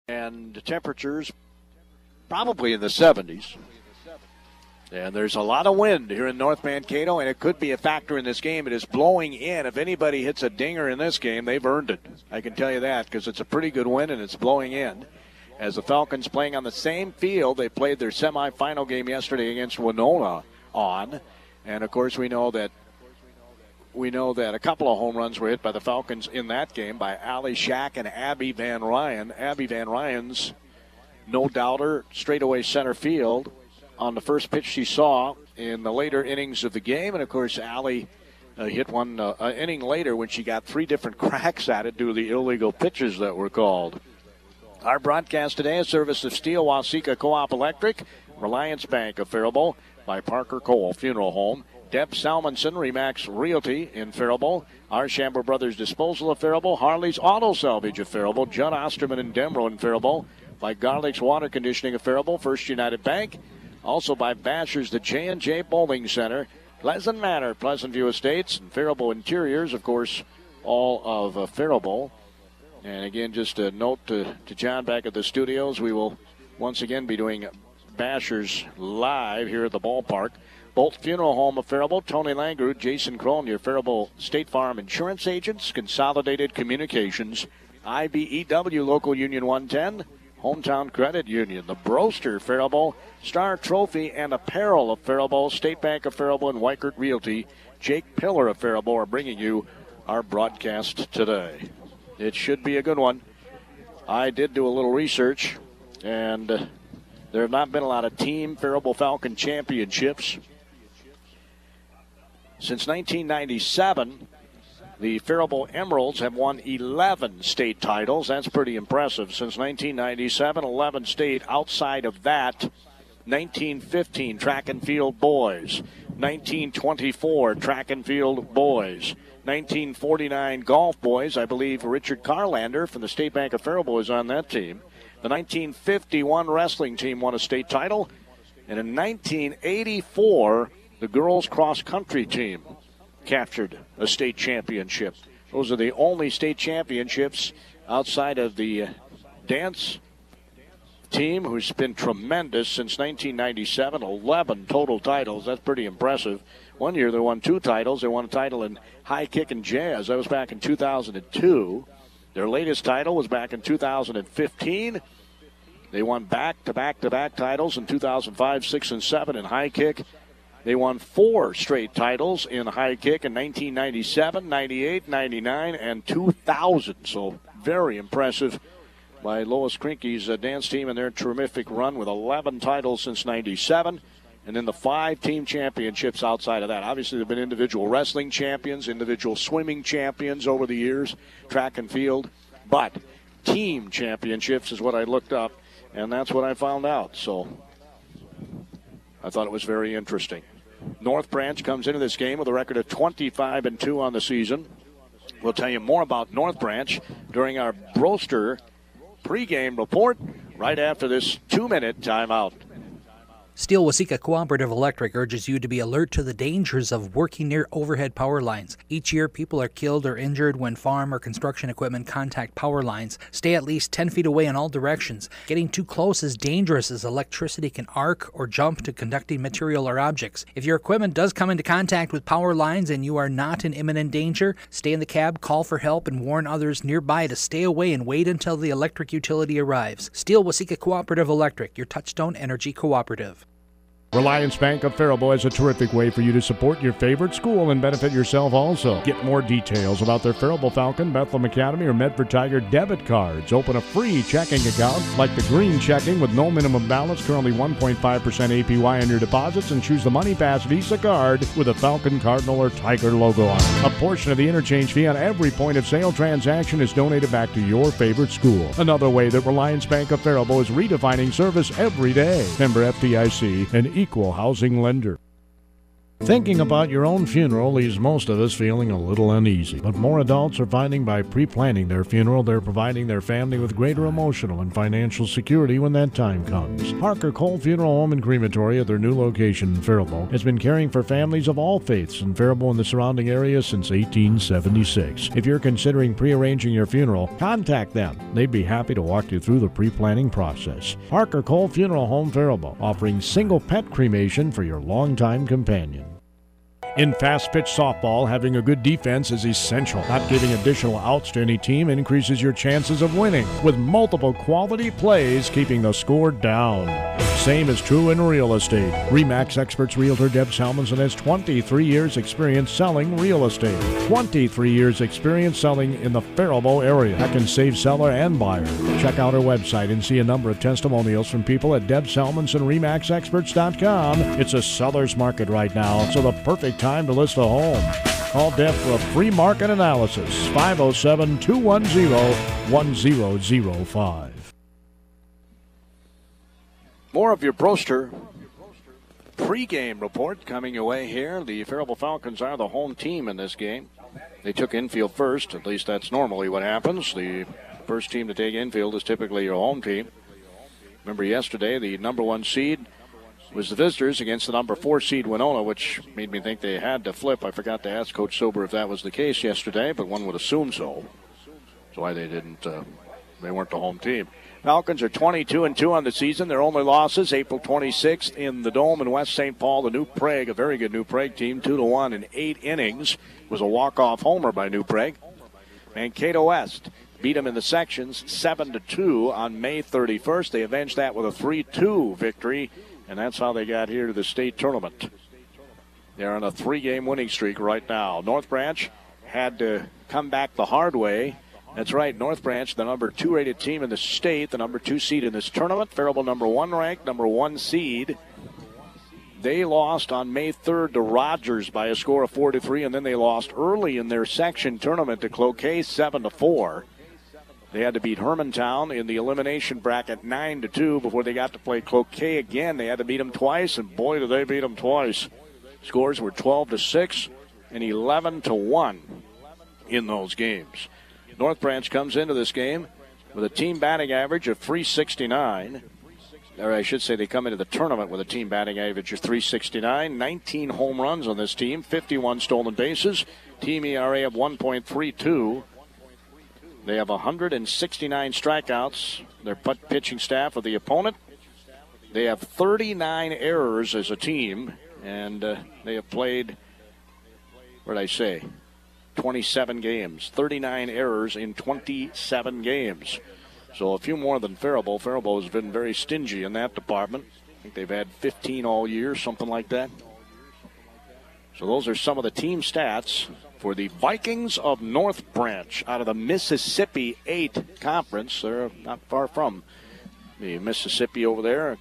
And the temperatures probably in the 70s. And there's a lot of wind here in North Mankato, and it could be a factor in this game. It is blowing in. If anybody hits a dinger in this game, they've earned it. I can tell you that because it's a pretty good wind, and it's blowing in. As the Falcons playing on the same field, they played their semifinal game yesterday against Winona on. And, of course, we know that a couple of home runs were hit by the Falcons in that game by Allie Shack and Abby Van Ryan. Abby Van Ryan's no-doubter straightaway center field on the first pitch she saw in the later innings of the game. And, of course, Allie hit one inning later when she got three different cracks at it due to the illegal pitches that were called. Our broadcast today is service of Steel Waseca Co-op Electric, Reliance Bank of Faribault, by Parker Cole Funeral Home, Deb Salmonson, Remax Realty in Faribault, our Shamber Brothers Disposal of Faribault, Harley's Auto Salvage of Faribault, Judd Osterman and Demro in Faribault, by Garlic's Water Conditioning of Faribault, First United Bank, also by Bashers, the J&J Bowling Center, Pleasant Manor, Pleasant View Estates, and Faribault Interiors, of course, all of Faribault. And again, just a note to John back at the studios, we will once again be doing Bashers live here at the ballpark. Bolt Funeral Home of Faribault, Tony Langerud, Jason Krohn, your Faribault State Farm Insurance Agents, Consolidated Communications, IBEW Local Union 110, Hometown Credit Union, the Broster Faribault, Star Trophy and Apparel of Faribault, State Bank of Faribault, and Weichert Realty. Jake Pillar of Faribault are bringing you our broadcast today. It should be a good one. I did do a little research, and there have not been a lot of team Faribault Falcon championships. Since 1997, the Faribault Emeralds have won 11 state titles. That's pretty impressive. Since 1997, 11 state. Outside of that, 1915 track and field boys, 1924 track and field boys, 1949 golf boys. I believe Richard Carlander from the State Bank of Faribault is on that team. The 1951 wrestling team won a state title. And in 1984, the girls cross-country team captured a state championship. Those are the only state championships outside of the dance team, who's been tremendous since 1997. 11 total titles. That's pretty impressive. One year they won 2 titles. They won a title in high kick and jazz. That was back in 2002. Their latest title was back in 2015. They won back-to-back-to-back titles in 2005, 6, and 7 in high kick. They won 4 straight titles in high kick in 1997, 98, 99, and 2000. So very impressive by Lois Krinke's dance team and their terrific run with 11 titles since 97. And then the 5 team championships outside of that. Obviously, there have been individual wrestling champions, individual swimming champions over the years, track and field. But team championships is what I looked up, and that's what I found out. So I thought it was very interesting. North Branch comes into this game with a record of 25-2 on the season. We'll tell you more about North Branch during our Broster pregame report right after this 2-minute timeout. Steel Waseca Cooperative Electric urges you to be alert to the dangers of working near overhead power lines. Each year, people are killed or injured when farm or construction equipment contact power lines. Stay at least 10 feet away in all directions. Getting too close is dangerous, as electricity can arc or jump to conducting material or objects. If your equipment does come into contact with power lines and you are not in imminent danger, stay in the cab, call for help, and warn others nearby to stay away and wait until the electric utility arrives. Steel Waseca Cooperative Electric, your touchstone energy cooperative. Reliance Bank of Faribault is a terrific way for you to support your favorite school and benefit yourself also. Get more details about their Faribault Falcon, Bethlehem Academy, or Medford Tiger debit cards. Open a free checking account like the Green Checking with no minimum balance, currently 1.5% APY on your deposits, and choose the Money Pass Visa card with a Falcon, Cardinal, or Tiger logo on it. A portion of the interchange fee on every point of sale transaction is donated back to your favorite school. Another way that Reliance Bank of Faribault is redefining service every day. Member FDIC and equal housing lender. Thinking about your own funeral leaves most of us feeling a little uneasy, but more adults are finding by pre-planning their funeral, they're providing their family with greater emotional and financial security when that time comes. Parker Cole Funeral Home and Crematory at their new location in Faribault has been caring for families of all faiths in Faribault and the surrounding area since 1876. If you're considering pre-arranging your funeral, contact them. They'd be happy to walk you through the pre-planning process. Parker Cole Funeral Home Faribault, offering single pet cremation for your longtime companion. In fast-pitch softball, having a good defense is essential. Not giving additional outs to any team increases your chances of winning, with multiple quality plays keeping the score down. Same is true in real estate. RE/MAX Experts Realtor Deb Salmonson has 23 years experience selling real estate. 23 years experience selling in the Faribault area. That can save seller and buyer. Check out our website and see a number of testimonials from people at DebSalmonsonREMAXExperts.com. It's a seller's market right now, so the perfect time to list a home. Call Deb for a free market analysis. 507-210-1005. More of your Broster pregame report coming your way here. The Faribault Falcons are the home team in this game. They took infield first. At least that's normally what happens. The first team to take infield is typically your home team. Remember yesterday, the number 1 seed was the visitors against the number 4 seed Winona, which made me think they had to flip. I forgot to ask Coach Sober if that was the case yesterday, but one would assume so. That's why they didn't. They weren't the home team. Falcons are 22-2 on the season. Their only losses, April 26th in the Dome in West St. Paul. The New Prague, a very good New Prague team, 2-1 in 8 innings. Was a walk-off homer by New Prague. Mankato West beat them in the sections 7-2 on May 31st. They avenged that with a 3-2 victory. And that's how they got here to the state tournament. They're on a 3-game winning streak right now. North Branch had to come back the hard way. That's right, North Branch, the number 2 rated team in the state, the number 2 seed in this tournament. Faribault, number 1 ranked, number 1 seed. They lost on May 3rd to Rogers by a score of 4-3, and then they lost early in their section tournament to Cloquet 7-4. They had to beat Hermantown in the elimination bracket 9-2 before they got to play Cloquet again. They had to beat them twice, and boy, did they beat them twice. Scores were 12-6 and 11-1 in those games. North Branch comes into this game with a team batting average of .369. Or I should say they come into the tournament with a team batting average of .369. 19 home runs on this team, 51 stolen bases, team ERA of 1.32. They have 169 strikeouts. Their pitching staff of the opponent. They have 39 errors as a team, and they have played, 27 games. 39 errors in 27 games. So a few more than Faribault. Faribault has been very stingy in that department. I think they've had 15 all year, something like that. So those are some of the team stats for the Vikings of North Branch out of the Mississippi 8 Conference. They're not far from the Mississippi over there.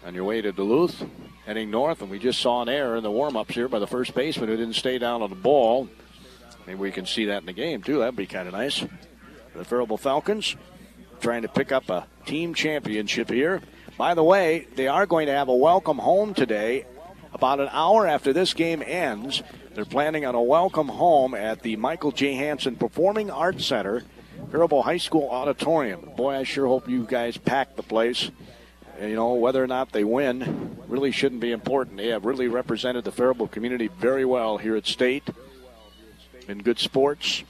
On your way to Duluth, heading north, and we just saw an error in the warm-ups here by the first baseman who didn't stay down on the ball. Maybe we can see that in the game, too. That'd be kind of nice. The Faribault Falcons trying to pick up a team championship here. By the way, they are going to have a welcome home today. About an hour after this game ends, they're planning on a welcome home at the Michael J. Hansen Performing Arts Center, Faribault High School Auditorium. Boy, I sure hope you guys pack the place. You know, whether or not they win really shouldn't be important. They have really represented the Faribault community very well here at State. In good sports,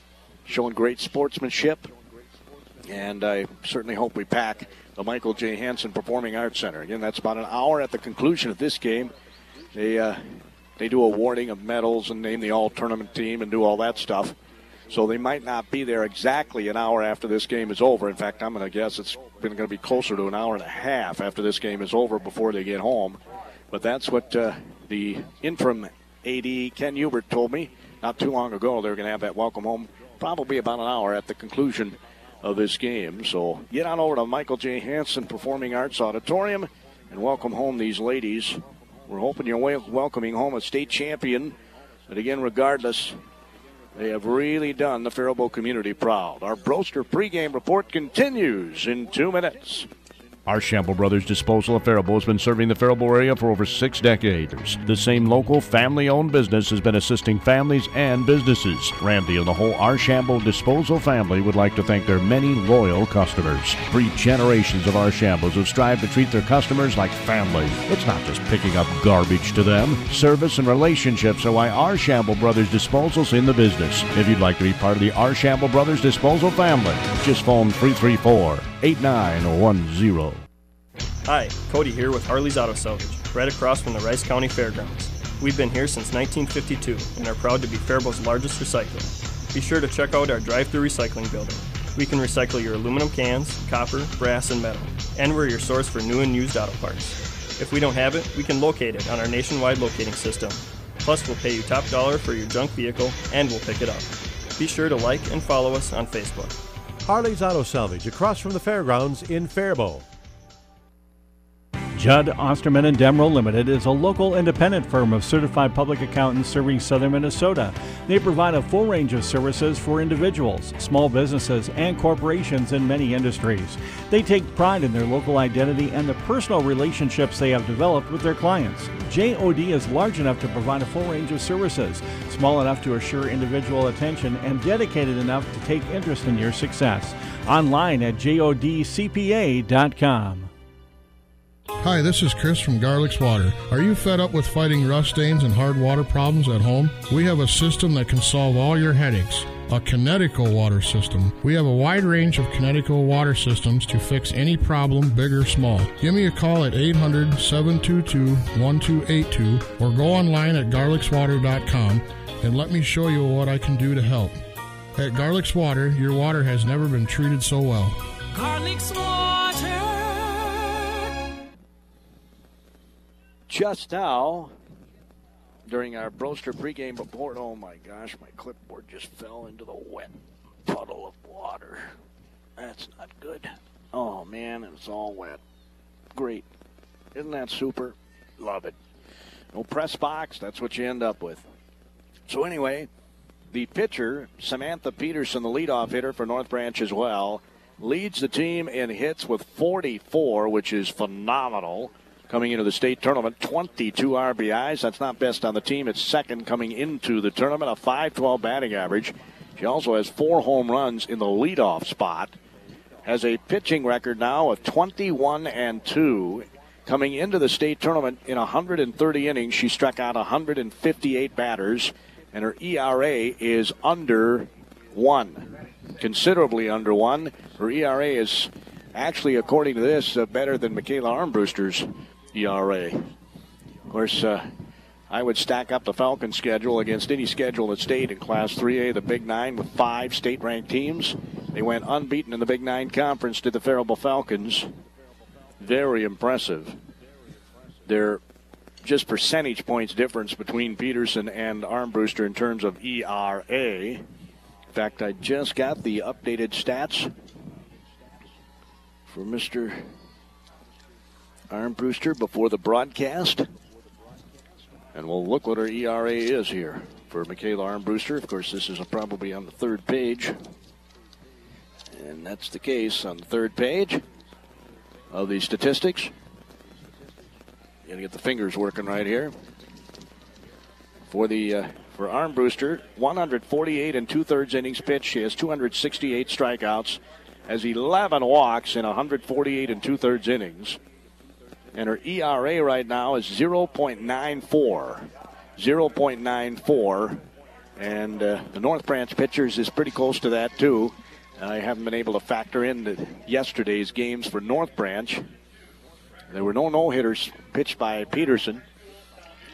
showing great sportsmanship. And I certainly hope we pack the Michael J. Hansen Performing Arts Center. Again, that's about an hour at the conclusion of this game. They do awarding of medals and name the all-tournament team and do all that stuff. So they might not be there exactly an hour after this game is over. In fact, I'm going to guess it's going to be closer to an hour and a half after this game is over before they get home. But that's what the interim AD, Ken Hubert, told me not too long ago. They're going to have that welcome home probably about an hour at the conclusion of this game. So get on over to Michael J. Hansen Performing Arts Auditorium and welcome home these ladies. We're hoping you're welcoming home a state champion. But again, regardless, they have really done the Faribault community proud. Our Broster pregame report continues in 2 minutes. Archambault Brothers Disposal of Faribault has been serving the Faribault area for over 6 decades. The same local, family-owned business has been assisting families and businesses. Randy and the whole Archambault Disposal family would like to thank their many loyal customers. 3 generations of Archambaults have strived to treat their customers like family. It's not just picking up garbage to them. Service and relationships are why Archambault Brothers Disposal's in the business. If you'd like to be part of the Archambault Brothers Disposal family, just phone 334-8910. Hi, Cody here with Harley's Auto Salvage, right across from the Rice County Fairgrounds. We've been here since 1952 and are proud to be Faribault's largest recycler. Be sure to check out our drive-thru recycling building. We can recycle your aluminum cans, copper, brass, and metal, and we're your source for new and used auto parts. If we don't have it, we can locate it on our nationwide locating system. Plus, we'll pay you top dollar for your junk vehicle, and we'll pick it up. Be sure to like and follow us on Facebook. Harley's Auto Salvage, across from the fairgrounds in Faribault. Judd Osterman and Demro Limited is a local independent firm of certified public accountants serving southern Minnesota. They provide a full range of services for individuals, small businesses, and corporations in many industries. They take pride in their local identity and the personal relationships they have developed with their clients. JOD is large enough to provide a full range of services, small enough to assure individual attention, and dedicated enough to take interest in your success. Online at jodcpa.com. Hi, this is Chris from Garlic's Water. Are you fed up with fighting rust stains and hard water problems at home? We have a system that can solve all your headaches. A Kinetico water system. We have a wide range of Kinetico water systems to fix any problem, big or small. Give me a call at 800-722-1282 or go online at garlicswater.com and let me show you what I can do to help. At Garlic's Water, your water has never been treated so well. Garlic's Water. Just now, during our Broster pregame report, oh my gosh, my clipboard just fell into the wet puddle of water. That's not good. Oh man, it's all wet. Great. Isn't that super? Love it. No press box, that's what you end up with. So anyway, the pitcher, Samantha Peterson, the leadoff hitter for North Branch as well, leads the team in hits with 44, which is phenomenal. Coming into the state tournament, 22 RBIs. That's not best on the team. It's second coming into the tournament, a .512 batting average. She also has 4 home runs in the leadoff spot. Has a pitching record now of 21-2. Coming into the state tournament in 130 innings, she struck out 158 batters, and her ERA is under 1. Considerably under 1. Her ERA is actually, according to this, better than Michaela Armbruster's ERA. Of course, I would stack up the Falcons schedule against any schedule at state in Class 3A, the Big Nine, with 5 state-ranked teams. They went unbeaten in the Big Nine Conference to the Faribault Falcons. Very impressive. They're just percentage points difference between Peterson and Armbruster in terms of ERA. In fact, I just got the updated stats for Mr. Armbruster before the broadcast. And we'll look what her ERA is here for Michaela Armbruster. Of course, this is probably on the 3rd page. And that's the case on the 3rd page of the statistics. Got to get the fingers working right here. For Armbruster, 148 and 2/3 innings pitched. She has 268 strikeouts, has 11 walks in 148 and 2/3 innings. And her ERA right now is 0.94. 0.94. And the North Branch pitchers is pretty close to that, too. I haven't been able to factor in yesterday's games for North Branch. There were no no-hitters pitched by Peterson.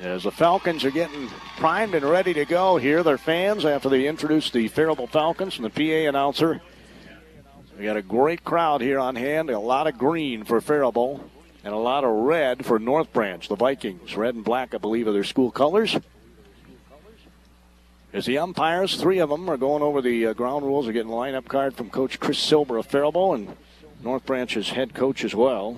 As the Falcons are getting primed and ready to go here, their fans, after they introduce the Faribault Falcons and the PA announcer. We got a great crowd here on hand, a lot of green for Faribault. And a lot of red for North Branch, the Vikings. Red and black, I believe, are their school colors. As the umpires, 3 of them are going over the ground rules. They're getting a lineup card from Coach Chris Silber of Faribault and North Branch's head coach as well.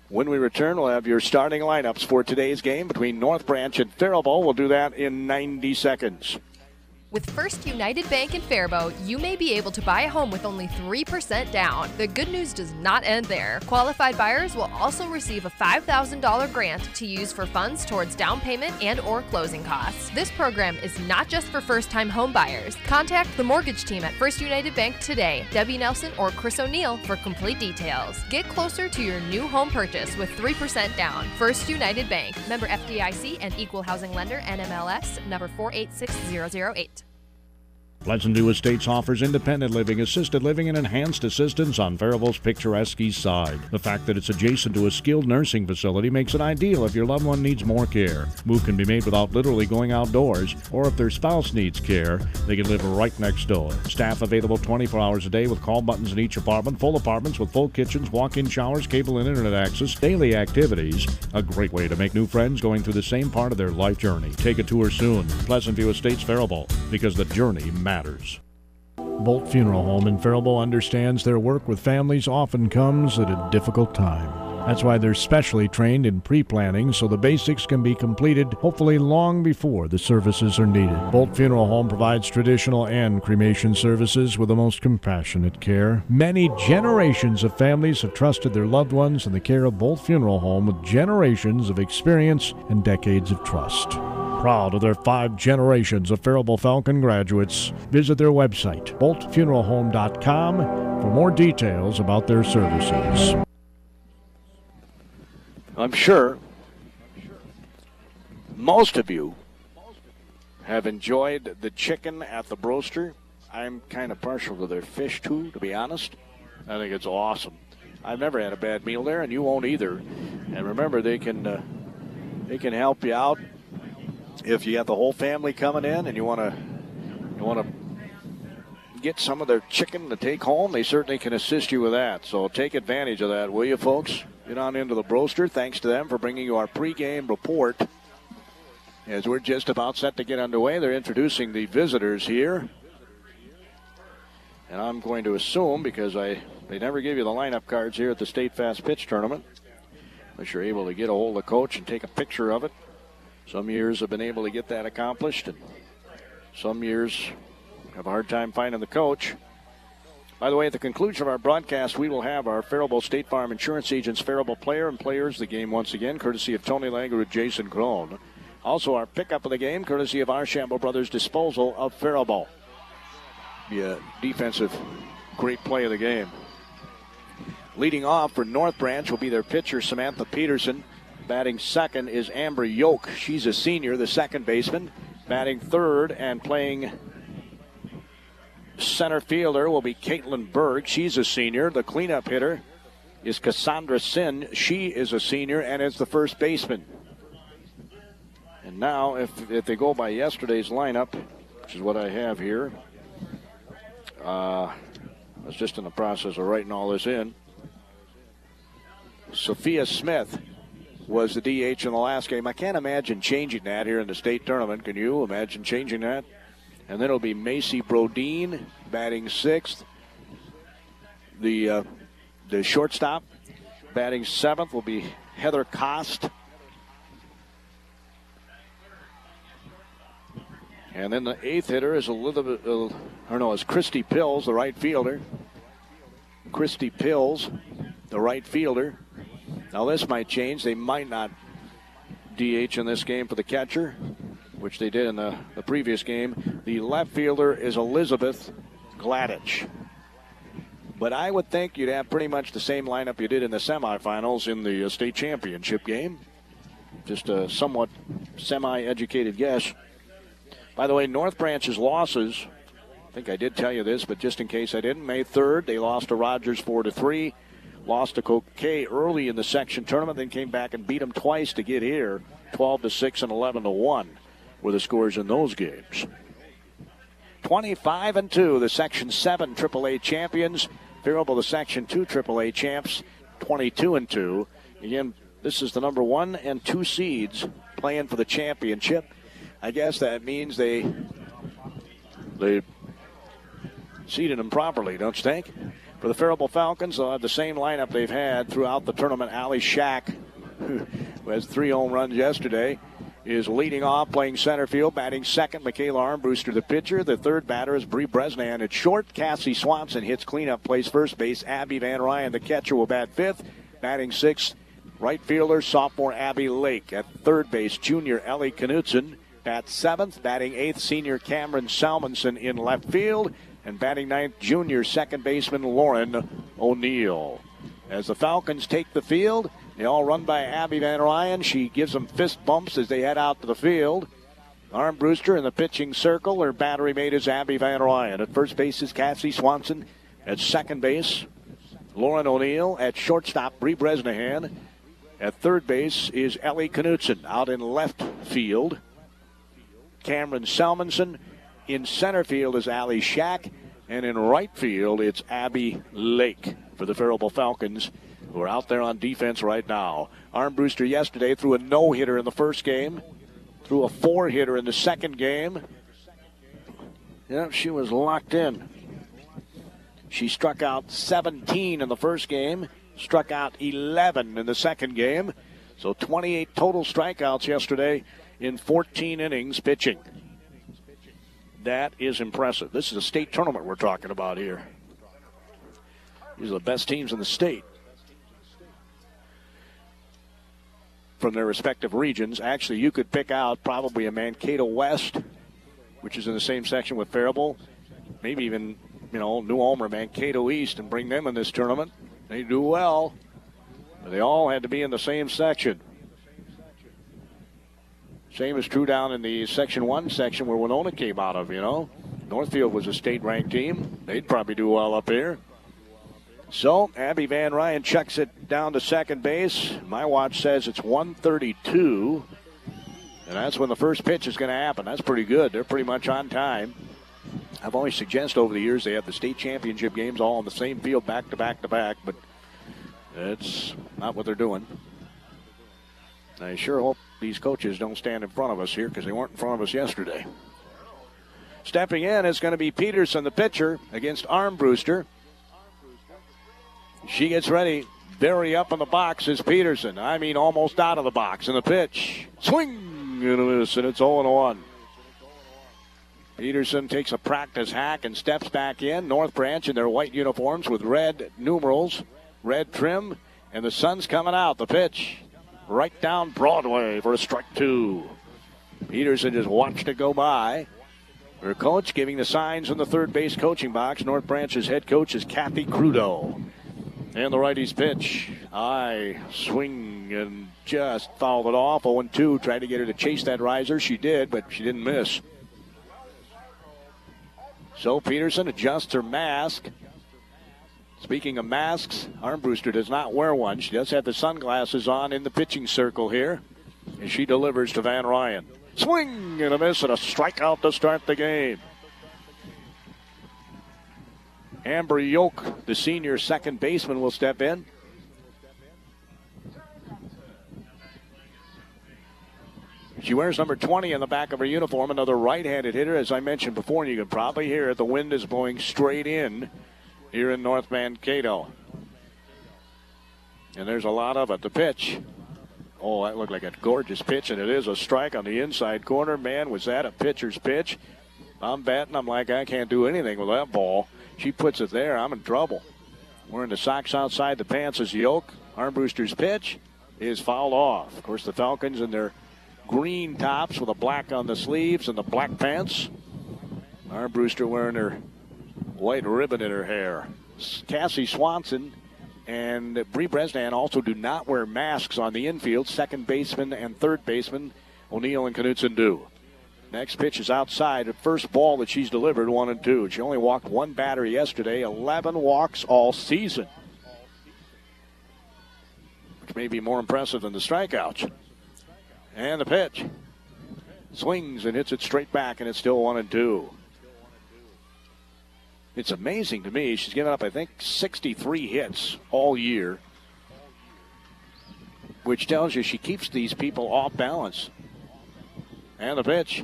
When we return, we'll have your starting lineups for today's game between North Branch and Faribault. We'll do that in 90 seconds. With First United Bank in Faribault, you may be able to buy a home with only 3% down. The good news does not end there. Qualified buyers will also receive a $5,000 grant to use for funds towards down payment and or closing costs. This program is not just for first-time home buyers. Contact the mortgage team at First United Bank today, Debbie Nelson or Chris O'Neill, for complete details. Get closer to your new home purchase with 3% down. First United Bank, member FDIC and equal housing lender, NMLS, number 486008. Pleasant View Estates offers independent living, assisted living, and enhanced assistance on Faribault's picturesque east side. The fact that it's adjacent to a skilled nursing facility makes it ideal if your loved one needs more care. Move can be made without literally going outdoors, or if their spouse needs care, they can live right next door. Staff available 24 hours a day with call buttons in each apartment, full apartments with full kitchens, walk-in showers, cable and internet access, daily activities. A great way to make new friends going through the same part of their life journey. Take a tour soon. Pleasant View Estates, Faribault, because the journey matters. Bolt Funeral Home in Faribault understands their work with families often comes at a difficult time. That's why they're specially trained in pre-planning so the basics can be completed hopefully long before the services are needed. Bolt Funeral Home provides traditional and cremation services with the most compassionate care. Many generations of families have trusted their loved ones in the care of Bolt Funeral Home with generations of experience and decades of trust. Proud of their 5 generations of Faribault Falcon graduates, visit their website, boltfuneralhome.com, for more details about their services. I'm sure most of you have enjoyed the chicken at the Broaster. I'm kind of partial to their fish, too, to be honest. I think it's awesome. I've never had a bad meal there, and you won't either. And remember, they can help you out. If you got the whole family coming in and you want to get some of their chicken to take home, they certainly can assist you with that. So take advantage of that, will you, folks? Get on into the Broaster. Thanks to them for bringing you our pregame report. As we're just about set to get underway, they're introducing the visitors here. And I'm going to assume, because they never give you the lineup cards here at the State Fast Pitch Tournament, unless you're able to get a hold of the coach and take a picture of it. Some years have been able to get that accomplished, and some years have a hard time finding the coach. By the way, at the conclusion of our broadcast, we will have our Faribault State Farm Insurance Agents Faribault Player and Players the game once again, courtesy of Tony Langer with Jason Crone. Also, our pickup of the game, courtesy of Arshambo Brothers Disposal of Faribault. Be a defensive great play of the game. Leading off for North Branch will be their pitcher, Samantha Peterson. Batting second is Amber Yoke. She's a senior, the second baseman. Batting third and playing center fielder will be Caitlin Berg. She's a senior. The cleanup hitter is Cassandra Sin. She is a senior and is the first baseman. And now, if they go by yesterday's lineup, which is what I have here, I was just in the process of writing all this in. Sophia Smith was the DH in the last game. I can't imagine changing that here in the state tournament. Can you imagine changing that? And then it'll be Macy Brodeen batting sixth. The shortstop batting seventh will be Heather Kost. And then the eighth hitter is is Christy Pills, the right fielder. Christy Pills, the right fielder. Now this might change. They might not DH in this game for the catcher, which they did in the previous game. The left fielder is Elizabeth Gladich. But I would think you'd have pretty much the same lineup you did in the semifinals in the state championship game. Just a somewhat semi-educated guess. By the way, North Branch's losses, I think I did tell you this, but just in case I didn't, May 3rd, they lost to Rogers 4-3. Lost to Coquet early in the section tournament, then came back and beat them twice to get here. 12-6 and 11-1 were the scores in those games. 25-2, the Section 7 AAA champions. Faribault, the Section 2 AAA champs, 22-2. Again, this is the number 1 and 2 seeds playing for the championship. I guess that means they seeded them properly, don't you think? For the Faribault Falcons, they'll have the same lineup they've had throughout the tournament. Allie Shack, who has 3 home runs yesterday. is leading off, playing center field. Batting second, Michaela Armbruster, the pitcher. The third batter is Bree Bresnan at short. Cassie Swanson hits cleanup, plays first base. Abby Van Ryan, the catcher, will bat fifth. Batting sixth, right fielder, sophomore Abby Lake. At third base, junior Ellie Knutson bats seventh. Batting eighth, senior Cameron Salmonson in left field. And batting ninth, junior second baseman Lauren O'Neill. As the Falcons take the field, they all run by Abby Van Ryan. She gives them fist bumps as they head out to the field. Armbruster in the pitching circle. Her battery mate is Abby Van Ryan. At first base is Cassie Swanson. At second base, Lauren O'Neill. At shortstop, Bree Bresnahan. At third base is Ellie Knutson. Out in left field, Cameron Salmonson. In center field is Allie Shack. And in right field, it's Abby Lake for the Faribault Falcons, who are out there on defense right now. Armbruster yesterday threw a no-hitter in the first game. Threw a four-hitter in the second game. Yeah, she was locked in. She struck out 17 in the first game. Struck out 11 in the second game. So 28 total strikeouts yesterday in 14 innings pitching. That is impressive. This is a state tournament we're talking about here. These are the best teams in the state from their respective regions. Actually, you could pick out probably a Mankato West, which is in the same section with Faribault. Maybe even, New Ulm or Mankato East, and bring them in this tournament. They do well, but they all had to be in the same section. Same is true down in the Section 1 section where Winona came out of, Northfield was a state-ranked team. They'd probably do well up here. So, Abby Van Ryan chucks it down to second base. My watch says it's 1:32. And that's when the first pitch is going to happen. That's pretty good. They're pretty much on time. I've always suggested over the years they have the state championship games all on the same field back to back to back, but it's not what they're doing. I sure hope these coaches don't stand in front of us here because they weren't in front of us yesterday. Stepping in is going to be Peterson, the pitcher, against Armbruster. She gets ready. Very up in the box is Peterson. Almost out of the box. And the pitch. Swing and a miss, and it's 0-1. Peterson takes a practice hack and steps back in. North Branch in their white uniforms with red numerals, red trim, and the sun's coming out. The pitch. Right down Broadway for a strike two. Peterson just watched it go by. Her coach giving the signs in the third base coaching box. North Branch's head coach is Kathy Crudo. And the righty's pitch. Swing and just fouled it off. 0-2. Tried to get her to chase that riser. She did, but she didn't miss. So Peterson adjusts her mask. Speaking of masks, Armbruster does not wear one. She does have the sunglasses on in the pitching circle here. And she delivers to Van Ryan. Swing and a miss and a strikeout to start the game. Amber Yoke, the senior second baseman, will step in. She wears number 20 in the back of her uniform, another right-handed hitter. As I mentioned before, and you can probably hear it, the wind is blowing straight in here in North Mankato. And there's a lot of it. The pitch. Oh, that looked like a gorgeous pitch, and it is a strike on the inside corner. Man, was that a pitcher's pitch. I'm batting. I'm like, I can't do anything with that ball. She puts it there. I'm in trouble. Wearing the socks outside the pants is Yoke. Armbruster's pitch is fouled off. Of course, the Falcons in their green tops with a black on the sleeves and the black pants. Armbruster wearing her white ribbon in her hair. Cassie Swanson and Bree Bresnan also do not wear masks on the infield. Second baseman and third baseman, O'Neill and Knutson, do. Next pitch is outside. The first ball that she's delivered, 1-2. She only walked one batter yesterday, 11 walks all season, which may be more impressive than the strikeouts. And the pitch. Swings and hits it straight back, and it's still 1-2. It's amazing to me. She's given up, I think, 63 hits all year, which tells you she keeps these people off balance. And the pitch.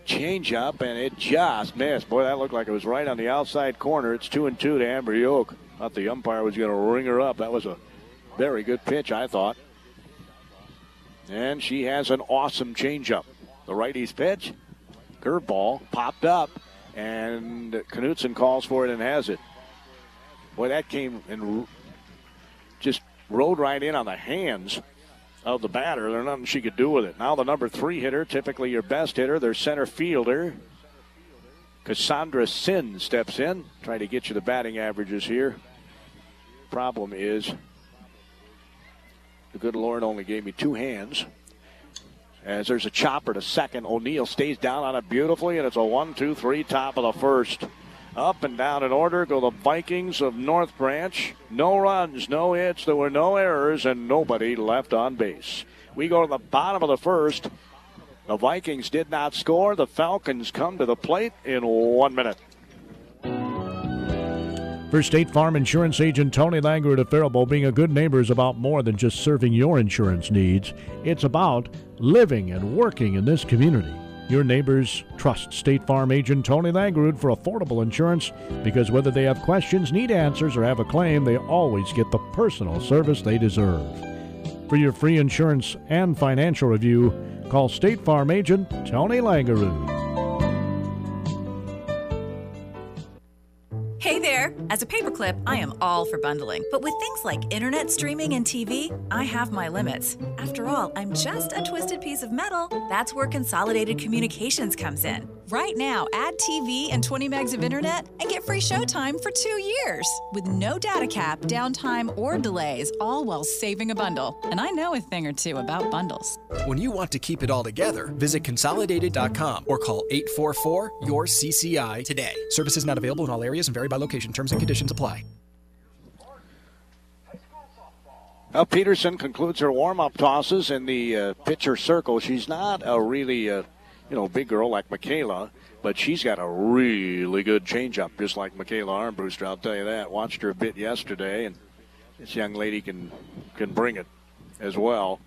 Change up, and it just missed. Boy, that looked like it was right on the outside corner. It's 2-2 to Amber Yoke. Thought the umpire was going to ring her up. That was a very good pitch, I thought. And she has an awesome changeup. The righty's pitch, curveball, popped up, and Knutson calls for it and has it. Boy, that came and just rode right in on the hands of the batter. There's nothing she could do with it. Now the number 3 hitter, typically your best hitter, their center fielder, Cassandra Sin, steps in. Trying to get you the batting averages here. Problem is, the good Lord only gave me 2 hands. As there's a chopper to second, O'Neill stays down on it beautifully, and it's a 1-2-3 top of the first. Up and down in order go the Vikings of North Branch. No runs, no hits, there were no errors, and nobody left on base. We go to the bottom of the first. The Vikings did not score. The Falcons come to the plate in 1 minute. For State Farm Insurance agent Tony Langer at Faribault, being a good neighbor is about more than just serving your insurance needs. It's about living and working in this community. Your neighbors trust State Farm agent Tony Langerud for affordable insurance because whether they have questions, need answers, or have a claim, they always get the personal service they deserve. For your free insurance and financial review, call State Farm agent Tony Langerud. Hey there! As a paperclip, I am all for bundling. But with things like internet streaming and TV, I have my limits. After all, I'm just a twisted piece of metal. That's where Consolidated Communications comes in. Right now, add TV and 20 megs of internet and get free showtime for 2 years. With no data cap, downtime, or delays, all while saving a bundle. And I know a thing or two about bundles. When you want to keep it all together, visit Consolidated.com or call 844-YOUR-CCI today. Services not available in all areas and vary by location. Terms and conditions apply. Well, Peterson concludes her warm-up tosses in the pitcher circle. She's not a really, big girl like Michaela, but she's got a really good changeup, just like Michaela Armbruster. I'll tell you that. Watched her a bit yesterday, and this young lady can bring it as well.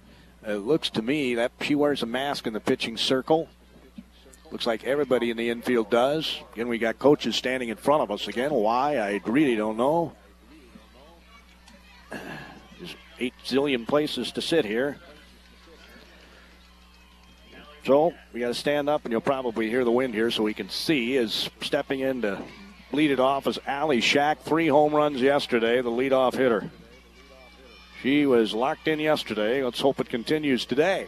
It looks to me that she wears a mask in the pitching circle. Looks like everybody in the infield does. Again, we got coaches standing in front of us again. Why? I really don't know. There's 8 zillion places to sit here. So we got to stand up, and you'll probably hear the wind here so we can see. Is stepping in to lead it off as Allie Shack. 3 home runs yesterday, the leadoff hitter. She was locked in yesterday. Let's hope it continues today.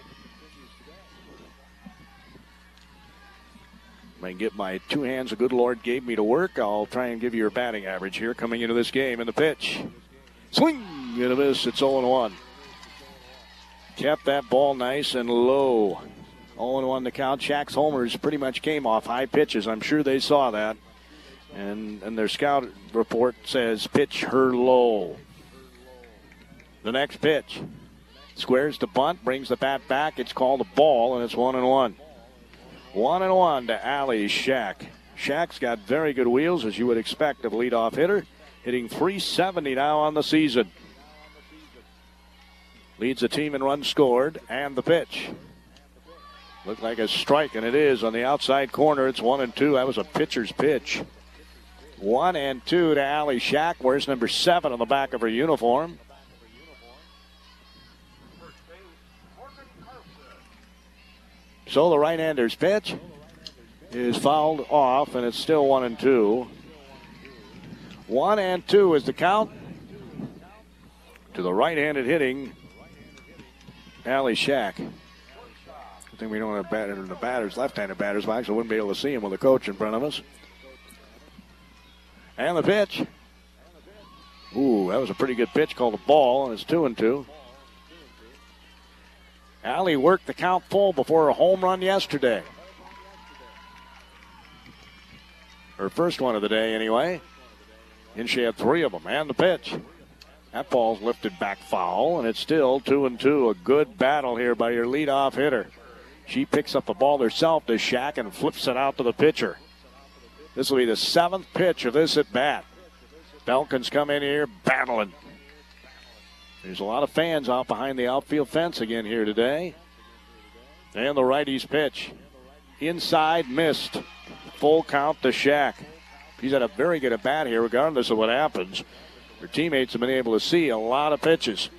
If I can get my 2 hands the good Lord gave me to work, I'll try and give you your batting average here coming into this game. In the pitch. Swing and a miss. It's 0-1. Kept that ball nice and low. 0-1 to count. Shack's homers pretty much came off high pitches. I'm sure they saw that. And their scout report says pitch her low. The next pitch. Squares the bunt, brings the bat back. It's called a ball, and it's 1-1. 1-1 to Allie Shack. Shack's got very good wheels, as you would expect of a leadoff hitter. Hitting .370 now on the season. Leads the team in runs scored, and the pitch. Looked like a strike, and it is on the outside corner. It's 1-2. That was a pitcher's pitch. 1-2 to Allie Shack. Wears number 7 on the back of her uniform. So the right-hander's pitch is fouled off, and it's still 1-2. 1-2 is the count to the right-handed hitting Allie Shack. I think we don't have the batters, left-handed batters box, so I wouldn't be able to see him with the coach in front of us. And the pitch. Ooh, that was a pretty good pitch, called a ball, and it's 2-2. Allie worked the count full before a home run yesterday. Her first one of the day, anyway. And she had 3 of them. And the pitch. That ball's lifted back foul, and it's still 2-2. A good battle here by your leadoff hitter. She picks up the ball herself to Shack and flips it out to the pitcher. This will be the 7th pitch of this at bat. Falcons come in here battling. There's a lot of fans out behind the outfield fence again here today. And the righty's pitch. Inside, missed. Full count to Shack. He's had a very good at-bat here regardless of what happens. Her teammates have been able to see a lot of pitches.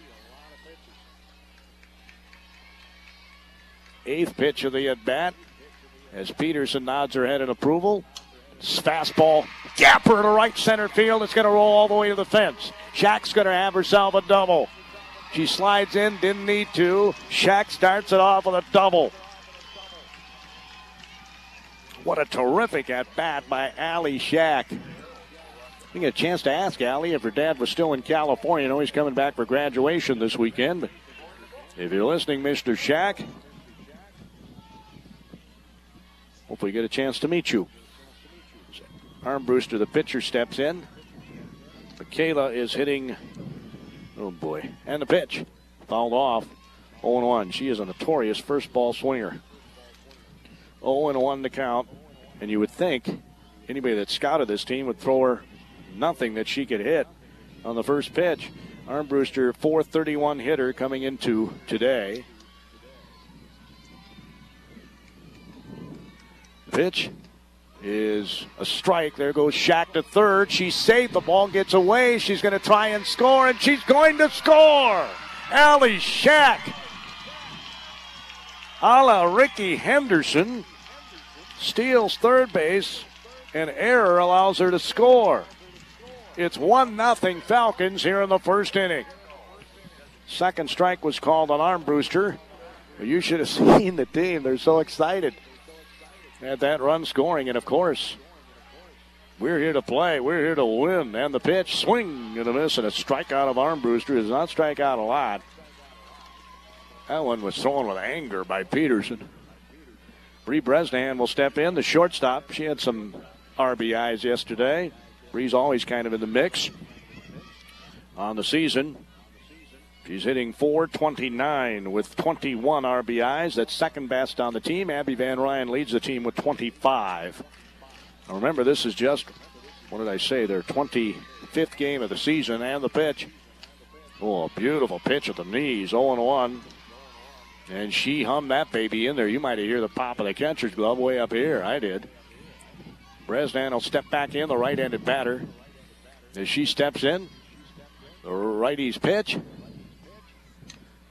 8th pitch of the at-bat as Peterson nods her head in approval. Fastball, gapper to right center field. It's going to roll all the way to the fence. Shack's going to have herself a double. She slides in, didn't need to. Shack starts it off with a double. What a terrific at-bat by Allie Shack. I get a chance to ask Allie if her dad was still in California. I know he's coming back for graduation this weekend. But if you're listening, Mr. Shack, hopefully get a chance to meet you. Armbruster, the pitcher, steps in. Michaela is hitting, oh boy, and the pitch. Fouled off, 0-1. She is a notorious first ball swinger. 0-1 to count, and you would think anybody that scouted this team would throw her nothing that she could hit on the first pitch. Armbruster, .431 hitter coming into today. Pitch is a strike. There goes Shack to third. She's safe. The ball gets away. She's going to try and score, and she's going to score. Allie Shack, a la Ricky Henderson, steals third base. An error allows her to score. It's 1-0 Falcons here in the first inning. Second strike was called on Armbruster. You should have seen the team. They're so excited at that run scoring. And, of course, we're here to play. We're here to win. And the pitch, swing and a miss, and a strikeout of Armbruster. Does not strike out a lot. That one was thrown with anger by Peterson. Bree Bresnahan will step in, the shortstop. She had some RBIs yesterday. Bree's always kind of in the mix on the season. She's hitting .429 with 21 RBIs. That's second best on the team. Abby Van Ryan leads the team with 25. Now remember, this is just, what did I say, their 25th game of the season. And the pitch. Oh, a beautiful pitch at the knees, 0-1. And she hummed that baby in there. You might hear the pop of the catcher's glove way up here. I did. Bresnan will step back in, the right-handed batter. As she steps in, the righty's pitch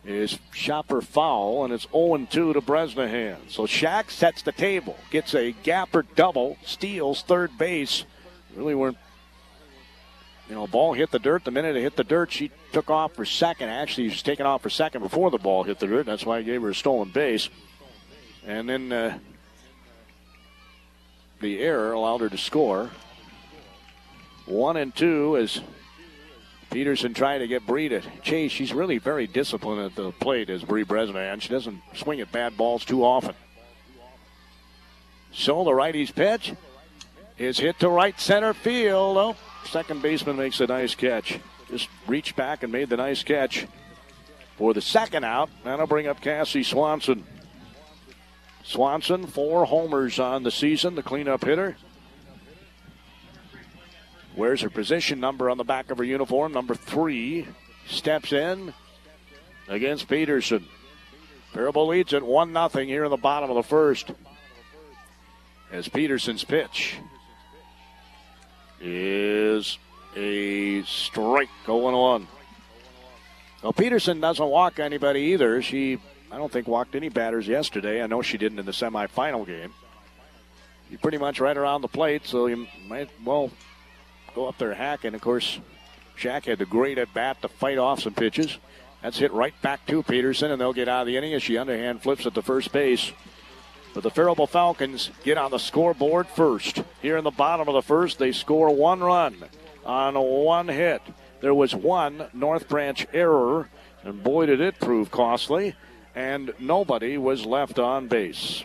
is chopper foul, and it's 0-2 to Bresnahan. So Shack sets the table, gets a gapper double, steals third base. Really weren't, ball hit the dirt. The minute it hit the dirt, she took off for second. Actually, she was taking off for second before the ball hit the dirt. That's why I gave her a stolen base. And then the error allowed her to score. 1-2 as Peterson trying to get Bree to chase. She's really very disciplined at the plate as Bree Bresnahan. She doesn't swing at bad balls too often. So the righty's pitch is hit to right center field. Oh, second baseman makes a nice catch. Just reached back and made the nice catch for the second out. That'll bring up Cassie Swanson. Swanson, 4 homers on the season, the cleanup hitter. Wears her position number on the back of her uniform, number 3. Steps in against Peterson. Faribault leads at 1-0 here in the bottom of the first. As Peterson's pitch is a strike, 0-1. Well, Peterson doesn't walk anybody either. I don't think walked any batters yesterday. I know she didn't in the semifinal game. You're pretty much right around the plate, so you might, go up there hacking. Of course, Shack had the great at-bat to fight off some pitches. That's hit right back to Peterson, and they'll get out of the inning as she underhand flips at the first base. But the Faribault Falcons get on the scoreboard first. Here in the bottom of the first, they score 1 run on 1 hit. There was 1 North Branch error, and boy, did it prove costly. And nobody was left on base.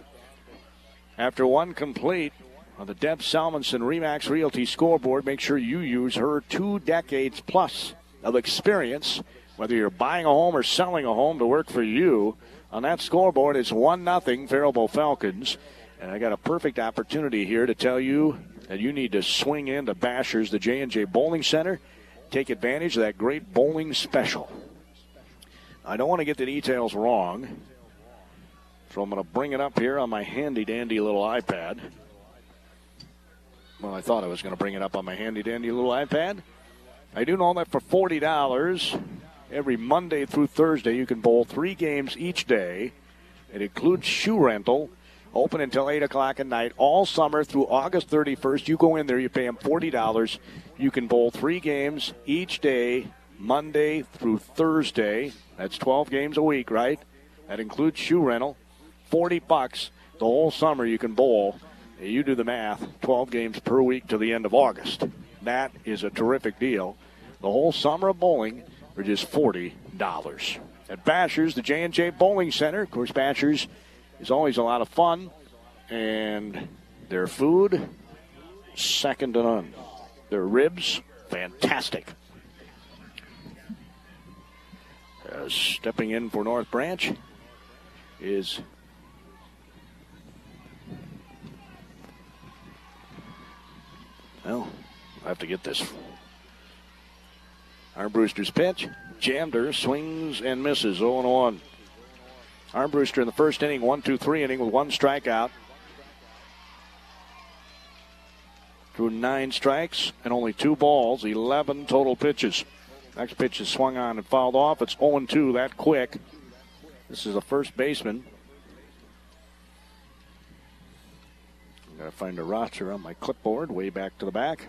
After 1 complete on the Deb Salmonson Remax Realty scoreboard, make sure you use her 2 decades plus of experience, whether you're buying a home or selling a home, to work for you. On that scoreboard, it's 1-0 Faribault Falcons. And I got a perfect opportunity here to tell you that you need to swing into Bashers, the J&J Bowling Center. Take advantage of that great bowling special. I don't want to get the details wrong, so I'm going to bring it up here on my handy-dandy little iPad. Well, I thought I was going to bring it up on my handy-dandy little iPad. I do know that for $40, every Monday through Thursday, you can bowl 3 games each day It includes shoe rental. Open until 8 o'clock at night all summer through August 31st. You go in there, you pay them $40. You can bowl 3 games each day, Monday through Thursday. That's 12 games a week, right? That includes shoe rental. $40 the whole summer you can bowl. You do the math, 12 games per week to the end of August. That is a terrific deal. The whole summer of bowling for just $40. At Bashers', the J&J Bowling Center. Of course, Bashers' is always a lot of fun, and their food, second to none. Their ribs, fantastic. Stepping in for North Branch is well, I have to get this. Armbruster's pitch. Jammed her, swings and misses, 0-1. Armbruster in the first inning, 1-2-3 inning with 1 strikeout. Threw 9 strikes and only 2 balls, 11 total pitches. Next pitch is swung on and fouled off. It's 0-2 that quick. This is a first baseman. I'm going to find a roster on my clipboard way back to the back.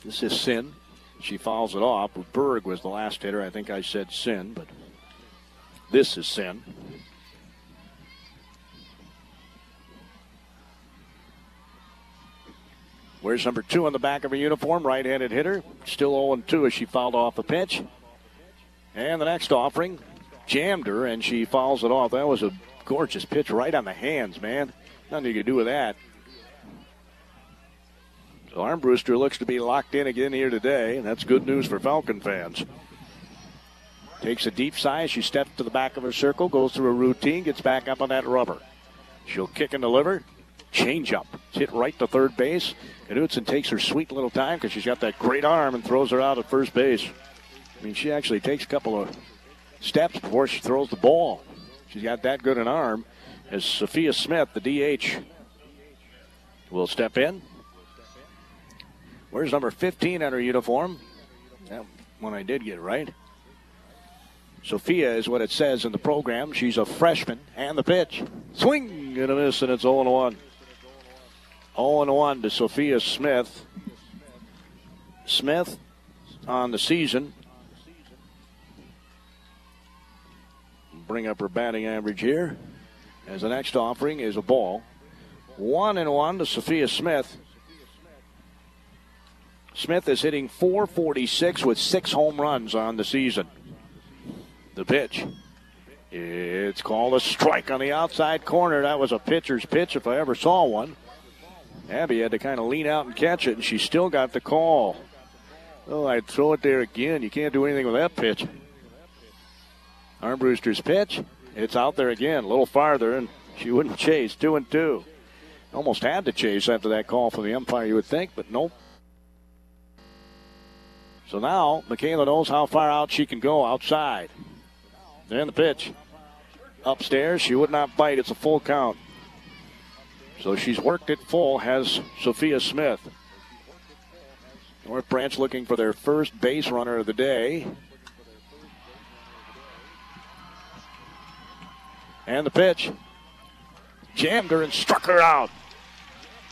This is Sin. She fouls it off. Berg was the last hitter. I think I said Sin, but this is Sin. Wears number 2 on the back of her uniform, right-handed hitter. Still 0-2 as she fouled off a pitch. And the next offering jammed her, and she fouls it off. That was a gorgeous pitch right on the hands, man. Nothing you could do with that. So Armbruster looks to be locked in again here today, and that's good news for Falcon fans. Takes a deep sigh. She steps to the back of her circle, goes through a routine, gets back up on that rubber. She'll kick and deliver. Change up. It's hit right to third base. Knudsen takes her sweet little time because she's got that great arm and throws her out at first base. I mean, she actually takes a couple of steps before she throws the ball. She's got that good an arm. As Sophia Smith, the DH, will step in. Where's number 15 on her uniform? That one I did get right. Sophia is what it says in the program. She's a freshman. And the pitch. Swing and a miss, and it's 0-1. 0-1 to Sophia Smith. Smith on the season. Bring up her batting average here. As the next offering is a ball. 1-1 to Sophia Smith. Smith is hitting .446 with 6 home runs on the season. The pitch. It's called a strike on the outside corner. That was a pitcher's pitch if I ever saw one. Abby had to kind of lean out and catch it, and she still got the call. Oh, I'd throw it there again. You can't do anything with that pitch. Armbruster's pitch. It's out there again, a little farther, and she wouldn't chase. 2-2. Almost had to chase after that call from the umpire, you would think, but nope. So now Michaela knows how far out she can go outside. And the pitch. Upstairs, she would not bite. It's a full count. So she's worked it full, has Sophia Smith. North Branch looking for their first base runner of the day. And the pitch. Jammed her and struck her out.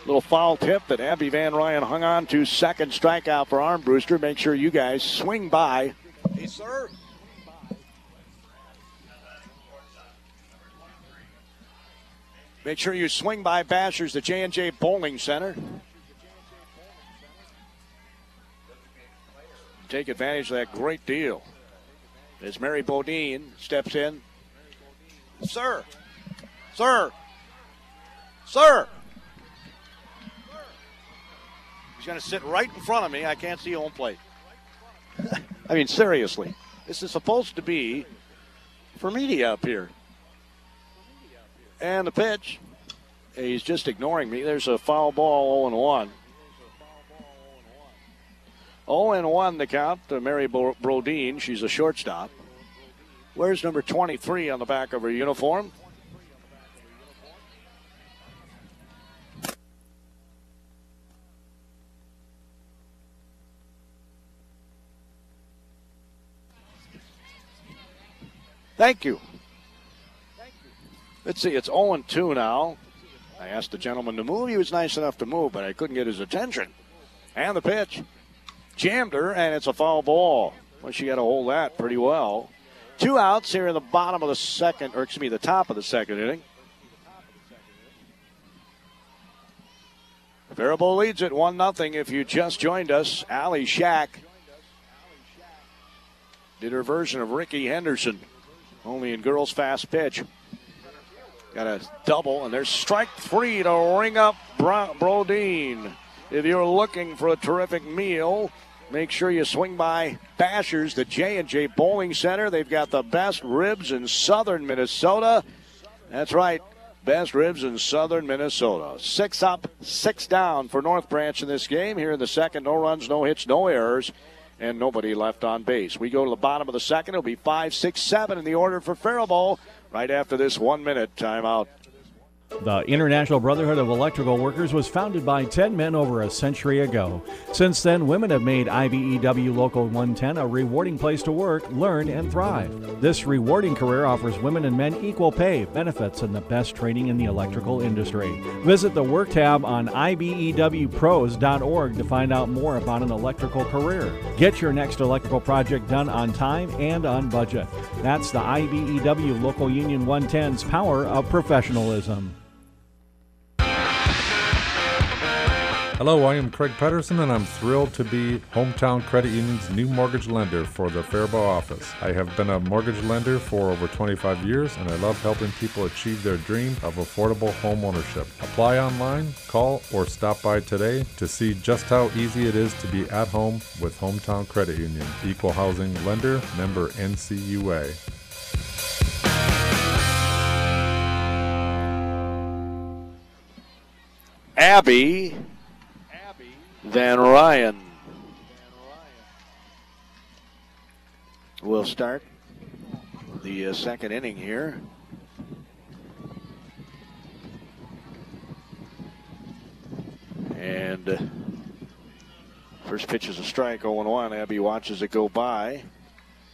Little foul tip that Abby Van Ryan hung on to. Second strikeout for Armbruster. Make sure you guys swing by. Hey, sir. Make sure you swing by Bashers', the J&J Bowling Center. Take advantage of that great deal. As Mary Bodine steps in. Sir. Sir. Sir. He's going to sit right in front of me. I can't see home plate. I mean, seriously. This is supposed to be for media up here. And the pitch. He's just ignoring me. There's a foul ball, 0-1. 0-1 the count to Mary Brodeen. She's a shortstop. Where's number 23 on the back of her uniform? Thank you. Let's see, it's 0-2 now. I asked the gentleman to move. He was nice enough to move, but I couldn't get his attention. And the pitch. Jammed her, and it's a foul ball. Well, she got to hold that pretty well. 2 outs here in the bottom of the second, or excuse me, the top of the second inning. Faribault leads it 1-0. If you just joined us, Allie Shack did her version of Ricky Henderson, only in girls fast pitch. Got a double, and there's strike 3 to ring up Brodeen. If you're looking for a terrific meal, make sure you swing by Bashers, the J&J Bowling Center. They've got the best ribs in southern Minnesota. That's right, best ribs in southern Minnesota. 6 up, 6 down for North Branch in this game. Here in the second, no runs, no hits, no errors, and nobody left on base. We go to the bottom of the second. It'll be 5, 6, 7 in the order for Faribault right after this 1-minute timeout. The International Brotherhood of Electrical Workers was founded by 10 men over a century ago. Since then, women have made IBEW Local 110 a rewarding place to work, learn, and thrive. This rewarding career offers women and men equal pay, benefits, and the best training in the electrical industry. Visit the Work tab on IBEWPros.org to find out more about an electrical career. Get your next electrical project done on time and on budget. That's the IBEW Local Union 110's power of professionalism. Hello, I am Craig Pedersen, and I'm thrilled to be Hometown Credit Union's new mortgage lender for the Faribault office. I have been a mortgage lender for over 25 years, and I love helping people achieve their dream of affordable home ownership. Apply online, call, or stop by today to see just how easy it is to be at home with Hometown Credit Union. Equal housing lender, member NCUA. Abby Van Ryan will start the second inning here. And first pitch is a strike, 0-1. Abby watches it go by.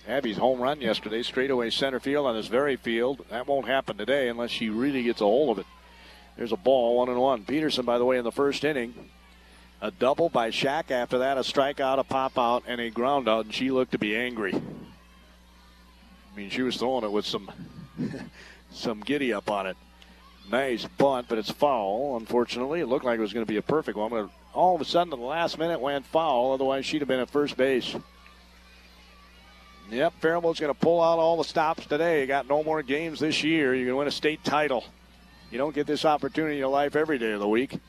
Abby's home run yesterday, straightaway center field on this very field. That won't happen today unless she really gets a hold of it. There's a ball, 1-1. Peterson, by the way, in the first inning. A double by Shack. After that, a strikeout, a pop-out, and a ground-out, and she looked to be angry. I mean, she was throwing it with some giddy-up on it. Nice bunt, but it's foul, unfortunately. It looked like it was going to be a perfect one, but all of a sudden, at the last minute, went foul. Otherwise, she'd have been at first base. Yep, Faribault's going to pull out all the stops today. You got no more games this year. You're going to win a state title. You don't get this opportunity in your life every day of the week. In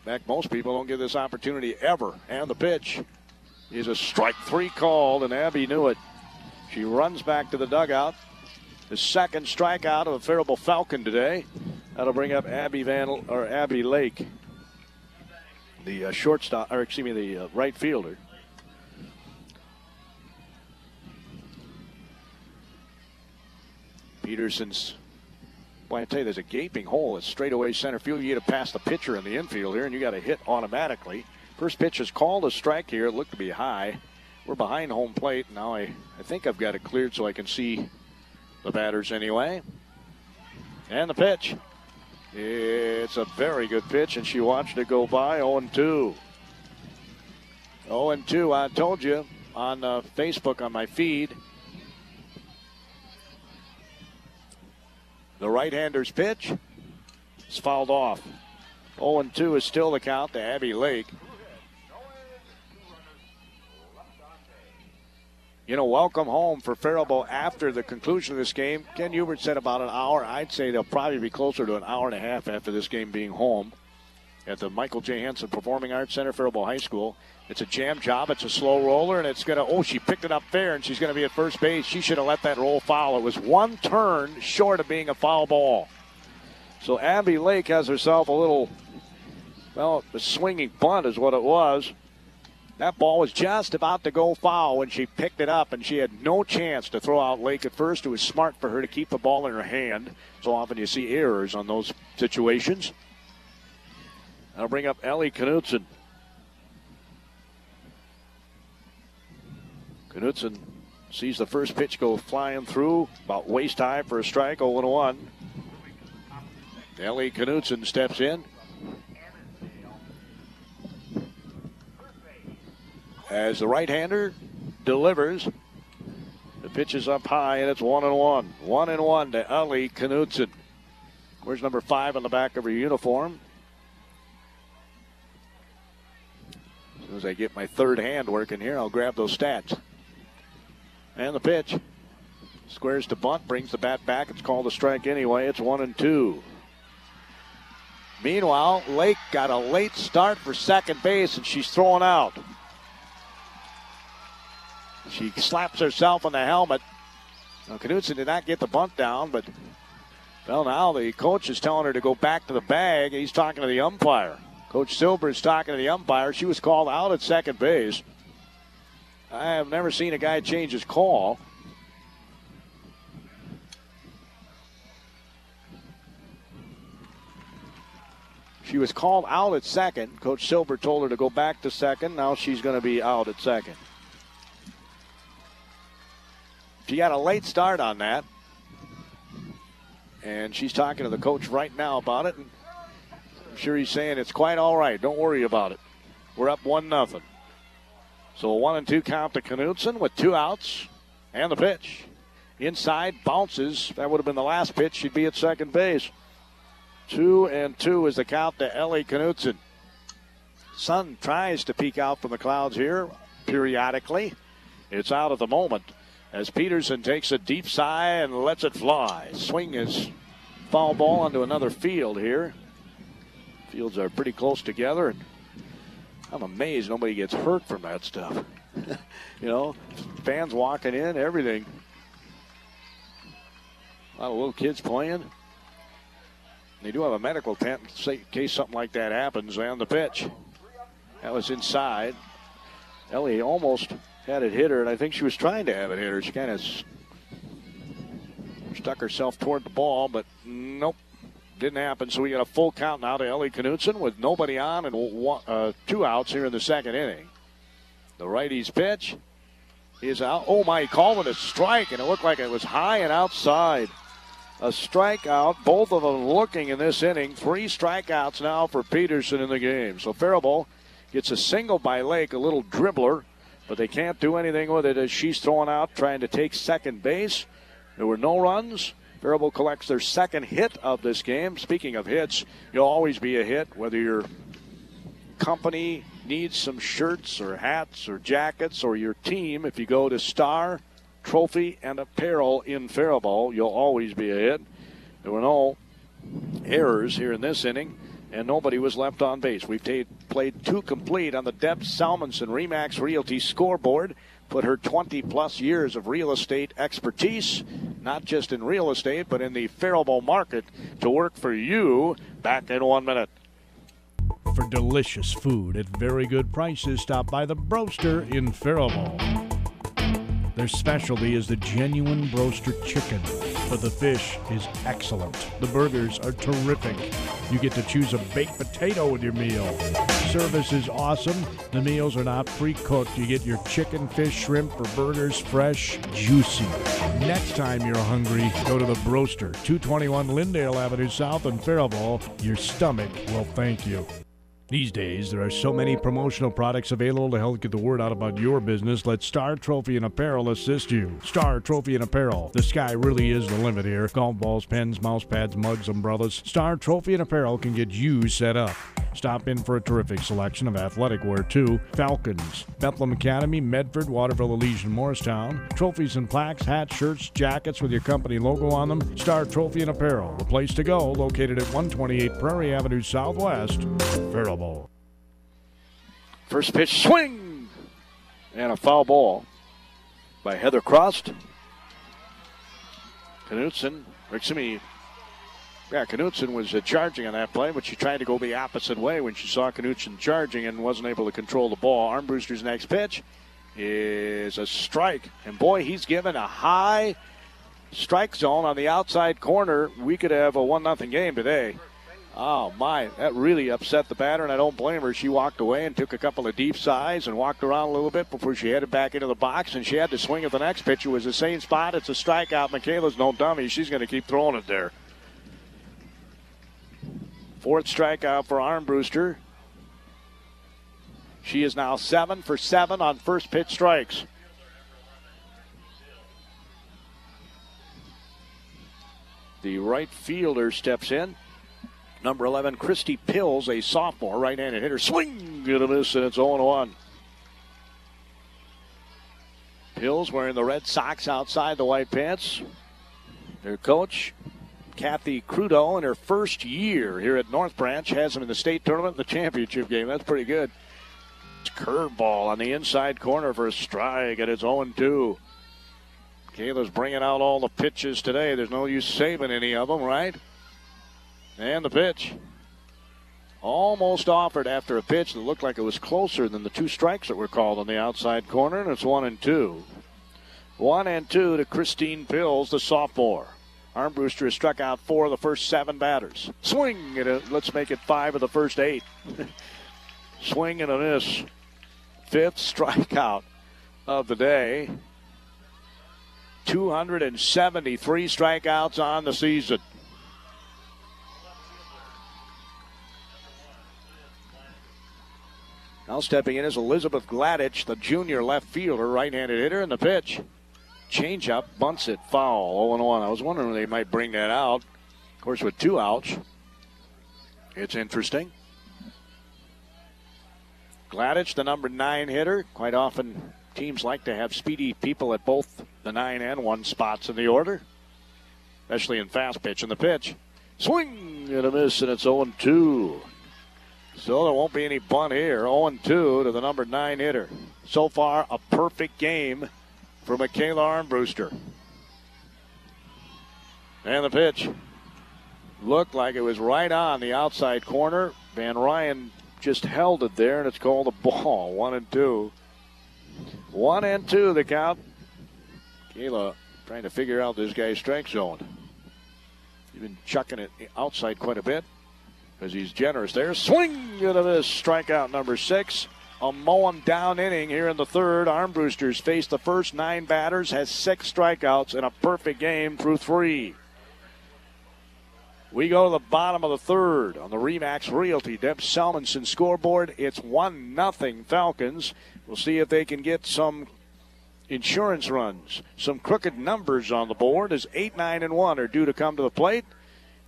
fact, most people don't get this opportunity ever. And the pitch is a strike 3 called, and Abby knew it. She runs back to the dugout. The second strikeout of a Faribault Falcon today. That'll bring up Abby Lake, the shortstop, or excuse me, the right fielder. Peterson's. Well, I tell you, there's a gaping hole at straightaway center field. You get to pass the pitcher in the infield here, and you got to hit automatically. First pitch is called a strike here. It looked to be high. We're behind home plate. Now I think I've got it cleared so I can see the batters anyway. And the pitch. It's a very good pitch, and she watched it go by. 0-2. 0-2. I told you on Facebook on my feed. The right-hander's pitch is fouled off. 0-2 is still the count to Abby Lake. You know, welcome home for Faribault after the conclusion of this game. Ken Hubert said about an hour. I'd say they'll probably be closer to an hour and a half after this game being home at the Michael J. Hansen Performing Arts Center, Faribault High School. It's a jam job. It's a slow roller, and it's going to, she picked it up fair, and she's going to be at first base. She should have let that roll foul. It was one turn short of being a foul ball. So Abby Lake has herself a little, a swinging bunt is what it was. That ball was just about to go foul when she picked it up, and she had no chance to throw out Lake at first. It was smart for her to keep the ball in her hand. So often you see errors on those situations. I'll bring up Ellie Knutson. Knutson Sees the first pitch go flying through, about waist high for a strike, 0-1. Ellie Knutson steps in. As the right-hander delivers, the pitch is up high, and it's 1-1. 1-1 to Ellie Knutson. Where's number 5 on the back of her uniform? As soon as I get my third hand working here, I'll grab those stats. And the pitch. Squares to bunt, brings the bat back. It's called a strike anyway. It's 1-2. Meanwhile, Lake got a late start for second base, and she's throwing out. She slaps herself on the helmet. Now, Knutson did not get the bunt down, but well, now the coach is telling her to go back to the bag. He's talking to the umpire. Coach Silver is talking to the umpire. She was called out at second base. I have never seen a guy change his call. She was called out at second. Coach Silver told her to go back to second. Now she's going to be out at second. She got a late start on that. And she's talking to the coach right now about it. And I'm sure he's saying it's quite all right. Don't worry about it. We're up 1-0. So a 1-2 count to Knutson with 2 outs and the pitch. Inside, bounces. That would have been the last pitch. She'd be at second base. 2-2 is the count to Ellie Knutson. Sun tries to peek out from the clouds here periodically. It's out at the moment as Peterson takes a deep sigh and lets it fly. Swing is foul ball onto another field here. Fields are pretty close together, and I'm amazed nobody gets hurt from that stuff. You know, fans walking in, everything. A lot of little kids playing. They do have a medical tent in case something like that happens. And the pitch. That was inside. Ellie almost had it hit her, and I think she was trying to have it hit her. She kind of stuck herself toward the ball, but nope. Didn't happen, so we got a full count now to Ellie Knutson with nobody on and 2 outs here in the second inning. The righty's pitch is out. Oh, my, he called it a strike, and it looked like it was high and outside. A strikeout, both of them looking in this inning. 3 strikeouts now for Peterson in the game. So Faribault gets a single by Lake, a little dribbler, but they can't do anything with it as she's throwing out, trying to take second base. There were no runs. Faribault collects their second hit of this game. Speaking of hits, you'll always be a hit, whether your company needs some shirts or hats or jackets, or your team. If you go to Star Trophy and Apparel in Faribault, you'll always be a hit. There were no errors here in this inning, and nobody was left on base. We've played 2 complete on the Deb Salmonson Remax Realty scoreboard. Put her 20-plus years of real estate expertise, not just in real estate, but in the Faribault market, to work for you. Back in 1 minute. For delicious food at very good prices, stop by the Broaster in Faribault. Their specialty is the genuine Broaster chicken, but the fish is excellent. The burgers are terrific. You get to choose a baked potato with your meal. Service is awesome. The meals are not pre-cooked. You get your chicken, fish, shrimp, or burgers fresh, juicy. Next time you're hungry, go to the Broaster, 221 Lindale Avenue South in Faribault. Your stomach will thank you. These days, there are so many promotional products available to help get the word out about your business. Let Star Trophy and Apparel assist you. Star Trophy and Apparel. The sky really is the limit here. Golf balls, pens, mouse pads, mugs, umbrellas. Star Trophy and Apparel can get you set up. Stop in for a terrific selection of athletic wear, too. Falcons, Bethlehem Academy, Medford, Waterville, Elysian, Morristown. Trophies and plaques, hats, shirts, jackets with your company logo on them. Star Trophy and Apparel, the place to go, located at 128 Prairie Avenue Southwest, Faribault. First pitch, swing! And a foul ball by Heather Crost. Knutson was charging on that play, but she tried to go the opposite way when she saw Knutson charging and wasn't able to control the ball. Armbruster's next pitch is a strike. And boy, he's given a high strike zone on the outside corner. We could have a 1-0 game today. Oh, my, that really upset the batter, and I don't blame her. She walked away and took a couple of deep sighs and walked around a little bit before she headed back into the box, and she had to swing at the next pitch. It was the same spot. It's a strikeout. Michaela's no dummy. She's going to keep throwing it there. Fourth strikeout for Armbruster. She is now 7 for 7 on first pitch strikes. The right fielder steps in. Number 11, Christy Pills, a sophomore, right-handed hitter. Swing and a miss, and it's 0-1. Pills wearing the red socks outside the white pants. Their coach, Kathy Crudo, in her first year here at North Branch, has them in the state tournament, the championship game. That's pretty good. It's curveball on the inside corner for a strike, and it's 0-2. Kayla's bringing out all the pitches today. There's no use saving any of them, right? And the pitch. Almost offered after a pitch that looked like it was closer than the two strikes that were called on the outside corner, and it's 1-2. 1-2 to Christine Pills, the sophomore. Armbruster has struck out 4 of the first 7 batters. Swing, and let's make it 5 of the first 8. Swing and a miss. 5th strikeout of the day. 273 strikeouts on the season. Now stepping in is Elizabeth Gladich, the junior left fielder, right-handed hitter, and the pitch. Changeup, bunts it, foul, 0-1. I was wondering if they might bring that out. Of course, with 2 outs, it's interesting. Gladich, the number 9 hitter. Quite often, teams like to have speedy people at both the 9 and 1 spots in the order, especially in fast pitch. And the pitch, swing and a miss, and it's 0-2. So there won't be any bunt here. 0-2 to the number 9 hitter. So far, a perfect game for Michaela Armbruster. And the pitch looked like it was right on the outside corner. Van Ryan just held it there, and it's called a ball. 1-2. 1-2 the count. Kayla trying to figure out this guy's strike zone. He's been chucking it outside quite a bit because he's generous there. Swing and a miss. Strikeout number 6. A mowing down inning here in the third. Armbruster's faced the first 9 batters, has 6 strikeouts in a perfect game through 3. We go to the bottom of the third on the Remax Realty Deb Salmonson scoreboard. It's 1-0 Falcons. We'll see if they can get some insurance runs. Some crooked numbers on the board as 8, 9, and 1 are due to come to the plate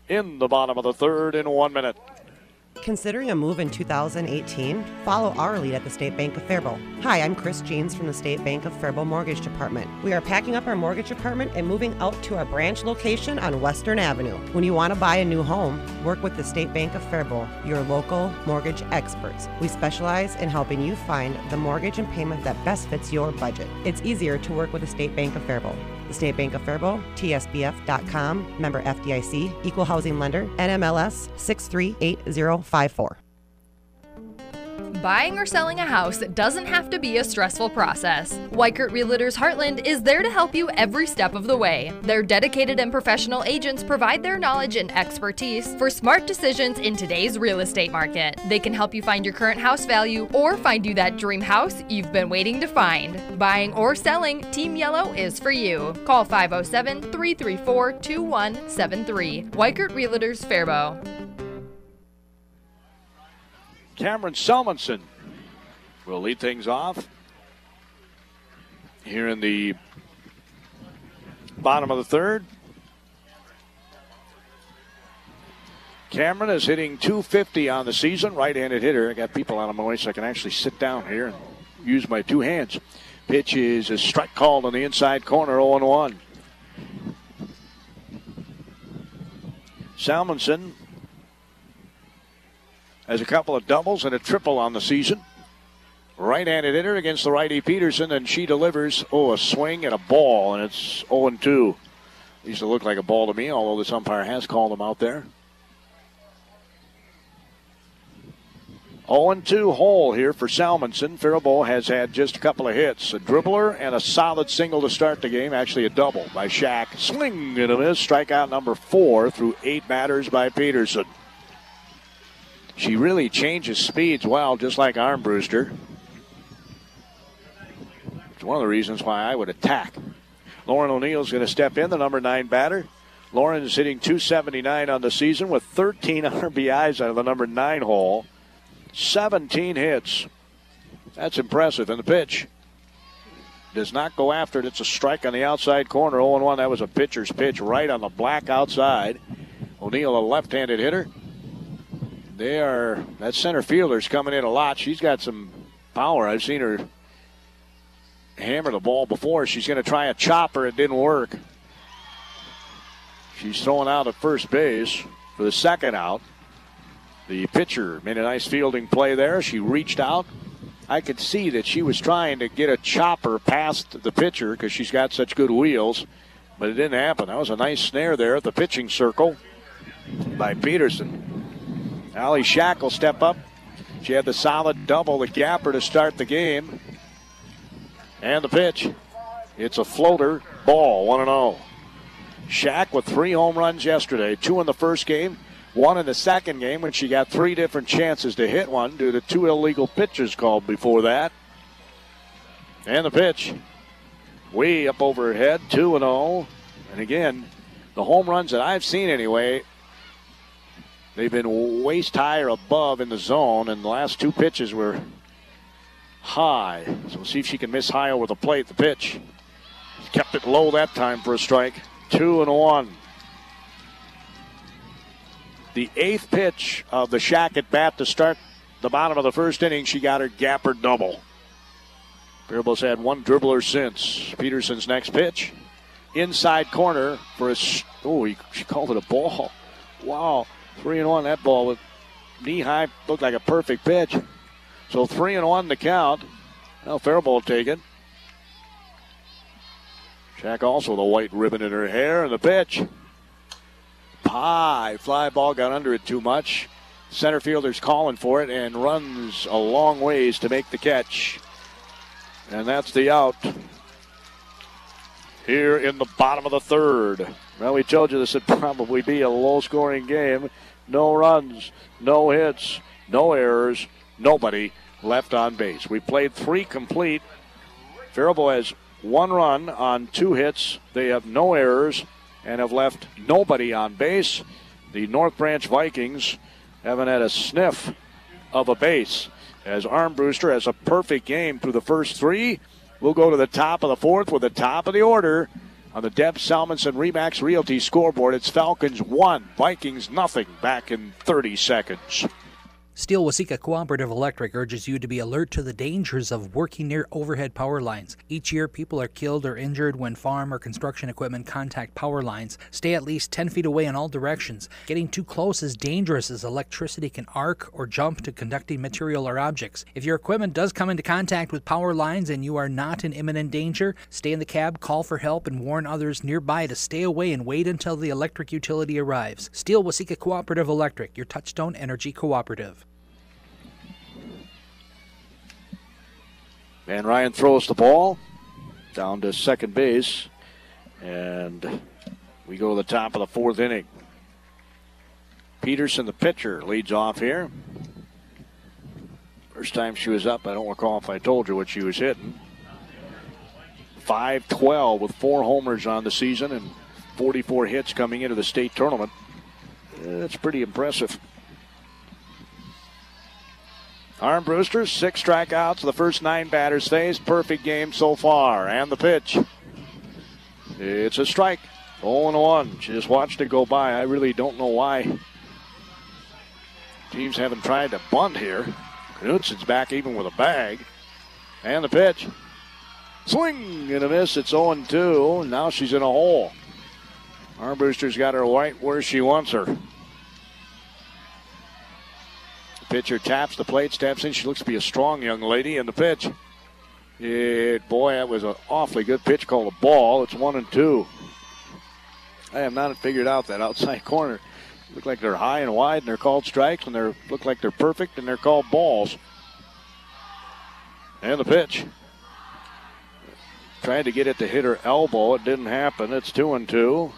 in the bottom of the third in 1 minute. Considering a move in 2018? Follow our lead at the State Bank of Faribault. Hi, I'm Chris Jeans from the State Bank of Faribault Mortgage Department. We are packing up our mortgage department and moving out to our branch location on Western Avenue. When you want to buy a new home, work with the State Bank of Faribault, your local mortgage experts. We specialize in helping you find the mortgage and payment that best fits your budget. It's easier to work with the State Bank of Faribault. The State Bank of Faribault, TSBF.com, member FDIC, equal housing lender, NMLS 638054. Buying or selling a house doesn't have to be a stressful process. Weichert Realtors Heartland is there to help you every step of the way. Their dedicated and professional agents provide their knowledge and expertise for smart decisions in today's real estate market. They can help you find your current house value or find you that dream house you've been waiting to find. Buying or selling, Team Yellow is for you. Call 507-334-2173. Weichert Realtors Faribault. Cameron Salmonson will lead things off here in the bottom of the third. Cameron is hitting .250 on the season, right-handed hitter. I got people out of my way so I can actually sit down here and use my 2 hands. Pitch is a strike called on the inside corner, 0-1. Salmonson has a couple of doubles and a triple on the season. Right-handed hitter against the righty Peterson, and she delivers, a swing and a ball, and it's 0-2. Used to look like a ball to me, although this umpire has called him out there. 0-2 hole here for Salmonson. Faribault has had just a couple of hits, a dribbler and a solid single to start the game, actually a double by Shack. Swing and a miss, strikeout number 4 through 8 batters by Peterson. She really changes speeds well, just like Armbruster. It's one of the reasons why I would attack. Lauren O'Neill's going to step in, the number 9 batter. Lauren is hitting .279 on the season with 13 RBIs out of the number 9 hole. 17 hits. That's impressive. And the pitch does not go after it. It's a strike on the outside corner. 0-1. That was a pitcher's pitch right on the black outside. O'Neill, a left-handed hitter. That center fielder's coming in a lot. She's got some power. I've seen her hammer the ball before. She's going to try a chopper. It didn't work. She's throwing out at first base for the second out. The pitcher made a nice fielding play there. She reached out. I could see that she was trying to get a chopper past the pitcher because she's got such good wheels, but it didn't happen. That was a nice snare there at the pitching circle by Peterson. Allie Shack will step up. She had the solid double, the gapper to start the game. And the pitch. It's a floater ball, 1-0. Shack with 3 home runs yesterday, 2 in the first game, 1 in the second game when she got 3 different chances to hit one due to 2 illegal pitches called before that. And the pitch. Way up over her head, 2-0. And again, the home runs that I've seen anyway, they've been waist high or above in the zone, and the last 2 pitches were high. So we'll see if she can miss high over the plate. The pitch. Kept it low that time for a strike. 2-1. The 8th pitch of the Shack at bat to start the bottom of the first inning. She got her gapper double. Faribault's had 1 dribbler since. Peterson's next pitch. Inside corner for a... she called it a ball. Wow. 3-1. That ball with knee high looked like a perfect pitch. So 3-1 to count. Now Faribault will take it. Shack also the white ribbon in her hair, and the pitch. High fly ball, got under it too much. Center fielder's calling for it and runs a long ways to make the catch. And that's the out here in the bottom of the third. Well, we told you this would probably be a low-scoring game. No runs, no hits, no errors, nobody left on base. We played 3 complete. Faribault has 1 run on 2 hits. They have no errors and have left nobody on base. The North Branch Vikings haven't had a sniff of a base. As Armbruster has a perfect game through the first 3. We'll go to the top of the 4th with the top of the order on the Deb Salmonson Remax Realty scoreboard. It's Falcons 1, Vikings nothing, back in 30 seconds. Steel Waseca Cooperative Electric urges you to be alert to the dangers of working near overhead power lines. Each year, people are killed or injured when farm or construction equipment contact power lines. Stay at least 10 feet away in all directions. Getting too close is dangerous as electricity can arc or jump to conducting material or objects. If your equipment does come into contact with power lines and you are not in imminent danger, stay in the cab, call for help, and warn others nearby to stay away and wait until the electric utility arrives. Steel Waseca Cooperative Electric, your Touchstone Energy Cooperative. Van Ryan throws the ball down to second base, and we go to the top of the 4th inning. Peterson, the pitcher, leads off here. First time she was up, I don't recall if I told you what she was hitting. 5-12 with 4 homers on the season and 44 hits coming into the state tournament. That's pretty impressive. Armbruster, 6 strikeouts. The first 9 batters faced. Perfect game so far. And the pitch. It's a strike. 0-1. She just watched it go by. I really don't know why teams haven't tried to bunt here. Knudsen's back even with a bag. And the pitch. Swing and a miss. It's 0-2. Now she's in a hole. Armbruster's got her right where she wants her. Pitcher taps the plate, steps in. She looks to be a strong young lady. And the pitch. Boy, that was an awfully good pitch called a ball. It's 1-2. I have not figured out that outside corner. Look like they're high and wide, and they're called strikes, and they look like they're perfect, and they're called balls. And the pitch. Tried to get it to hit her elbow. It didn't happen. It's 2-2.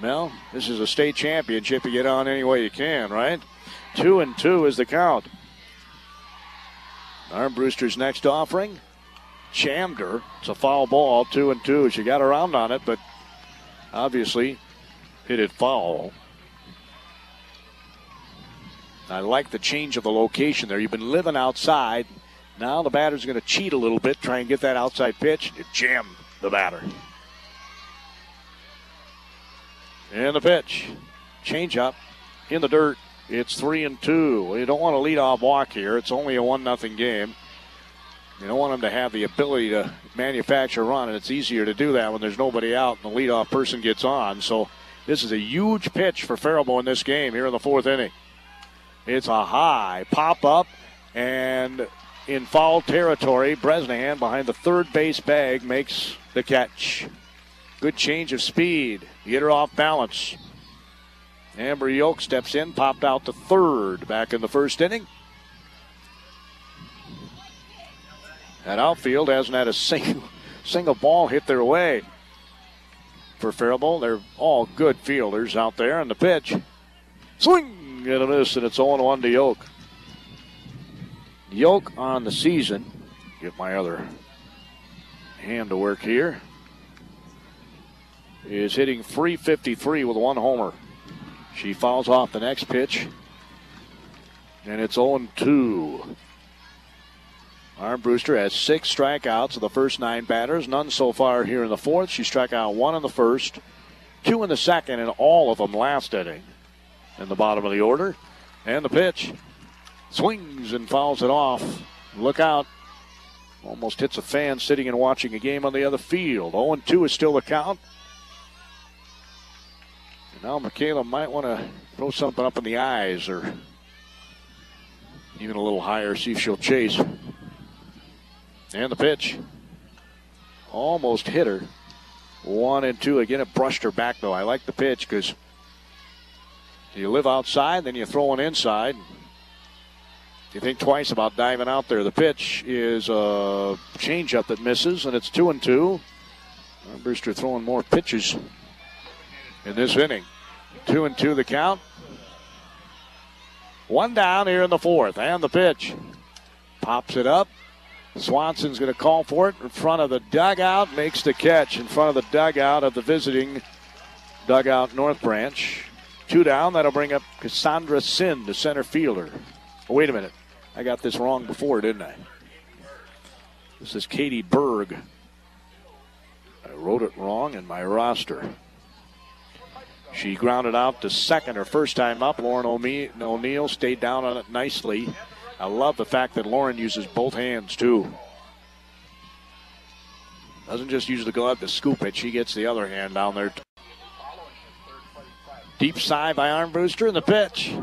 Well, this is a state championship. You get on any way you can, right? 2-2 is the count. Armbruster's next offering jammed her. It's a foul ball, 2-2. She got around on it, but obviously hit it foul. I like the change of the location there. You've been living outside. Now the batter's going to cheat a little bit, try and get that outside pitch. You jam the batter. And the pitch. Change up in the dirt. It's 3-2. You don't want a leadoff walk here. It's only a 1-0 game. You don't want them to have the ability to manufacture a run, and it's easier to do that when there's nobody out and the leadoff person gets on. So this is a huge pitch for Faribault in this game here in the fourth inning. It's a high pop-up, and in foul territory, Bresnahan behind the third base bag makes the catch. Good change of speed. Get her off balance. Amber Yoke steps in, popped out to third back in the first inning. That outfield hasn't had a single ball hit their way for Faribault. They're all good fielders out there. And the pitch, swing and a miss, and it's 0-1 to Yoke. Yoke on the season. Get my other hand to work here. Is hitting .353 with 1 homer. She fouls off the next pitch, and it's 0-2. Armbruster has 6 strikeouts of the first 9 batters, none so far here in the fourth. She struck out 1 in the first, 2 in the second, and all of them last inning. In the bottom of the order, and the pitch swings and fouls it off. Look out. Almost hits a fan sitting and watching a game on the other field. 0-2 is still the count. Now Michaela might want to throw something up in the eyes or even a little higher, see if she'll chase. And the pitch. Almost hit her. 1-2. Again, it brushed her back, though. I like the pitch because you live outside, then you throw one inside. You think twice about diving out there. The pitch is a changeup that misses, and it's 2-2. Brewster throwing more pitches in this inning. 2-2 the count. 1 down here in the fourth. And the pitch. Pops it up. Swanson's going to call for it in front of the dugout. Makes the catch in front of the dugout of the visiting dugout North Branch. 2 down. That'll bring up Cassandra Sin, the center fielder. Oh, wait a minute. I got this wrong before, didn't I? This is Katie Berg. I wrote it wrong in my roster. She grounded out to second her first time up. Lauren O'Neill stayed down on it nicely. I love the fact that Lauren uses both hands, too. Doesn't just use the glove to scoop it. She gets the other hand down there. Deep side by Armbruster, and the pitch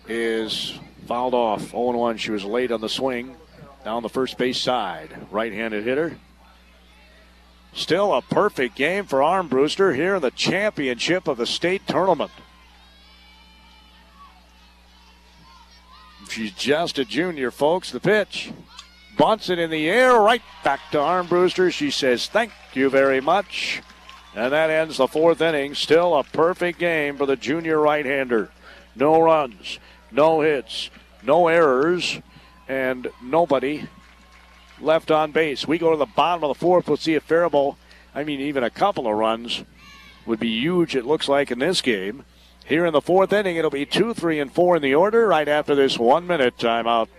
is fouled off. 0-1. She was late on the swing down the first base side. Right-handed hitter. Still a perfect game for Armbruster here in the championship of the state tournament. She's just a junior, folks. The pitch bunts it in the air right back to Armbruster. She says, thank you very much. And that ends the fourth inning. Still a perfect game for the junior right-hander. No runs, no hits, no errors, and nobody left on base. We go to the bottom of the fourth. We'll see if Faribault, even a couple of runs would be huge, it looks like, in this game. Here in the fourth inning, it'll be 2, 3, and 4 in the order right after this 1-minute timeout.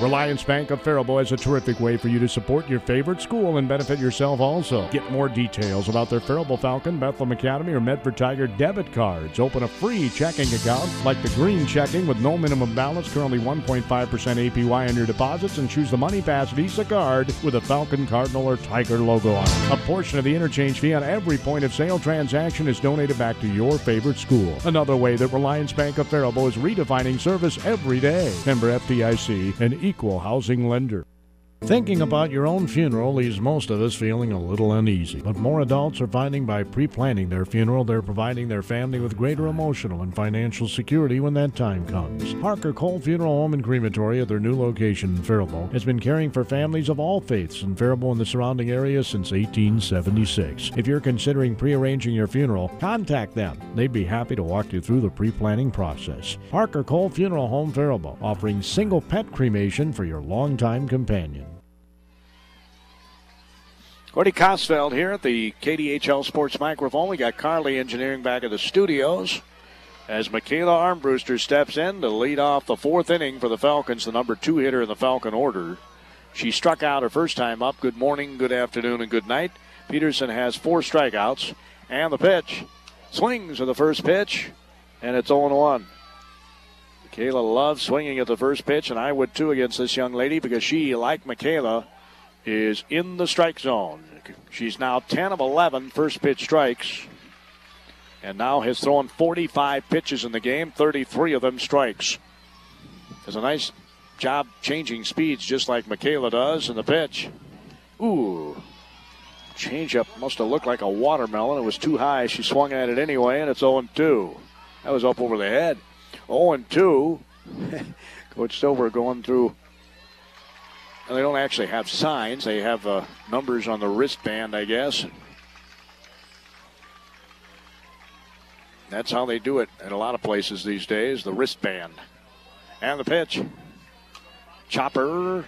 Reliance Bank of Faribault is a terrific way for you to support your favorite school and benefit yourself also. Get more details about their Faribault Falcon, Bethlehem Academy, or Medford Tiger debit cards. Open a free checking account like the green checking with no minimum balance, currently 1.5% APY on your deposits, and choose the Money Pass Visa card with a Falcon, Cardinal, or Tiger logo on it. A portion of the interchange fee on every point of sale transaction is donated back to your favorite school. Another way that Reliance Bank of Faribault is redefining service every day. Member FDIC and equal housing lender. Thinking about your own funeral leaves most of us feeling a little uneasy, but more adults are finding by pre-planning their funeral, they're providing their family with greater emotional and financial security when that time comes. Parker Cole Funeral Home and Crematory at their new location in Faribault has been caring for families of all faiths in Faribault and the surrounding area since 1876. If you're considering pre-arranging your funeral, contact them. They'd be happy to walk you through the pre-planning process. Parker Cole Funeral Home Faribault, offering single pet cremation for your longtime companion. Gordy Kosfeld here at the KDHL Sports Microphone. We got Carly Engineering back at the studios as Michaela Armbruster steps in to lead off the fourth inning for the Falcons, the number 2 hitter in the Falcon order. She struck out her first time up. Good morning, good afternoon, and good night. Peterson has 4 strikeouts. And the pitch. Swings at the first pitch, and it's 0-1. Michaela loves swinging at the first pitch, and I would too against this young lady because she, like Michaela, is in the strike zone. She's now 10 of 11 first pitch strikes and now has thrown 45 pitches in the game, 33 of them strikes. Does a nice job changing speeds just like Michaela does. And the pitch, ooh, changeup must have looked like a watermelon. It was too high. She swung at it anyway, and it's 0-2. That was up over the head. 0-2. Coach Silver going through. And they don't actually have signs. They have numbers on the wristband, I guess. That's how they do it at a lot of places these days, the wristband. And the pitch. Chopper.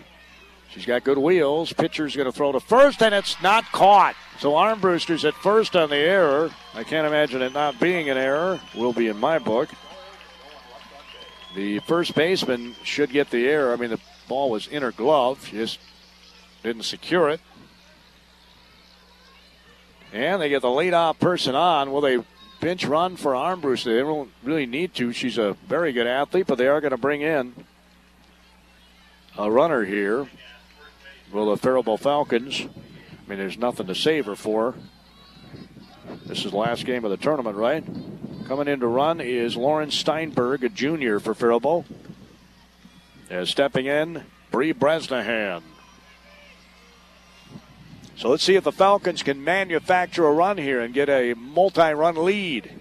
She's got good wheels. Pitcher's going to throw to first, and it's not caught. So Armbruster's at first on the error. I can't imagine it not being an error. Will be in my book. The first baseman should get the error. I mean, the ball was in her glove. She just didn't secure it. And they get the leadoff person on. Will they pinch run for Armbruster? They don't really need to. She's a very good athlete, but they are going to bring in a runner here. Will the Faribault Falcons? I mean, there's nothing to save her for. This is the last game of the tournament, right? Coming in to run is Lauren Steinberg, a junior for Faribault. Stepping in, Bree Bresnahan. So let's see if the Falcons can manufacture a run here and get a multi-run lead.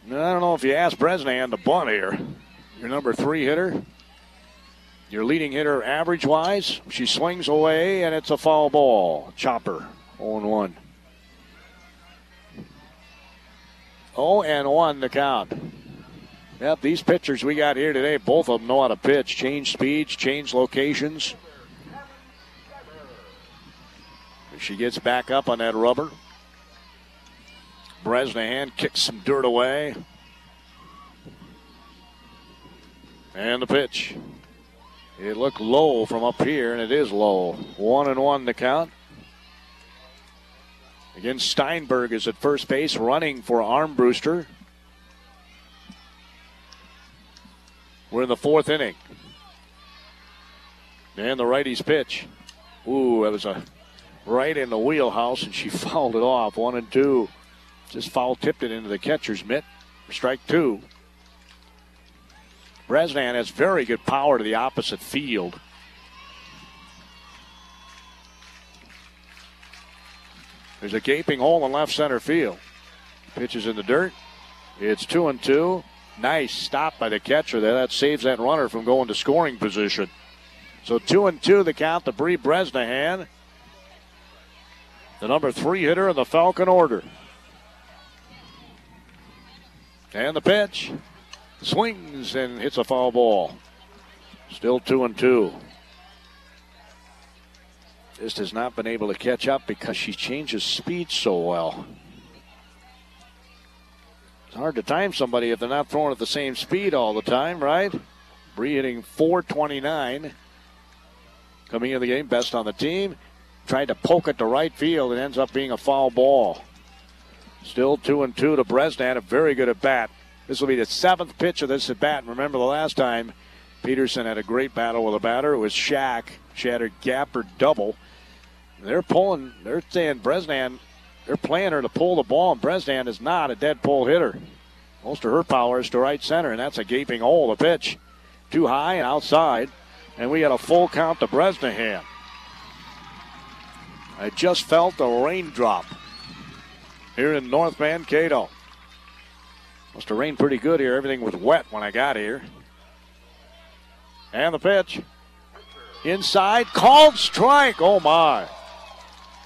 I don't know if you ask Bresnahan to bunt here. Your number 3 hitter. Your leading hitter average-wise. She swings away, and it's a foul ball. Chopper, 0-1. 0-1 the count. Yep, these pitchers we got here today, both of them know how to pitch. Change speeds, change locations. She gets back up on that rubber. Bresnahan kicks some dirt away. And the pitch. It looked low from up here, and it is low. 1-1 the count. Again, Steinberg is at first base, running for Armbruster. We're in the 4th inning. And the righty's pitch. Ooh, that was a right in the wheelhouse, and she fouled it off. 1-2. Just foul tipped it into the catcher's mitt. Strike 2. Bresnahan has very good power to the opposite field. There's a gaping hole in left center field. Pitch is in the dirt. It's 2-2. Nice stop by the catcher there. That saves that runner from going to scoring position. So 2-2 the count to Bree Bresnahan, the number 3 hitter in the Falcon order. And the pitch. Swings and hits a foul ball. Still 2-2. Just has not been able to catch up because she changes speed so well. It's hard to time somebody if they're not throwing at the same speed all the time, right? Bree hitting .429. Coming into the game, best on the team. Tried to poke it to right field. It ends up being a foul ball. Still 2-2 to Bresnahan. A very good at bat. This will be the 7th pitch of this at bat. And remember the last time Peterson had a great battle with a batter. It was Shaq. She had her gap or double. They're saying Bresnahan, they're playing her to pull the ball, and Bresnahan is not a dead pull hitter. Most of her power is to right center, and that's a gaping hole. The pitch too high and outside. And we had a full count to Bresnahan. I just felt a raindrop here in North Mankato. Must have rained pretty good here. Everything was wet when I got here. And the pitch. Inside. Called strike. Oh, my.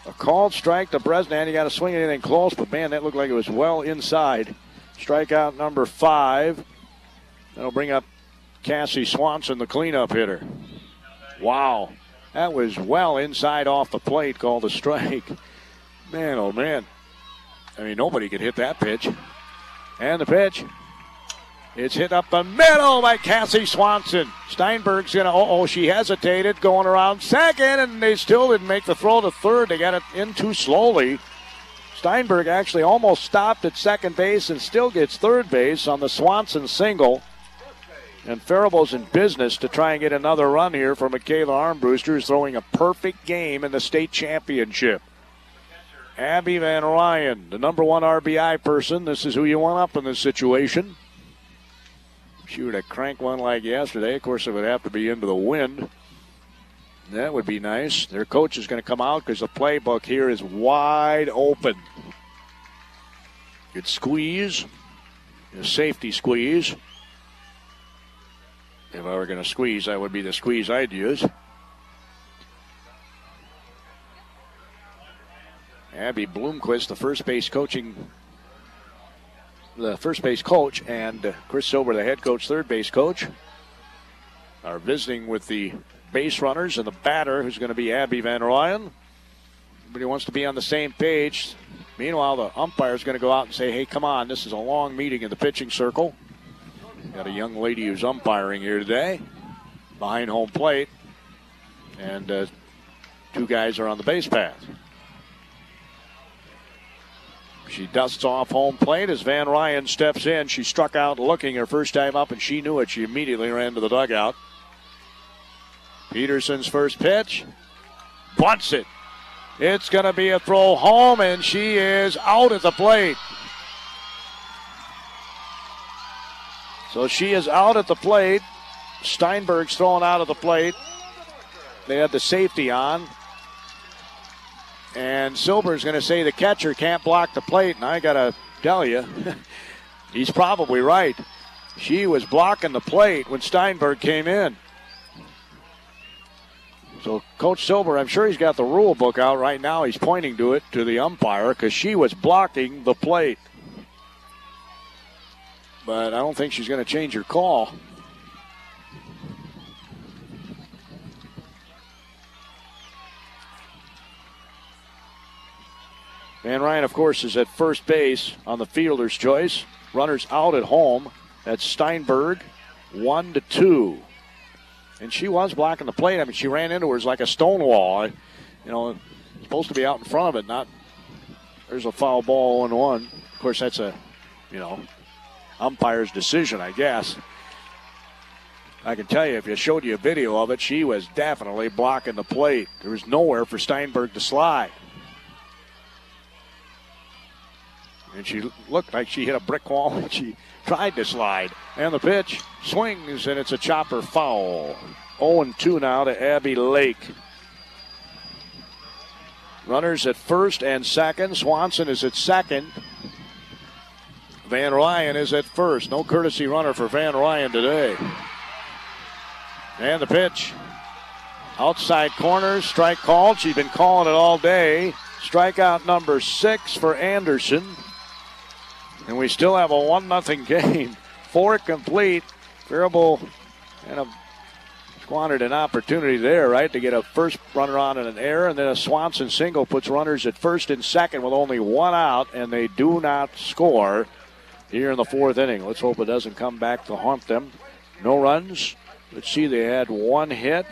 A called strike to Bresnahan. You got to swing anything close, but, man, that looked like it was well inside. Strikeout number 5. That'll bring up Cassie Swanson, the cleanup hitter. Wow. That was well inside off the plate, called a strike. Man, oh, man. I mean, nobody could hit that pitch. And the pitch. It's hit up the middle by Cassie Swanson. Steinberg's going to, she hesitated going around second, and they still didn't make the throw to third. They got it in too slowly. Steinberg actually almost stopped at second base and still gets third base on the Swanson single. And Faribault's in business to try and get another run here for Michaela Armbruster, who's throwing a perfect game in the state championship. Abby Van Ryan, the number 1 RBI person. This is who you want up in this situation. She would have cranked one like yesterday. Of course, it would have to be into the wind. That would be nice. Their coach is going to come out because the playbook here is wide open. Good squeeze. A safety squeeze. If I were going to squeeze, that would be the squeeze I'd use. Abby Bloomquist, the first base coach, and Chris Silver, the head coach, third base coach, are visiting with the base runners and the batter, who's going to be Abby Van Ryan. Everybody wants to be on the same page. Meanwhile, the umpire is going to go out and say, hey, come on, this is a long meeting in the pitching circle. Got a young lady who's umpiring here today behind home plate, and 2 guys are on the base path. She dusts off home plate as Van Ryan steps in. She struck out looking her first time up, and she knew it. She immediately ran to the dugout. Peterson's first pitch. Bunts it. It's going to be a throw home, and she is out at the plate. So she is out at the plate. Steinberg's thrown out of the plate. They had the safety on. And Silver's going to say the catcher can't block the plate. And I got to tell you, he's probably right. She was blocking the plate when Steinberg came in. So Coach Silver, I'm sure he's got the rule book out right now. He's pointing to it to the umpire because she was blocking the plate. But I don't think she's going to change her call. Van Ryan, of course, is at first base on the fielder's choice. Runners out at home. That's Steinberg, 1-2. And she was blocking the plate. I mean, she ran into her like a stone wall. Supposed to be out in front of it. Not. There's a foul ball 1-1. Of course, that's a, umpire's decision, I guess. I can tell you, if you showed you a video of it, she was definitely blocking the plate. There was nowhere for Steinberg to slide. And she looked like she hit a brick wall when she tried to slide. And the pitch swings, and it's a chopper foul. 0-2 now to Abby Lake. Runners at first and second. Swanson is at second. Van Ryan is at first. No courtesy runner for Van Ryan today. And the pitch. Outside corner, strike called. She's been calling it all day. Strikeout number 6 for Anderson. And we still have a 1-0 game. 4 complete. Faribault kind of squandered an opportunity there, right, to get a first runner on and an error, and then a Swanson single puts runners at first and second with only 1 out, and they do not score here in the 4th inning. Let's hope it doesn't come back to haunt them. No runs. Let's see, they had 1 hit.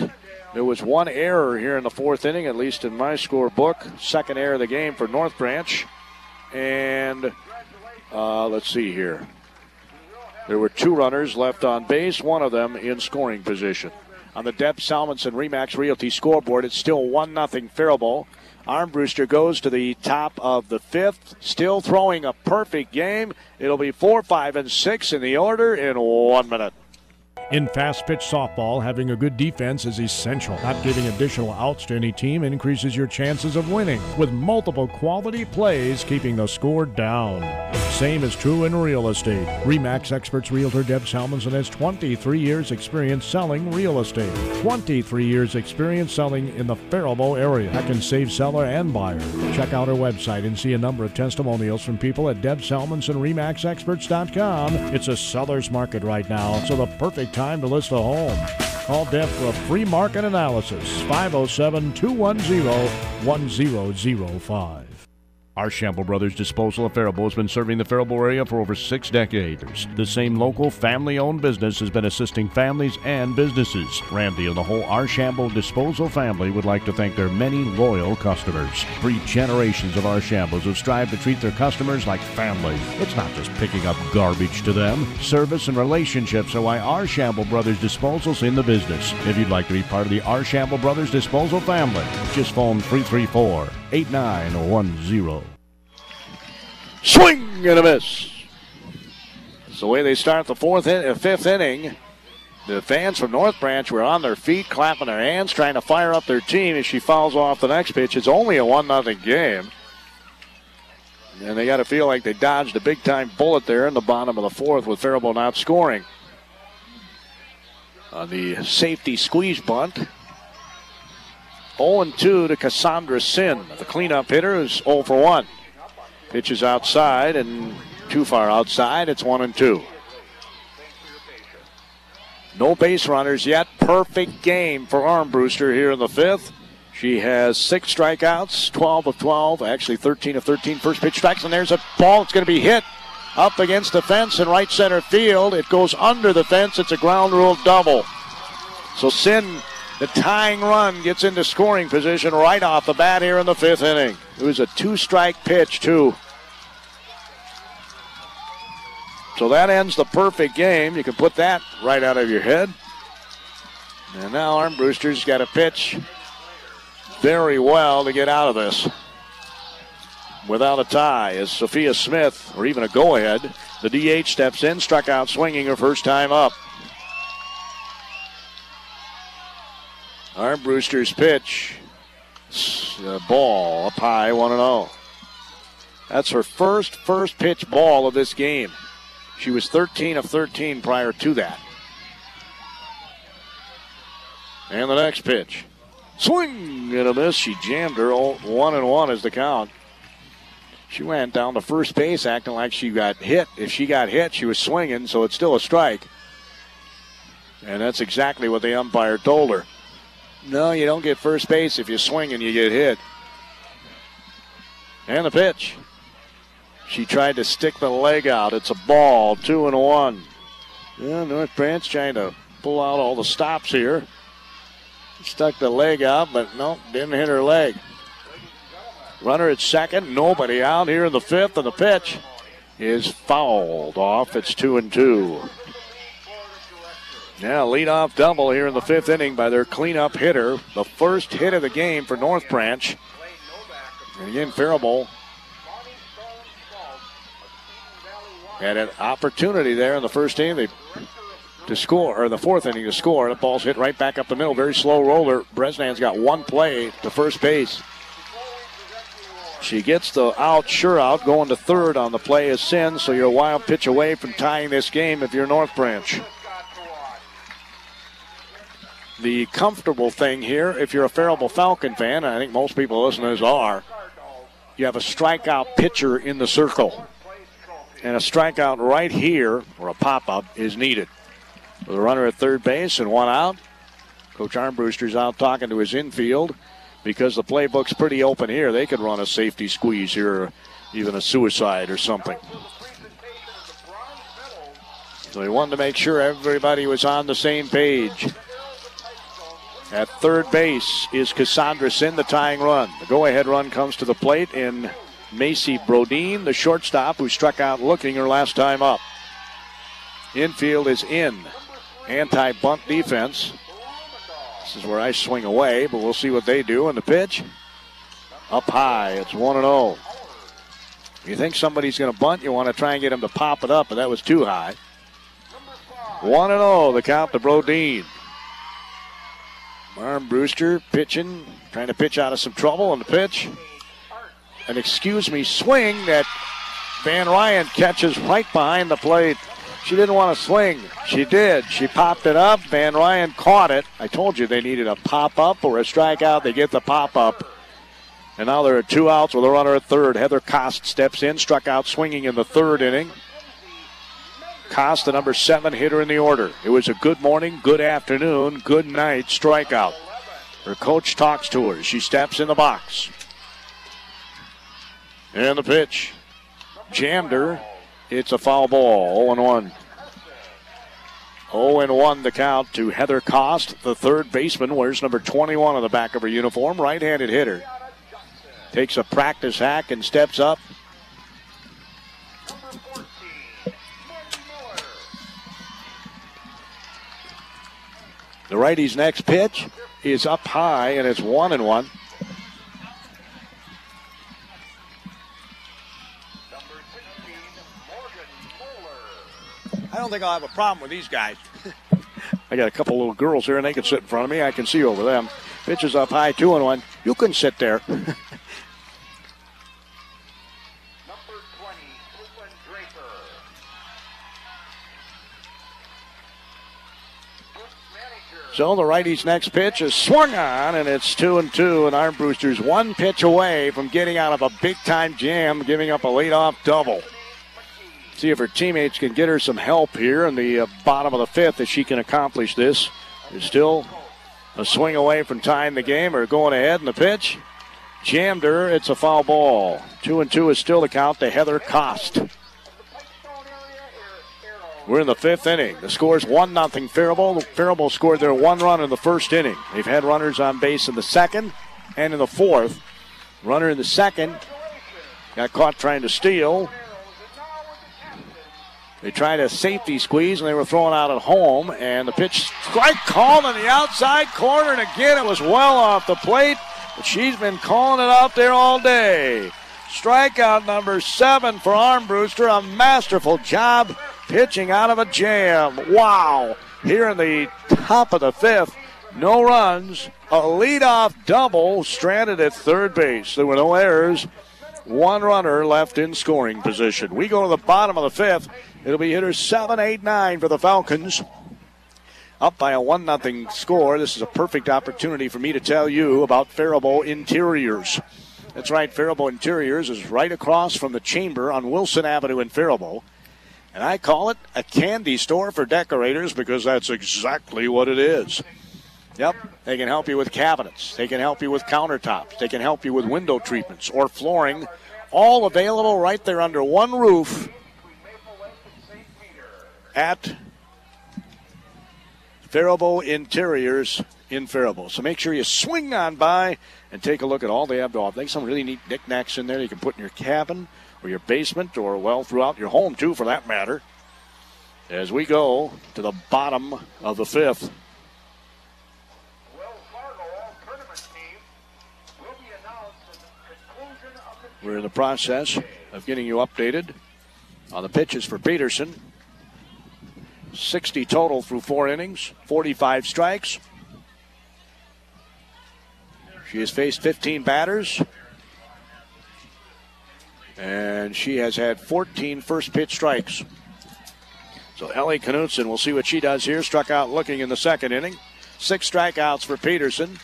There was 1 error here in the 4th inning, at least in my scorebook. Second error of the game for North Branch. And let's see here. There were 2 runners left on base, one of them in scoring position. On the Deb Salmonson Remax Realty scoreboard, it's still 1-0 Faribault. Armbruster goes to the top of the 5th, still throwing a perfect game. It'll be 4, 5, and 6 in the order in 1 minute. In fast-pitch softball, having a good defense is essential. Not giving additional outs to any team increases your chances of winning, with multiple quality plays keeping the score down. Same is true in real estate. RE/MAX Experts Realtor Deb Salmonson has 23 years experience selling real estate. 23 years experience selling in the Faribault area. That can save seller and buyer. Check out our website and see a number of testimonials from people at Deb Salmonson RE/MAXExperts.com. It's a seller's market right now, so the perfect time to list a home. Call Deb for a free market analysis. 507-210-1005. Archambault Brothers Disposal of Faribault has been serving the Faribault area for over 6 decades. The same local family-owned business has been assisting families and businesses. Randy and the whole Archambault Disposal family would like to thank their many loyal customers. 3 generations of Archambaults have strived to treat their customers like family. It's not just picking up garbage to them. Service and relationships are why Archambault Brothers Disposal's in the business. If you'd like to be part of the Archambault Brothers Disposal family, just phone 334-8910. Swing and a miss. That's the way they start the fifth inning. The fans from North Branch were on their feet, clapping their hands, trying to fire up their team as she fouls off the next pitch. It's only a 1-0 game. And they got to feel like they dodged a big-time bullet there in the bottom of the 4th with Faribault not scoring. On the safety squeeze bunt, 0-2 to Cassandra Sin. The cleanup hitter is 0 for 1. Pitch is outside and too far outside. It's 1-2. No base runners yet. Perfect game for Armbruster here in the 5th. She has 6 strikeouts, 12 of 12, actually 13 of 13 first pitch strikes, and there's a ball. It's going to be hit up against the fence in right center field. It goes under the fence. It's a ground rule double. So Sin, the tying run, gets into scoring position right off the bat here in the 5th inning. It was a 2-strike pitch, too. So that ends the perfect game. You can put that right out of your head. And now Armbruster's got to pitch very well to get out of this without a tie, as Sophia Smith, or even a go-ahead, the DH steps in, struck out swinging her first time up. Armbruster's pitch, ball up high, 1-0. That's her first pitch ball of this game. She was 13 of 13 prior to that. And the next pitch. Swing and a miss. She jammed her. 1-1 is the count. She went down to first base acting like she got hit. If she got hit, she was swinging, so it's still a strike. And that's exactly what the umpire told her. No, you don't get first base if you swing and you get hit. And the pitch. She tried to stick the leg out. It's a ball, 2-1. Yeah, North Branch trying to pull out all the stops here. Stuck the leg out, but no, didn't hit her leg. Runner at second, nobody out here in the 5th, and the pitch is fouled off. It's 2-2. Yeah, leadoff double here in the 5th inning by their cleanup hitter. The first hit of the game for North Branch. And again, Faribault had an opportunity there in the first inning to score, or the 4th inning to score. The ball's hit right back up the middle. Very slow roller. Bresnan's got one play to first base. She gets the out, sure out, going to third on the play is Sin, so you're a wild pitch away from tying this game if you're North Branch. The comfortable thing here, if you're a Faribault Falcon fan, and I think most people listeners are, you have a strikeout pitcher in the circle. And a strikeout right here, or a pop-up, is needed. With a runner at third base and one out, Coach Armbruster's out talking to his infield because the playbook's pretty open here. They could run a safety squeeze here, or even a suicide or something. So he wanted to make sure everybody was on the same page. At third base is Cassandra Sin, the tying run. The go-ahead run comes to the plate in Macy Brodeen, the shortstop, who struck out looking her last time up. Infield is in. Anti-bunt defense. This is where I swing away, but we'll see what they do. And the pitch, up high. It's 1-0. If you think somebody's going to bunt, you want to try and get him to pop it up, but that was too high. 1-0, the count to Brodeen. Armbruster pitching, trying to pitch out of some trouble on the pitch. An swing that Van Ryan catches right behind the plate. She didn't want to swing. She did. She popped it up. Van Ryan caught it. I told you they needed a pop-up or a strikeout. They get the pop-up. And now there are 2 outs with a runner at third. Heather Kost steps in, struck out swinging in the third inning. Kost, the number 7 hitter in the order. It was a good morning, good afternoon, good night strikeout. Her coach talks to her. She steps in the box. And the pitch. Jammed her. It's a foul ball. 0-1. 0-1 the count to Heather Kost, the third baseman. Wears number 21 on the back of her uniform. Right-handed hitter. Takes a practice hack and steps up. The righty's next pitch is up high, and it's 1-1. I don't think I'll have a problem with these guys. I got a couple little girls here, and they can sit in front of me. I can see over them. Pitch is up high, 2-1. You can sit there. So the righty's next pitch is swung on, and it's 2-2, and Armbruster's one pitch away from getting out of a big-time jam, giving up a leadoff double. See if her teammates can get her some help here in the bottom of the fifth, if she can accomplish this. There's still a swing away from tying the game or going ahead in the pitch. Jammed her. It's a foul ball. 2-2 is still the count to Heather Kost. We're in the fifth inning. The score is 1-0 Faribault. Faribault scored their 1 run in the first inning. They've had runners on base in the second and in the fourth. Runner in the second got caught trying to steal. They tried a safety squeeze, and they were thrown out at home. And the pitch strike called on the outside corner. And again, it was well off the plate. But she's been calling it out there all day. Strikeout number 7 for Armbruster. A masterful job pitching out of a jam. Wow. Here in the top of the fifth, no runs. A leadoff double stranded at third base. There were no errors. 1 runner left in scoring position. We go to the bottom of the fifth. It'll be hitters 7, 8, 9 for the Falcons. Up by a 1-0 score. This is a perfect opportunity for me to tell you about Faribault Interiors. That's right, Faribault Interiors is right across from the Chamber on Wilson Avenue in Faribault. And I call it a candy store for decorators because that's exactly what it is. Yep, they can help you with cabinets. They can help you with countertops. They can help you with window treatments or flooring. All available right there under one roof at Faribault Interiors in Faribault. So make sure you swing on by and take a look at all they have to offer. There's some really neat knickknacks in there you can put in your cabin or your basement or, well, throughout your home, too, for that matter. As we go to the bottom of the fifth. We're in the process of getting you updated on the pitches for Peterson. 60 total through 4 innings, 45 strikes. She has faced 15 batters. And she has had 14 first pitch strikes. So Ellie Knutson, we'll see what she does here. Struck out looking in the second inning. 6 strikeouts for Peterson.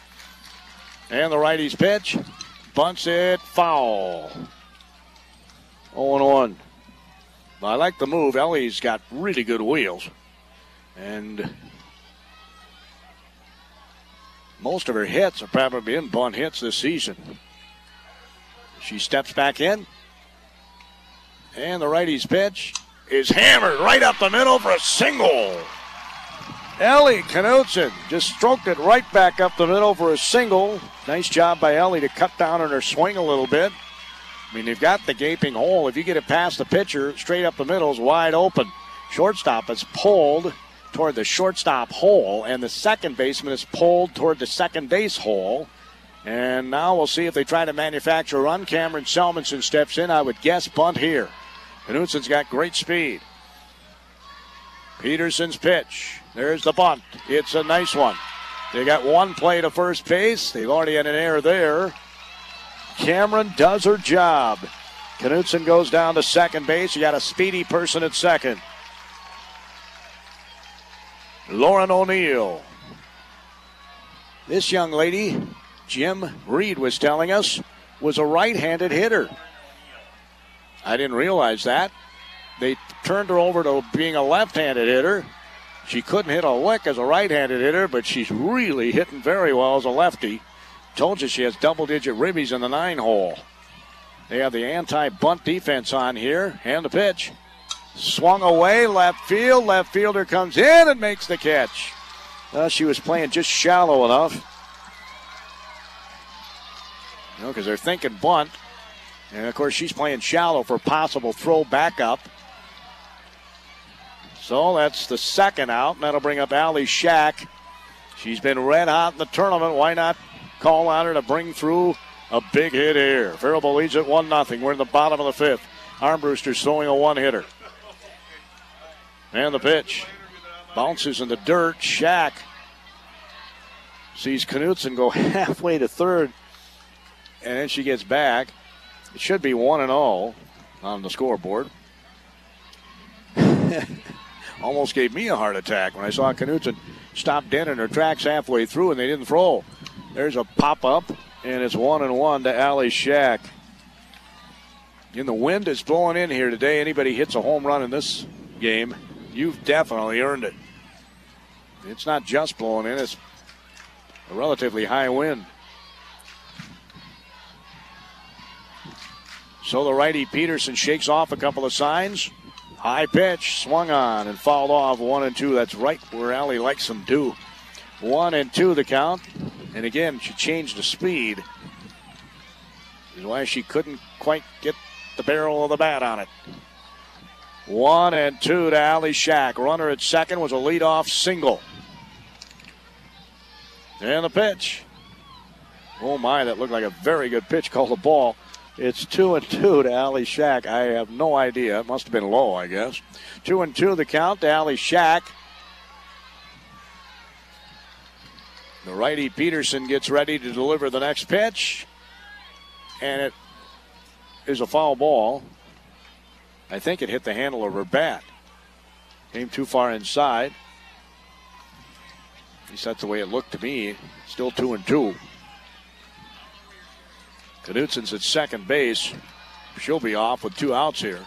And the righty's pitch. Bunts it foul. 0-1. I like the move. Ellie's got really good wheels. And most of her hits have probably been bunt hits this season. She steps back in. And the righty's pitch is hammered right up the middle for a single. Ellie Knutson just stroked it right back up the middle for a single. Nice job by Ellie to cut down on her swing a little bit. I mean, they've got the gaping hole. If you get it past the pitcher, straight up the middle is wide open. Shortstop is pulled toward the shortstop hole, and the second baseman is pulled toward the second base hole. And now we'll see if they try to manufacture a run. Cameron Selmanson steps in. I would guess bunt here. Knutson's got great speed. Peterson's pitch. There's the bunt. It's a nice one. They got one play to first base. They've already had an error there. Cameron does her job. Knutson goes down to second base. You got a speedy person at second. Lauren O'Neill. This young lady, Jim Reed was telling us, was a right-handed hitter. I didn't realize that. They turned her over to being a left-handed hitter. She couldn't hit a lick as a right-handed hitter, but she's really hitting very well as a lefty. Told you she has double-digit ribbies in the 9-hole. They have the anti-bunt defense on here. And the pitch. Swung away, left field. Left fielder comes in and makes the catch. She was playing just shallow enough. You know, because they're thinking bunt. And, of course, she's playing shallow for possible throw back up. So that's the second out, and that'll bring up Allie Shack. She's been red hot in the tournament. Why not call on her to bring through a big hit here? Faribault leads at 1-0. We're in the bottom of the fifth. Armbruster's throwing a one-hitter. And the pitch. Bounces in the dirt. Shack sees Knutson go halfway to third, and then she gets back. It should be 1-0 on the scoreboard. Almost gave me a heart attack when I saw Knutson stop dead in her tracks halfway through and they didn't throw. There's a pop-up, and it's 1-1 to Allie Shack. And the wind is blowing in here today. Anybody hits a home run in this game, you've definitely earned it. It's not just blowing in, it's a relatively high wind. So the righty Peterson shakes off a couple of signs. High pitch, swung on and fouled off 1-2. That's right where Allie likes them to. 1-2 the count. And again, she changed the speed. This is why she couldn't quite get the barrel of the bat on it. 1-2 to Allie Shack. Runner at second was a leadoff single. And the pitch. Oh my, that looked like a very good pitch. Called the ball. It's 2-2 to Allie Shack. I have no idea. It must have been low, I guess. 2-2 the count to Allie Shack. The righty Peterson gets ready to deliver the next pitch. And it is a foul ball. I think it hit the handle of her bat. Came too far inside. At least that's the way it looked to me. Still 2-2. Knutson's at second base. She'll be off with 2 outs here.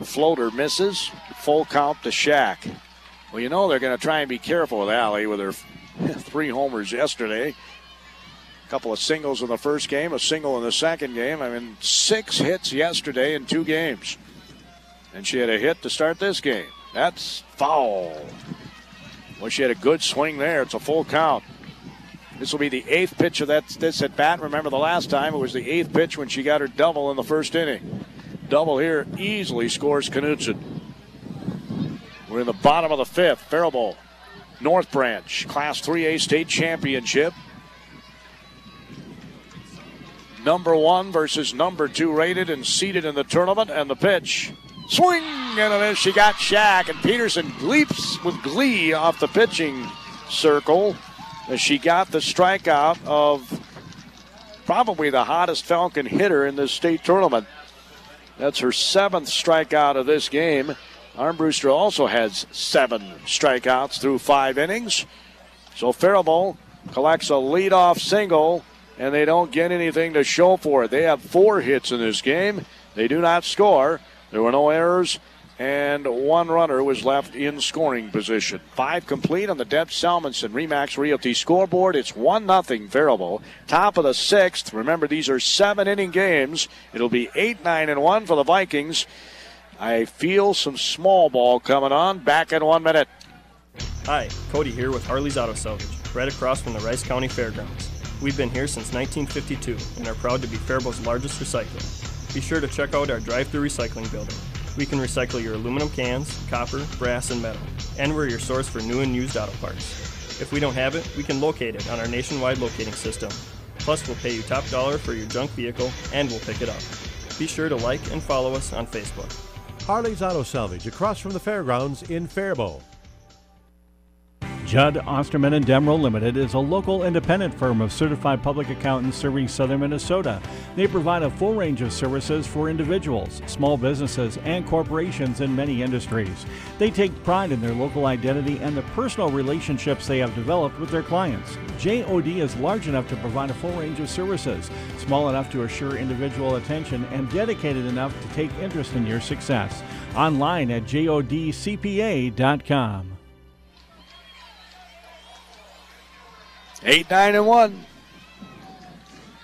Floater misses. Full count to Shack. Well, you know they're going to try and be careful with Allie with her 3 homers yesterday. A couple of singles in the first game, a single in the second game. I mean, 6 hits yesterday in 2 games. And she had a hit to start this game. That's foul. Well, she had a good swing there. It's a full count. This will be the 8th pitch of this at bat. Remember the last time it was the 8th pitch when she got her double in the first inning. Double here easily scores Knutson. We're in the bottom of the 5th. Faribault, North Branch, Class 3A state championship. Number 1 versus number 2 rated and seeded in the tournament. And the pitch. Swing! And a miss. She got Shack. And Peterson leaps with glee off the pitching circle as she got the strikeout of probably the hottest Falcon hitter in this state tournament. That's her 7th strikeout of this game. Armbruster also has 7 strikeouts through 5 innings. So Faribault collects a leadoff single, and they don't get anything to show for it. They have 4 hits in this game. They do not score. There were no errors, and 1 runner was left in scoring position. 5 complete on the Deb Salmonson Remax Realty scoreboard. It's 1-0 Faribault. Top of the 6th. Remember, these are 7-inning games. It'll be 8-9-1 for the Vikings. I feel some small ball coming on. Back in 1 minute. Hi, Cody here with Harley's Auto Salvage, right across from the Rice County Fairgrounds. We've been here since 1952 and are proud to be Faribault's largest recycler. Be sure to check out our drive-through recycling building. We can recycle your aluminum cans, copper, brass, and metal, and we're your source for new and used auto parts. If we don't have it, we can locate it on our nationwide locating system. Plus, we'll pay you top dollar for your junk vehicle, and we'll pick it up. Be sure to like and follow us on Facebook. Harley's Auto Salvage, across from the fairgrounds in Faribault. Judd Osterman and Demro Limited is a local independent firm of certified public accountants serving southern Minnesota. They provide a full range of services for individuals, small businesses, and corporations in many industries. They take pride in their local identity and the personal relationships they have developed with their clients. JOD is large enough to provide a full range of services, small enough to assure individual attention, and dedicated enough to take interest in your success. Online at jodcpa.com. 8-9-1.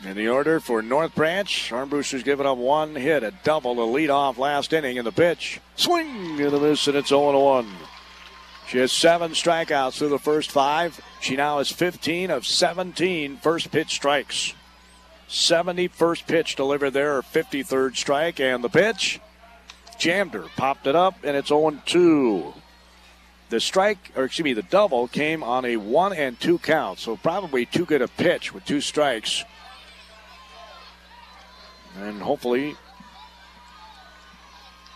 In the order for North Branch, Armbruster's given up one hit, a double to lead off last inning in the pitch. Swing and a miss, and it's 0-1. She has 7 strikeouts through the first 5. She now has 15 of 17 first pitch strikes. 71st pitch delivered there, her 53rd strike, and the pitch jammed her, popped it up, and it's 0-2. The double came on a 1-2 count, so probably too good a pitch with 2 strikes. And hopefully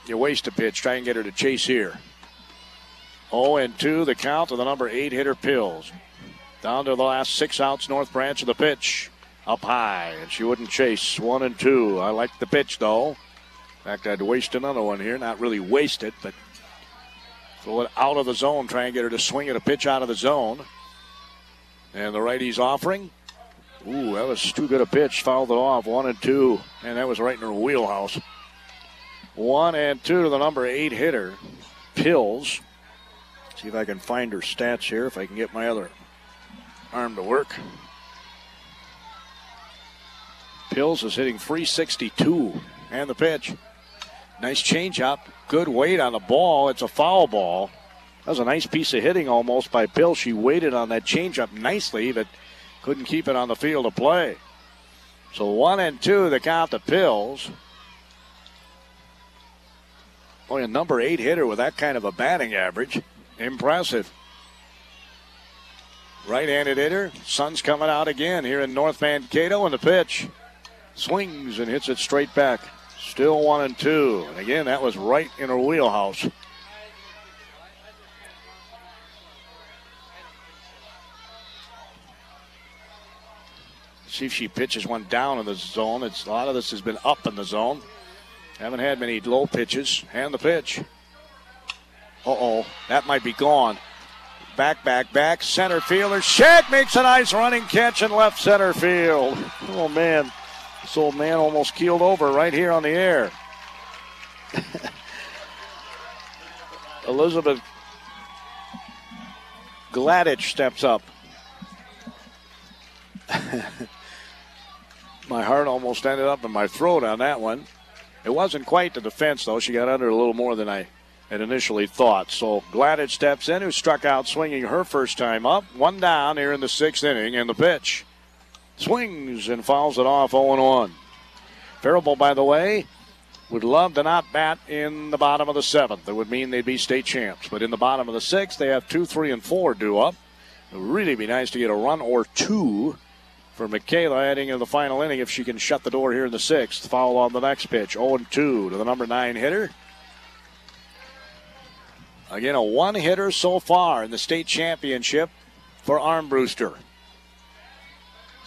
you waste a pitch, try and get her to chase here. 0-2, the count to the number 8 hitter Pills. Down to the last 6 outs, North Branch of the pitch. Up high, and she wouldn't chase. 1-2. I like the pitch, though. In fact, I'd waste another one here. Not really waste it, but throw it out of the zone, try and get her to swing at a pitch out of the zone. And the righty's offering. Ooh, that was too good a pitch. Fouled it off. 1-2. And that was right in her wheelhouse. 1-2 to the number 8 hitter, Pills. See if I can find her stats here, if I can get my other arm to work. Pills is hitting .362. And the pitch. Nice changeup. Good weight on the ball. It's a foul ball. That was a nice piece of hitting almost by Pills. She waited on that changeup nicely, but couldn't keep it on the field of play. So 1-2, the count to Pills. Boy, a number 8 hitter with that kind of a batting average. Impressive. Right-handed hitter. Sun's coming out again here in North Mankato, and the pitch swings and hits it straight back. Still 1-2. And again, that was right in her wheelhouse. See if she pitches one down in the zone. A lot of this has been up in the zone. Haven't had many low pitches. And the pitch. Uh-oh. That might be gone. Back. Center fielder. Shaq makes a nice running catch in left center field. Oh, man. This old man almost keeled over right here on the air. Elizabeth Gladich steps up. My heart almost ended up in my throat on that one. It wasn't quite the defense, though. She got under a little more than I had initially thought. So Gladich steps in, who struck out swinging her first time up. 1 down here in the 6th inning, and the pitch swings and fouls it off 0-1. Faribault, by the way, would love to not bat in the bottom of the 7th. That would mean they'd be state champs. But in the bottom of the 6th, they have 2, 3, and 4 due up. It would really be nice to get a run or 2 for Michaela heading into the final inning if she can shut the door here in the 6th. Foul on the next pitch. 0-2 to the number 9 hitter. Again, a 1 hitter so far in the state championship for Armbruster.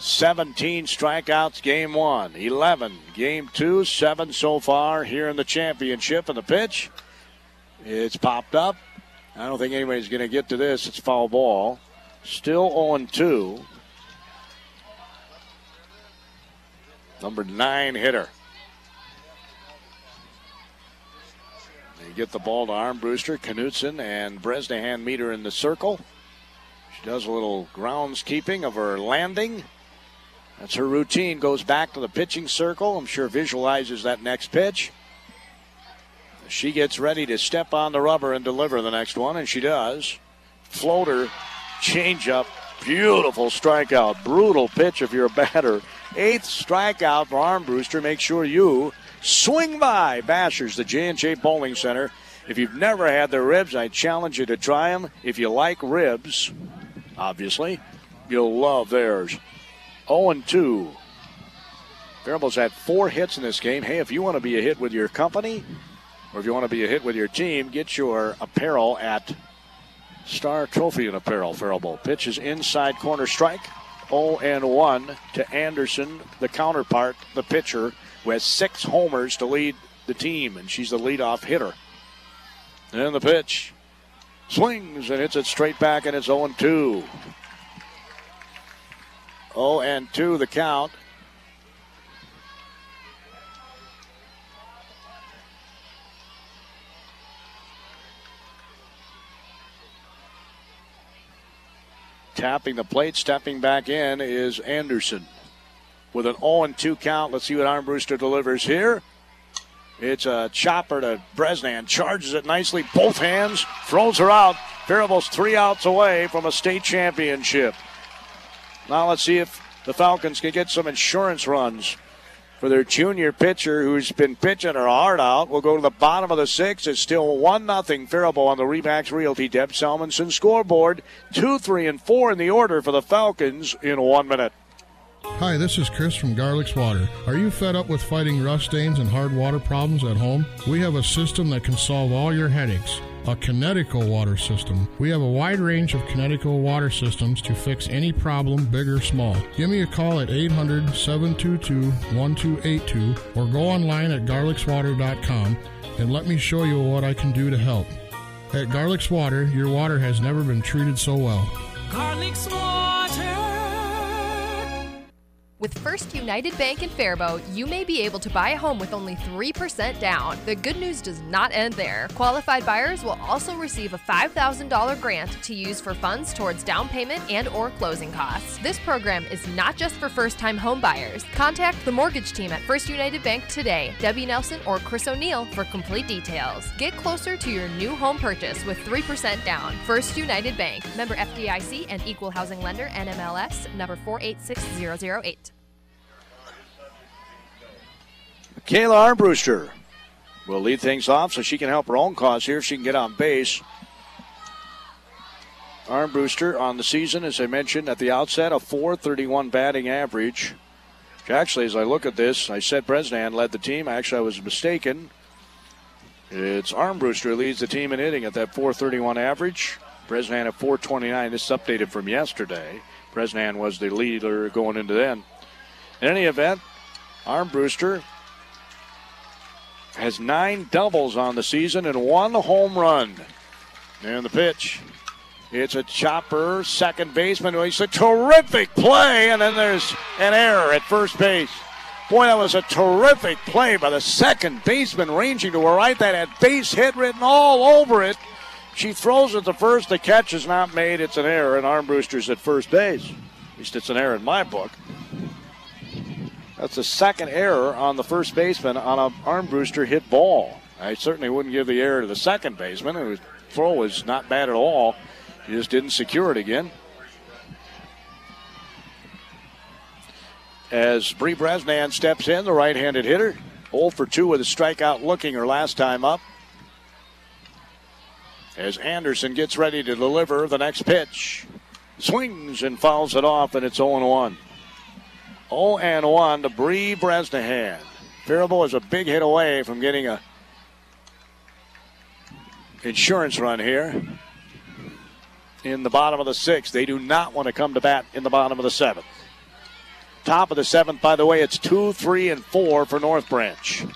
17 strikeouts game 1, 11 game 2, 7 so far here in the championship. And the pitch, it's popped up. I don't think anybody's going to get to this. It's foul ball. Still 0-2. Number 9 hitter. They get the ball to Armbruster. Knutson and Bresnahan meet her in the circle. She does a little groundskeeping of her landing. That's her routine. Goes back to the pitching circle. I'm sure visualizes that next pitch. She gets ready to step on the rubber and deliver the next one, and she does. Floater, changeup, beautiful strikeout. Brutal pitch if you're a batter. 8th strikeout for Armbruster. Make sure you swing by Bashers, the J&J Bowling Center. If you've never had their ribs, I challenge you to try them. If you like ribs, obviously, you'll love theirs. 0-2. Faribault's had 4 hits in this game. Hey, if you want to be a hit with your company, or if you want to be a hit with your team, get your apparel at Star Trophy and Apparel. Faribault pitches inside corner strike. 0-1 to Anderson, the counterpart, the pitcher, who has 6 homers to lead the team, and she's the leadoff hitter. And the pitch. Swings and hits it straight back, and it's 0-2. 0-2 the count. Tapping the plate, stepping back in is Anderson. With an 0-2 count, let's see what Armbruster delivers here. It's a chopper to Bresnan. Charges it nicely, both hands, throws her out. Faribault's 3 outs away from a state championship. Now let's see if the Falcons can get some insurance runs for their junior pitcher who's been pitching her heart out. We'll go to the bottom of the 6th. It's still 1-0 Faribault on the Remax Realty Deb Salmonson scoreboard. 2, 3, and 4 in the order for the Falcons in 1 minute. Hi, this is Chris from Garlic's Water. Are you fed up with fighting rust stains and hard water problems at home? We have a system that can solve all your headaches. A Kinetico water system. We have a wide range of Kinetico water systems to fix any problem, big or small. Give me a call at 800-722-1282 or go online at garlicswater.com and let me show you what I can do to help. At Garlic's Water, your water has never been treated so well. Garlic's Water. With First United Bank in Faribault, you may be able to buy a home with only 3% down. The good news does not end there. Qualified buyers will also receive a $5,000 grant to use for funds towards down payment and or closing costs. This program is not just for first-time home buyers. Contact the mortgage team at First United Bank today, Debbie Nelson or Chris O'Neill, for complete details. Get closer to your new home purchase with 3% down. First United Bank, member FDIC and equal housing lender, NMLS, number 486008. Kayla Armbruster will lead things off so she can help her own cause here if she can get on base. Armbruster on the season, as I mentioned at the outset, a .431 batting average. Actually, as I look at this, I said Bresnan led the team. Actually, I was mistaken. It's Armbruster who leads the team in hitting at that .431 average. Bresnan at .429. This is updated from yesterday. Bresnan was the leader going into then. In any event, Armbruster has 9 doubles on the season and 1 home run. And the pitch. It's a chopper, second baseman. It's a terrific play, and then there's an error at first base. Boy, that was a terrific play by the second baseman ranging to her right. That had base hit written all over it. She throws it to first. The catch is not made. It's an error, and Armbruster's at first base. At least it's an error in my book. That's the second error on the first baseman on an Armbruster hit ball. I certainly wouldn't give the error to the second baseman. The throw was not bad at all. He just didn't secure it again. As Bree Bresnan steps in, the right-handed hitter, 0 for 2 with a strikeout looking her last time up. As Anderson gets ready to deliver the next pitch. Swings and fouls it off, and it's 0-1. 0-1 to Bree Bresnahan. Faribault is a big hit away from getting a insurance run here in the bottom of the 6th. They do not want to come to bat in the bottom of the 7th. Top of the 7th, by the way, it's 2, 3, and 4 for North Branch.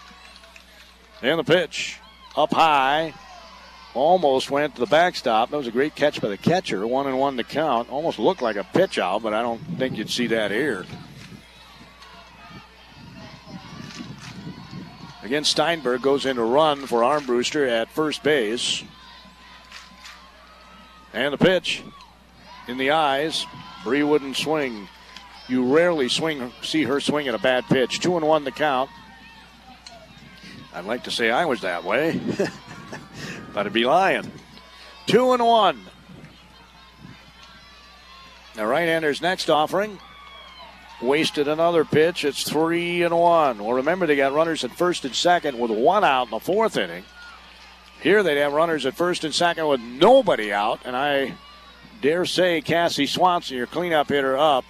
And the pitch up high. Almost went to the backstop. That was a great catch by the catcher. 1-1 to count. Almost looked like a pitch out, but I don't think you'd see that here. Again, Steinberg goes in to run for Armbruster at first base. And the pitch in the eyes. Bree wouldn't swing. You rarely see her swing at a bad pitch. 2-1 the count. I'd like to say I was that way. But I'd be lying. 2-1. The right-hander's next offering. Wasted another pitch. It's 3-1. Well, remember, they got runners at first and second with 1 out in the 4th inning. Here they'd have runners at first and second with nobody out. And I dare say Cassie Swanson, your cleanup hitter, up.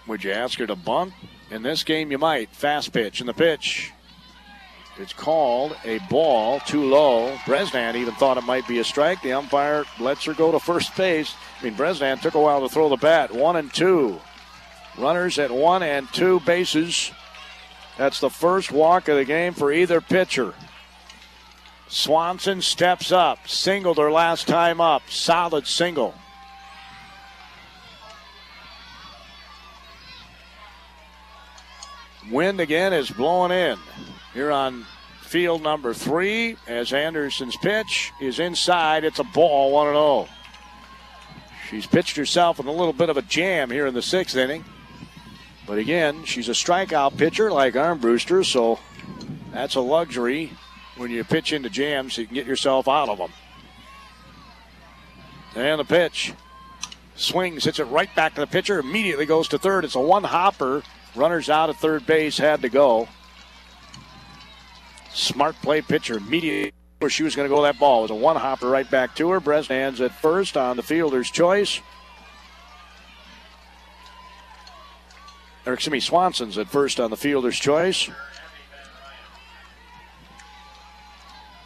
Would you ask her to bunt? In this game, you might. Fast pitch. And the pitch It's called a ball, too low. Bresnan even thought it might be a strike. The umpire lets her go to first base. Bresnan took a while to throw the bat. 1-2. Runners at 1 and 2 bases. That's the first walk of the game for either pitcher. Swanson steps up. Singled her last time up. Solid single. Wind again is blowing in here on field number 3 as Anderson's pitch is inside. It's a ball, 1-0. She's pitched herself in a little bit of a jam here in the 6th inning. But again, she's a strikeout pitcher like Armbruster, so that's a luxury when you pitch into jams so you can get yourself out of them. And the pitch. Swings, hits it right back to the pitcher, immediately goes to third. It's a one-hopper. Runners out at third base, had to go. Smart play pitcher, immediately where she was going to go that ball. It was a one-hopper right back to her. Bresnan's at first on the fielder's choice. Swanson's at first on the fielder's choice.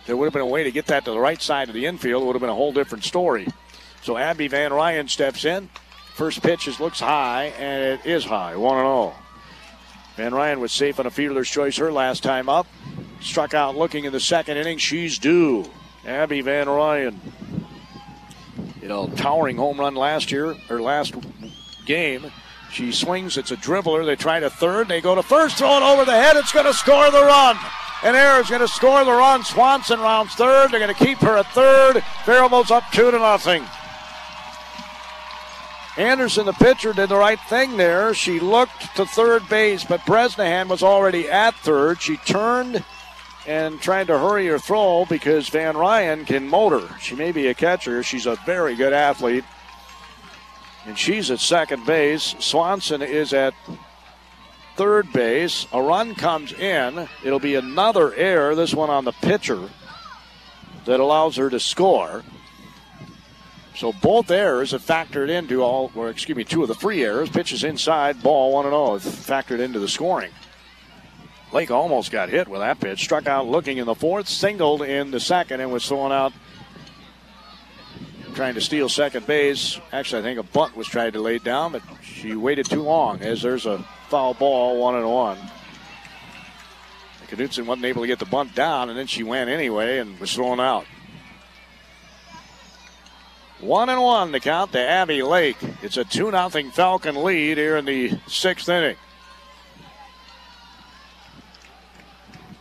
There would have been a way to get that to the right side of the infield. It would have been a whole different story. So Abby Van Ryan steps in. First pitch looks high, and it is high, 1-0. Van Ryan was safe on a fielder's choice her last time up. Struck out looking in the 2nd inning. She's due. Abby Van Ryan. Towering home run last game. She swings. It's a dribbler. They try to third. They go to first. Throw it over the head. It's going to score the run. And Ayers going to score the run. Swanson rounds third. They're going to keep her at third. Faribault's up 2-0. Anderson, the pitcher, did the right thing there. She looked to third base, but Bresnahan was already at third. She turned and tried to hurry her throw because Van Ryan can motor. She may be a catcher. She's a very good athlete. And she's at second base. Swanson is at third base. A run comes in. It'll be another error, this one on the pitcher, that allows her to score. So both errors have factored into two of the 3 errors. Pitches inside, ball 1-0, factored into the scoring. Lake almost got hit with that pitch. Struck out looking in the 4th, singled in the 2nd, and was thrown out trying to steal second base. Actually, I think a bunt was tried to lay down, but she waited too long as there's a foul ball, 1-1. Knutson wasn't able to get the bunt down, and then she went anyway and was thrown out. 1-1 the count to Abby Lake. It's a 2-0 Falcon lead here in the 6th inning.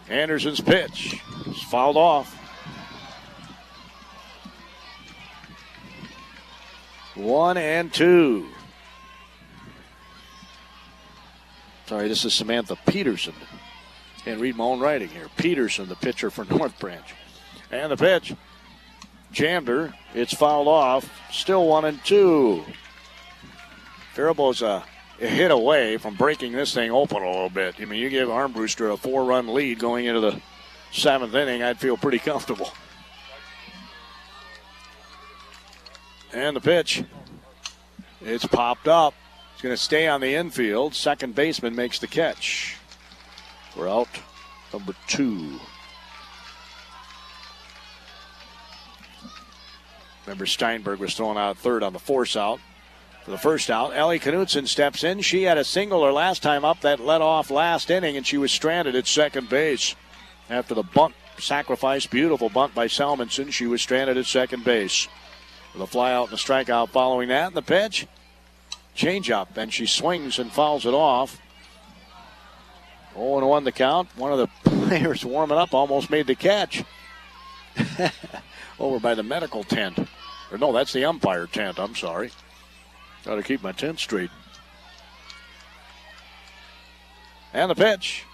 Anderson's pitch is fouled off. 1-2. Sorry, this is Samantha Peterson. Can't read my own writing here. Peterson, the pitcher for North Branch. And the pitch. Jammed her. It's fouled off. Still 1-2. Faribault's a hit away from breaking this thing open a little bit. You give Armbruster a 4-run lead going into the 7th inning, I'd feel pretty comfortable. And the pitch. It's popped up. It's going to stay on the infield. Second baseman makes the catch. We're out number 2. Remember, Steinberg was thrown out third on the force out. For the first out, Ellie Knutson steps in. She had a single her last time up that led off last inning, and she was stranded at second base. After the bunt sacrifice, beautiful bunt by Salmonson, she was stranded at second base. With a fly out and a strikeout following that, and the pitch, changeup, and she swings and fouls it off. 0-1 the count. One of the players warming up almost made the catch. Over by the medical tent. Or no, that's the umpire tent. I'm sorry. Got to keep my tent straight. And the pitch.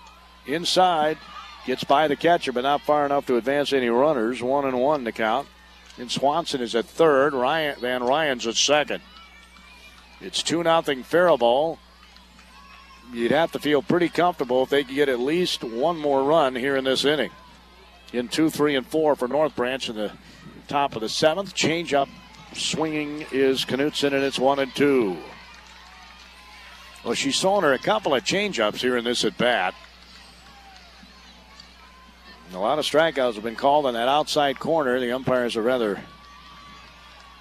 Inside. Gets by the catcher, but not far enough to advance any runners. 1-1 to count. And Swanson is at third. Van Ryan's at second. It's 2-0 Faribault. You'd have to feel pretty comfortable if they could get at least one more run here in this inning. In 2, 3, and 4 for North Branch in the top of the 7th. Change-up swinging is Knutson, and it's 1-2. Well, she's thrown her a couple of change-ups here in this at-bat. A lot of strikeouts have been called on that outside corner. The umpires are rather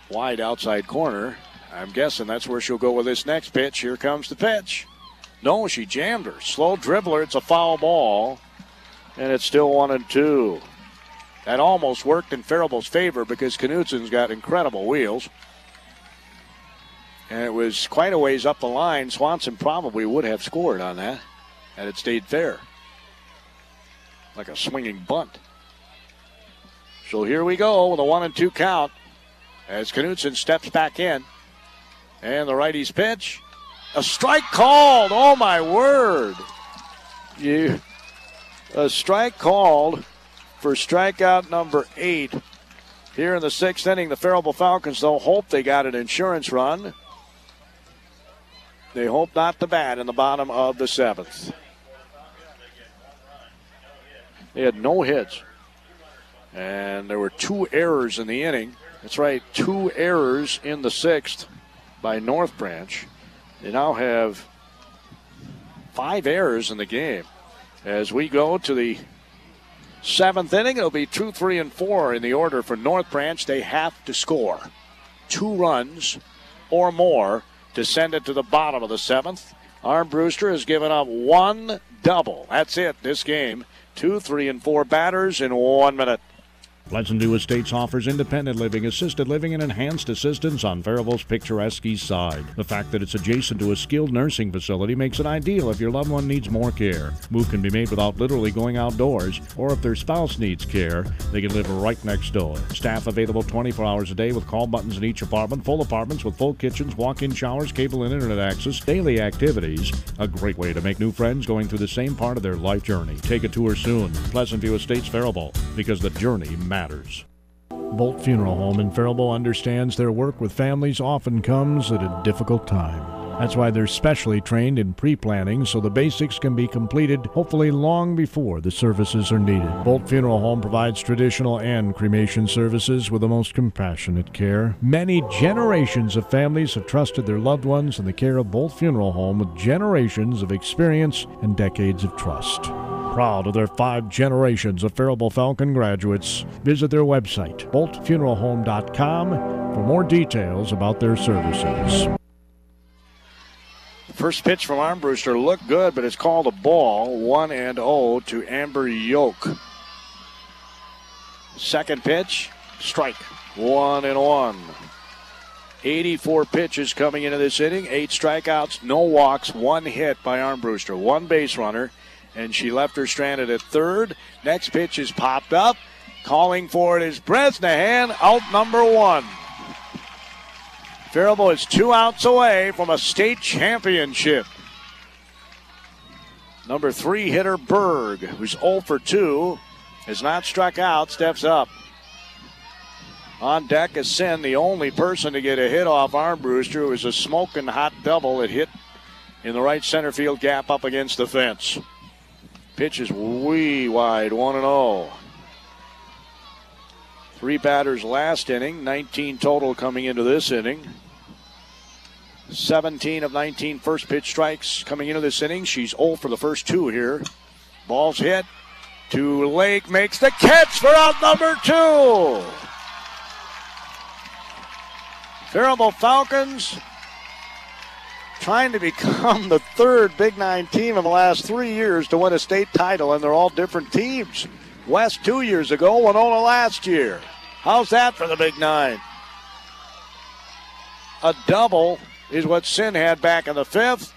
wide outside corner. I'm guessing that's where she'll go with this next pitch. Here comes the pitch. No, she jammed her. Slow dribbler. It's a foul ball. And it's still 1-2. That almost worked in Faribault's favor because Knutsen's got incredible wheels. And it was quite a ways up the line. Swanson probably would have scored on that had it stayed fair. Like a swinging bunt. So here we go with a 1-2 count as Knutsen steps back in. And the righty's pitch. A strike called. Oh, my word. A strike called for strikeout number 8. Here in the 6th inning, the Faribault Falcons, though, hope they got an insurance run. They hope not to bat in the bottom of the 7th. They had no hits. And there were 2 errors in the inning. That's right, 2 errors in the 6th by North Branch. They now have 5 errors in the game. As we go to the 7th inning, it'll be 2, 3, and 4 in the order for North Branch. They have to score 2 runs or more to send it to the bottom of the 7th. Armbruster has given up 1 double. That's it this game. 2, 3, and 4 batters in 1 minute. Pleasant View Estates offers independent living, assisted living, and enhanced assistance on Faribault's picturesque east side. The fact that it's adjacent to a skilled nursing facility makes it ideal if your loved one needs more care. Move can be made without literally going outdoors, or if their spouse needs care, they can live right next door. Staff available 24 hours a day with call buttons in each apartment, full apartments with full kitchens, walk-in showers, cable and internet access, daily activities. A great way to make new friends going through the same part of their life journey. Take a tour soon. Pleasant View Estates, Faribault, because the journey matters. Bolt Funeral Home in Faribault understands their work with families often comes at a difficult time. That's why they're specially trained in pre-planning so the basics can be completed hopefully long before the services are needed. Bolt Funeral Home provides traditional and cremation services with the most compassionate care. Many generations of families have trusted their loved ones in the care of Bolt Funeral Home with generations of experience and decades of trust. Proud of their 5 generations of Faribault Falcon graduates, visit their website, boltfuneralhome.com, for more details about their services. First pitch from Armbruster looked good, but it's called a ball. 1-0 to Amber Yoke. Second pitch, strike. 1-1. 84 pitches coming into this inning. 8 strikeouts, no walks, 1 hit by Armbruster. 1 base runner, and she left her stranded at third. Next pitch is popped up. Calling for it is Bresnahan, out number 1. Faribault is 2 outs away from a state championship. Number 3 hitter Berg, who's 0 for 2, has not struck out, steps up. On deck is Sin, the only person to get a hit off Armbruster. It was a smoking hot double that hit in the right center field gap up against the fence. Pitch is wee wide, 1-0. 3 batters last inning, 19 total coming into this inning. 17 of 19 first pitch strikes coming into this inning. She's 0 for the first 2 here. Ball's hit to Lake, makes the catch for out number 2. Faribault Falcons trying to become the 3rd Big 9 team in the last 3 years to win a state title, and they're all different teams. West 2 years ago, Winona last year. How's that for the Big 9? A double is what Sin had back in the 5th.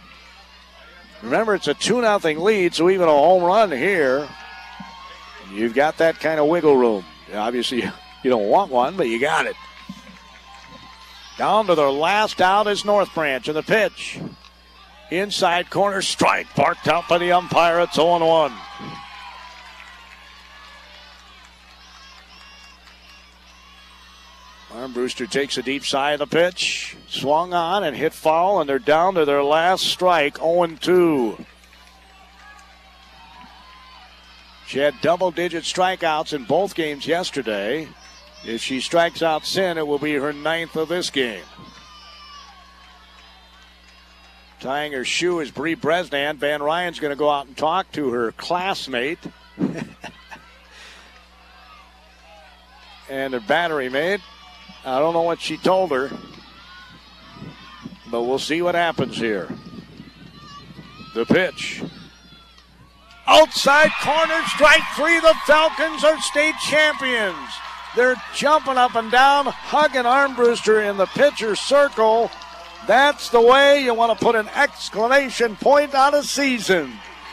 Remember, it's a 2-0 lead, so even a home run here, you've got that kind of wiggle room. Obviously, you don't want one, but you got it. Down to their last out is North Branch, and the pitch. Inside corner, strike, barked out by the umpire. It's 0-1. Armbruster takes a deep side of the pitch. Swung on and hit foul, and they're down to their last strike, 0-2. She had double-digit strikeouts in both games yesterday. If she strikes out Sin, it will be her 9th of this game. Tying her shoe is Bree Bresnan. Van Ryan's going to go out and talk to her classmate. and their battery mate. I don't know what she told her, but we'll see what happens here. The pitch. Outside corner, strike three. The Falcons are state champions. They're jumping up and down, hugging Armbruster in the pitcher's circle. That's the way you want to put an exclamation point on a season.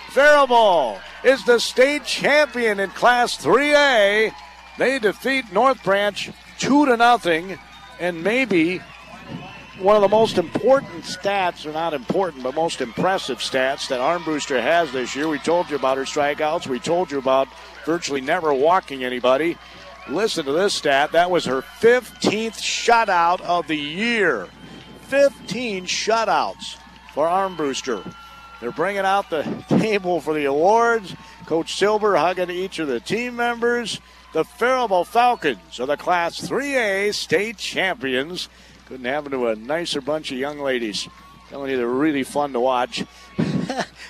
Faribault is the state champion in Class 3A. They defeat North Branch 2-0, and maybe one of the most important stats, or not important, but most impressive stats that Armbruster has this year. We told you about her strikeouts. We told you about virtually never walking anybody. Listen to this stat. That was her 15th shutout of the year. 15 shutouts for Armbruster. They're bringing out the table for the awards. Coach Silber hugging each of the team members. The Faribault Falcons are the Class 3A state champions. Couldn't happen to a nicer bunch of young ladies. Telling you, they're really fun to watch.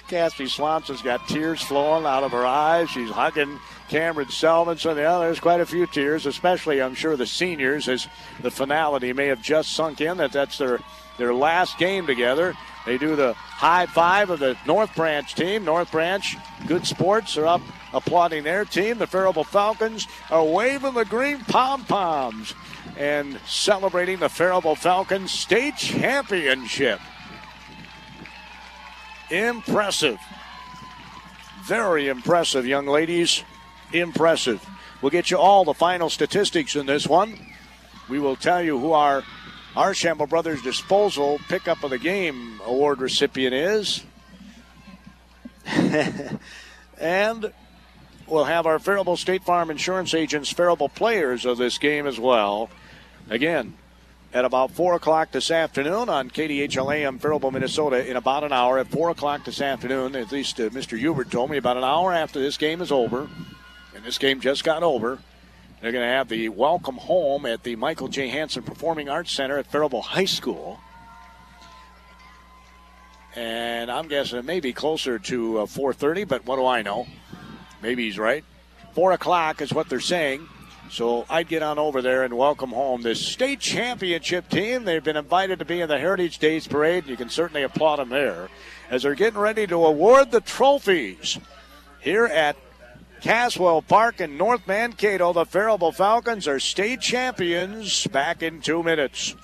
Cassie Swanson's got tears flowing out of her eyes. She's hugging Cameron Selvin. So there's quite a few tears, especially, I'm sure, the seniors, as the finality may have just sunk in that that's their last game together. They do the high five of the North Branch team. North Branch, good sports, are up applauding their team. The Faribault Falcons are waving the green pom-poms and celebrating the Faribault Falcons state championship. Impressive. Very impressive, young ladies. Impressive. We'll get you all the final statistics in this one. We will tell you who our Shamble Brothers Disposal Pickup of the Game award recipient is. And we'll have our Faribault State Farm Insurance Agents Faribault players of this game as well. Again, at about 4 o'clock this afternoon on KDHL AM Faribault, Minnesota, in about an hour. At 4 o'clock this afternoon, at least Mr. Hubert told me, about an hour after this game is over, and this game just got over, they're going to have the welcome home at the Michael J. Hansen Performing Arts Center at Faribault High School. And I'm guessing it may be closer to 4:30, but what do I know? Maybe he's right. 4 o'clock is what they're saying. So I'd get on over there and welcome home this state championship team. They've been invited to be in the Heritage Days Parade. You can certainly applaud them there as they're getting ready to award the trophies here at Caswell Park in North Mankato. The Faribault Falcons are state champions. Back in 2 minutes.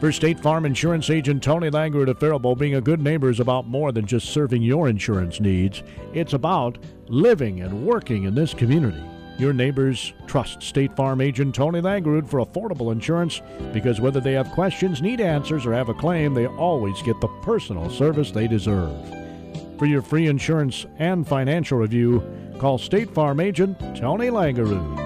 For State Farm Insurance Agent Tony Langer at Faribault, being a good neighbor is about more than just serving your insurance needs. It's about living and working in this community. Your neighbors trust State Farm Agent Tony Langerud for affordable insurance because whether they have questions, need answers, or have a claim, they always get the personal service they deserve. For your free insurance and financial review, call State Farm Agent Tony Langerud.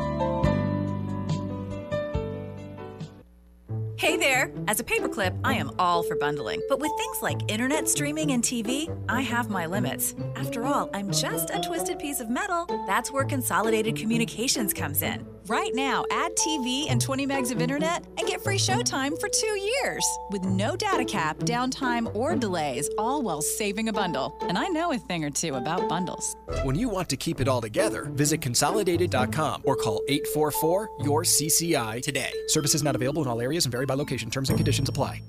Hey there! As a paperclip, I am all for bundling. But with things like internet streaming and TV, I have my limits. After all, I'm just a twisted piece of metal. That's where Consolidated Communications comes in. Right now, add TV and 20 megs of internet and get free showtime for 2 years. With no data cap, downtime, or delays, all while saving a bundle. And I know a thing or two about bundles. When you want to keep it all together, visit Consolidated.com or call 844-YOUR-CCI today. Services not available in all areas and vary by location. Terms and conditions apply.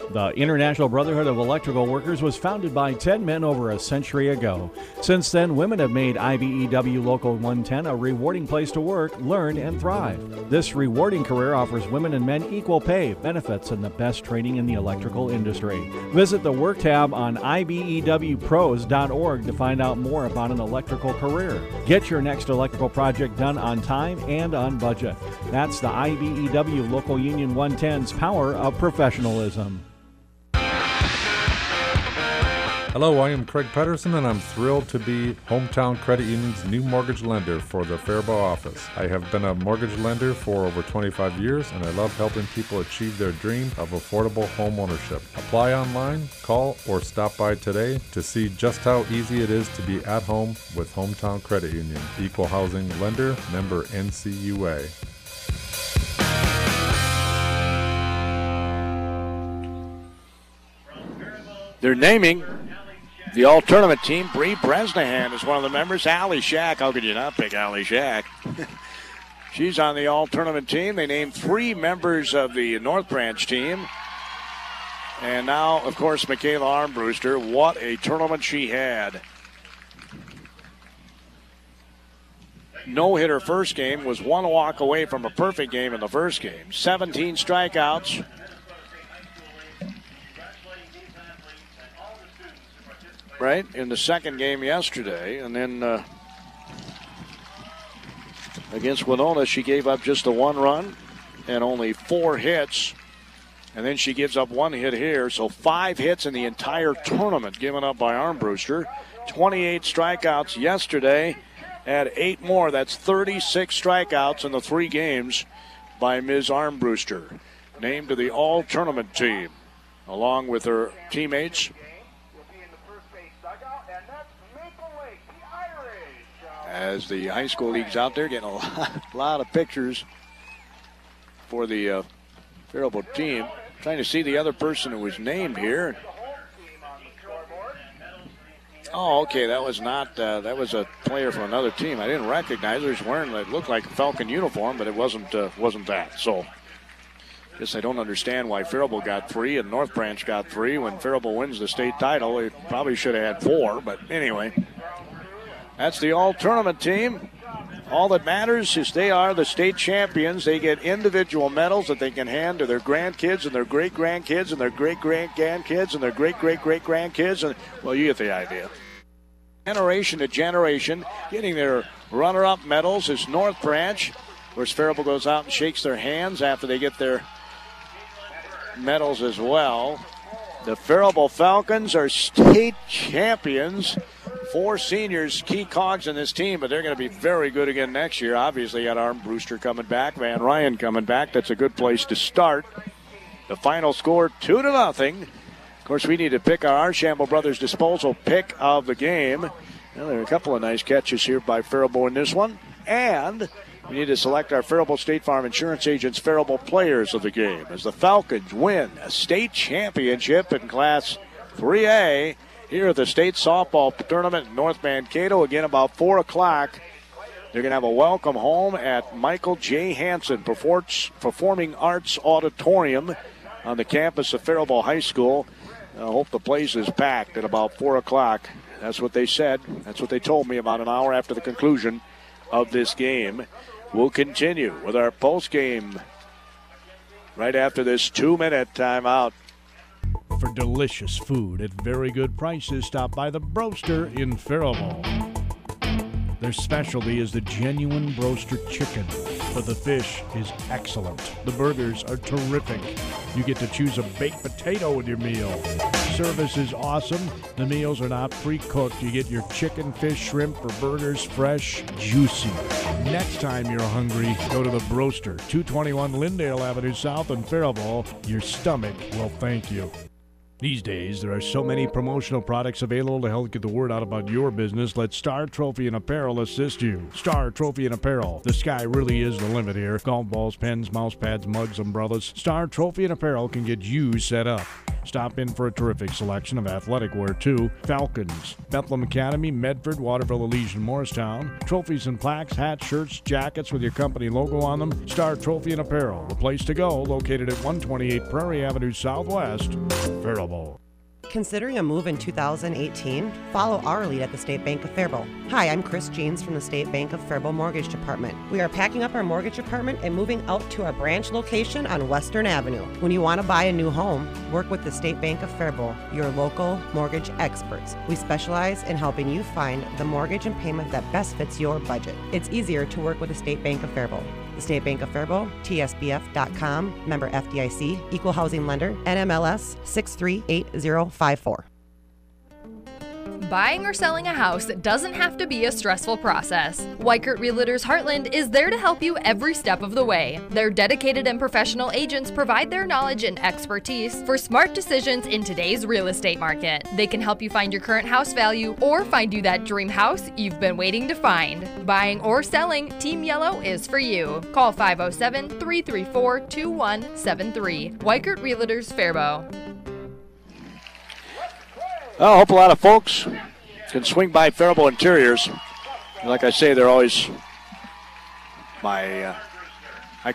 The International Brotherhood of Electrical Workers was founded by 10 men over a century ago. Since then, women have made IBEW Local 110 a rewarding place to work, learn, and thrive. This rewarding career offers women and men equal pay, benefits, and the best training in the electrical industry. Visit the Work tab on IBEWPros.org to find out more about an electrical career. Get your next electrical project done on time and on budget. That's the IBEW Local Union 110's power of professionalism. Hello, I am Craig Pedersen, and I'm thrilled to be Hometown Credit Union's new mortgage lender for the Faribault office. I have been a mortgage lender for over 25 years, and I love helping people achieve their dream of affordable home ownership. Apply online, call, or stop by today to see just how easy it is to be at home with Hometown Credit Union. Equal housing lender, member NCUA. They're naming The all-tournament team, Bree Bresnahan is one of the members. Allie Shack, how could you not pick Allie Shack? She's on the all-tournament team. They named 3 members of the North Branch team. And now, of course, Michaela Armbruster. What a tournament she had. No-hitter first game, was 1 walk away from a perfect game in the first game. 17 strikeouts. Right, in the second game yesterday. And then against Winona, she gave up just the 1 run and only 4 hits. And then she gives up 1 hit here. So 5 hits in the entire tournament given up by Armbruster. 28 strikeouts yesterday. Add 8 more. That's 36 strikeouts in the 3 games by Ms. Armbruster. Named to the all-tournament team along with her teammates. As the high school league's out there getting a lot of pictures for the Faribault team. Trying to see the other person who was named here. Oh, okay, that was not, that was a player from another team. I didn't recognize her. She's wearing what looked like a Falcon uniform, but it wasn't that. So, guess I don't understand why Faribault got 3 and North Branch got 3. When Faribault wins the state title, they probably should have had 4, but anyway. That's the all-tournament team. All that matters is they are the state champions. They get individual medals that they can hand to their grandkids and their great-grandkids and their great-great-grandkids and their great-great-great-grandkids. And, well, you get the idea. Generation to generation, getting their runner-up medals is North Branch. Of course, Faribault goes out and shakes their hands after they get their medals as well. The Faribault Falcons are state champions. 4 seniors, key cogs in this team, but they're going to be very good again next year. Obviously, got Armbruster coming back, Van Ryan coming back. That's a good place to start. The final score, 2-0. Of course, we need to pick our Archambault Brothers disposal pick of the game. Well, there are a couple of nice catches here by Faribault in this one. And we need to select our Faribault State Farm Insurance Agents Faribault players of the game as the Falcons win a state championship in Class 3A. Here at the state softball tournament in North Mankato, again about 4 o'clock. They're going to have a welcome home at Michael J. Hansen Performing Arts Auditorium on the campus of Faribault High School. I hope the place is packed at about 4 o'clock. That's what they said. That's what they told me about an hour after the conclusion of this game. We'll continue with our post game right after this 2-minute timeout. For delicious food at very good prices, stop by the Broaster in Faribault. Their specialty is the genuine Broaster chicken, but the fish is excellent. The burgers are terrific. You get to choose a baked potato with your meal. Service is awesome. The meals are not pre-cooked. You get your chicken, fish, shrimp, or burgers fresh, juicy. Next time you're hungry, go to the Broaster, 221 Lyndale Avenue South in Faribault. Your stomach will thank you. These days, there are so many promotional products available to help get the word out about your business. Let Star Trophy and Apparel assist you. Star Trophy and Apparel. The sky really is the limit here. Golf balls, pens, mouse pads, mugs, umbrellas. Star Trophy and Apparel can get you set up. Stop in for a terrific selection of athletic wear, too. Falcons, Bethlehem Academy, Medford, Waterville, Elysian, Morristown. Trophies and plaques, hats, shirts, jackets with your company logo on them. Star Trophy and Apparel, the place to go, located at 128 Prairie Avenue Southwest, Faribault. Considering a move in 2018? Follow our lead at the State Bank of Faribault. Hi, I'm Chris Jeans from the State Bank of Faribault Mortgage Department. We are packing up our mortgage department and moving out to our branch location on Western Avenue. When you want to buy a new home, work with the State Bank of Faribault, your local mortgage experts. We specialize in helping you find the mortgage and payment that best fits your budget. It's easier to work with the State Bank of Faribault. The State Bank of Faribault, tsbf.com, member FDIC, equal housing lender, NMLS 638054. Buying or selling a house doesn't have to be a stressful process. Weichert Realtors Heartland is there to help you every step of the way. Their dedicated and professional agents provide their knowledge and expertise for smart decisions in today's real estate market. They can help you find your current house value or find you that dream house you've been waiting to find. Buying or selling, Team Yellow is for you. Call 507-334-2173. Weichert Realtors Faribault. Well, I hope a lot of folks can swing by Faribault Interiors. Like I say, they're always I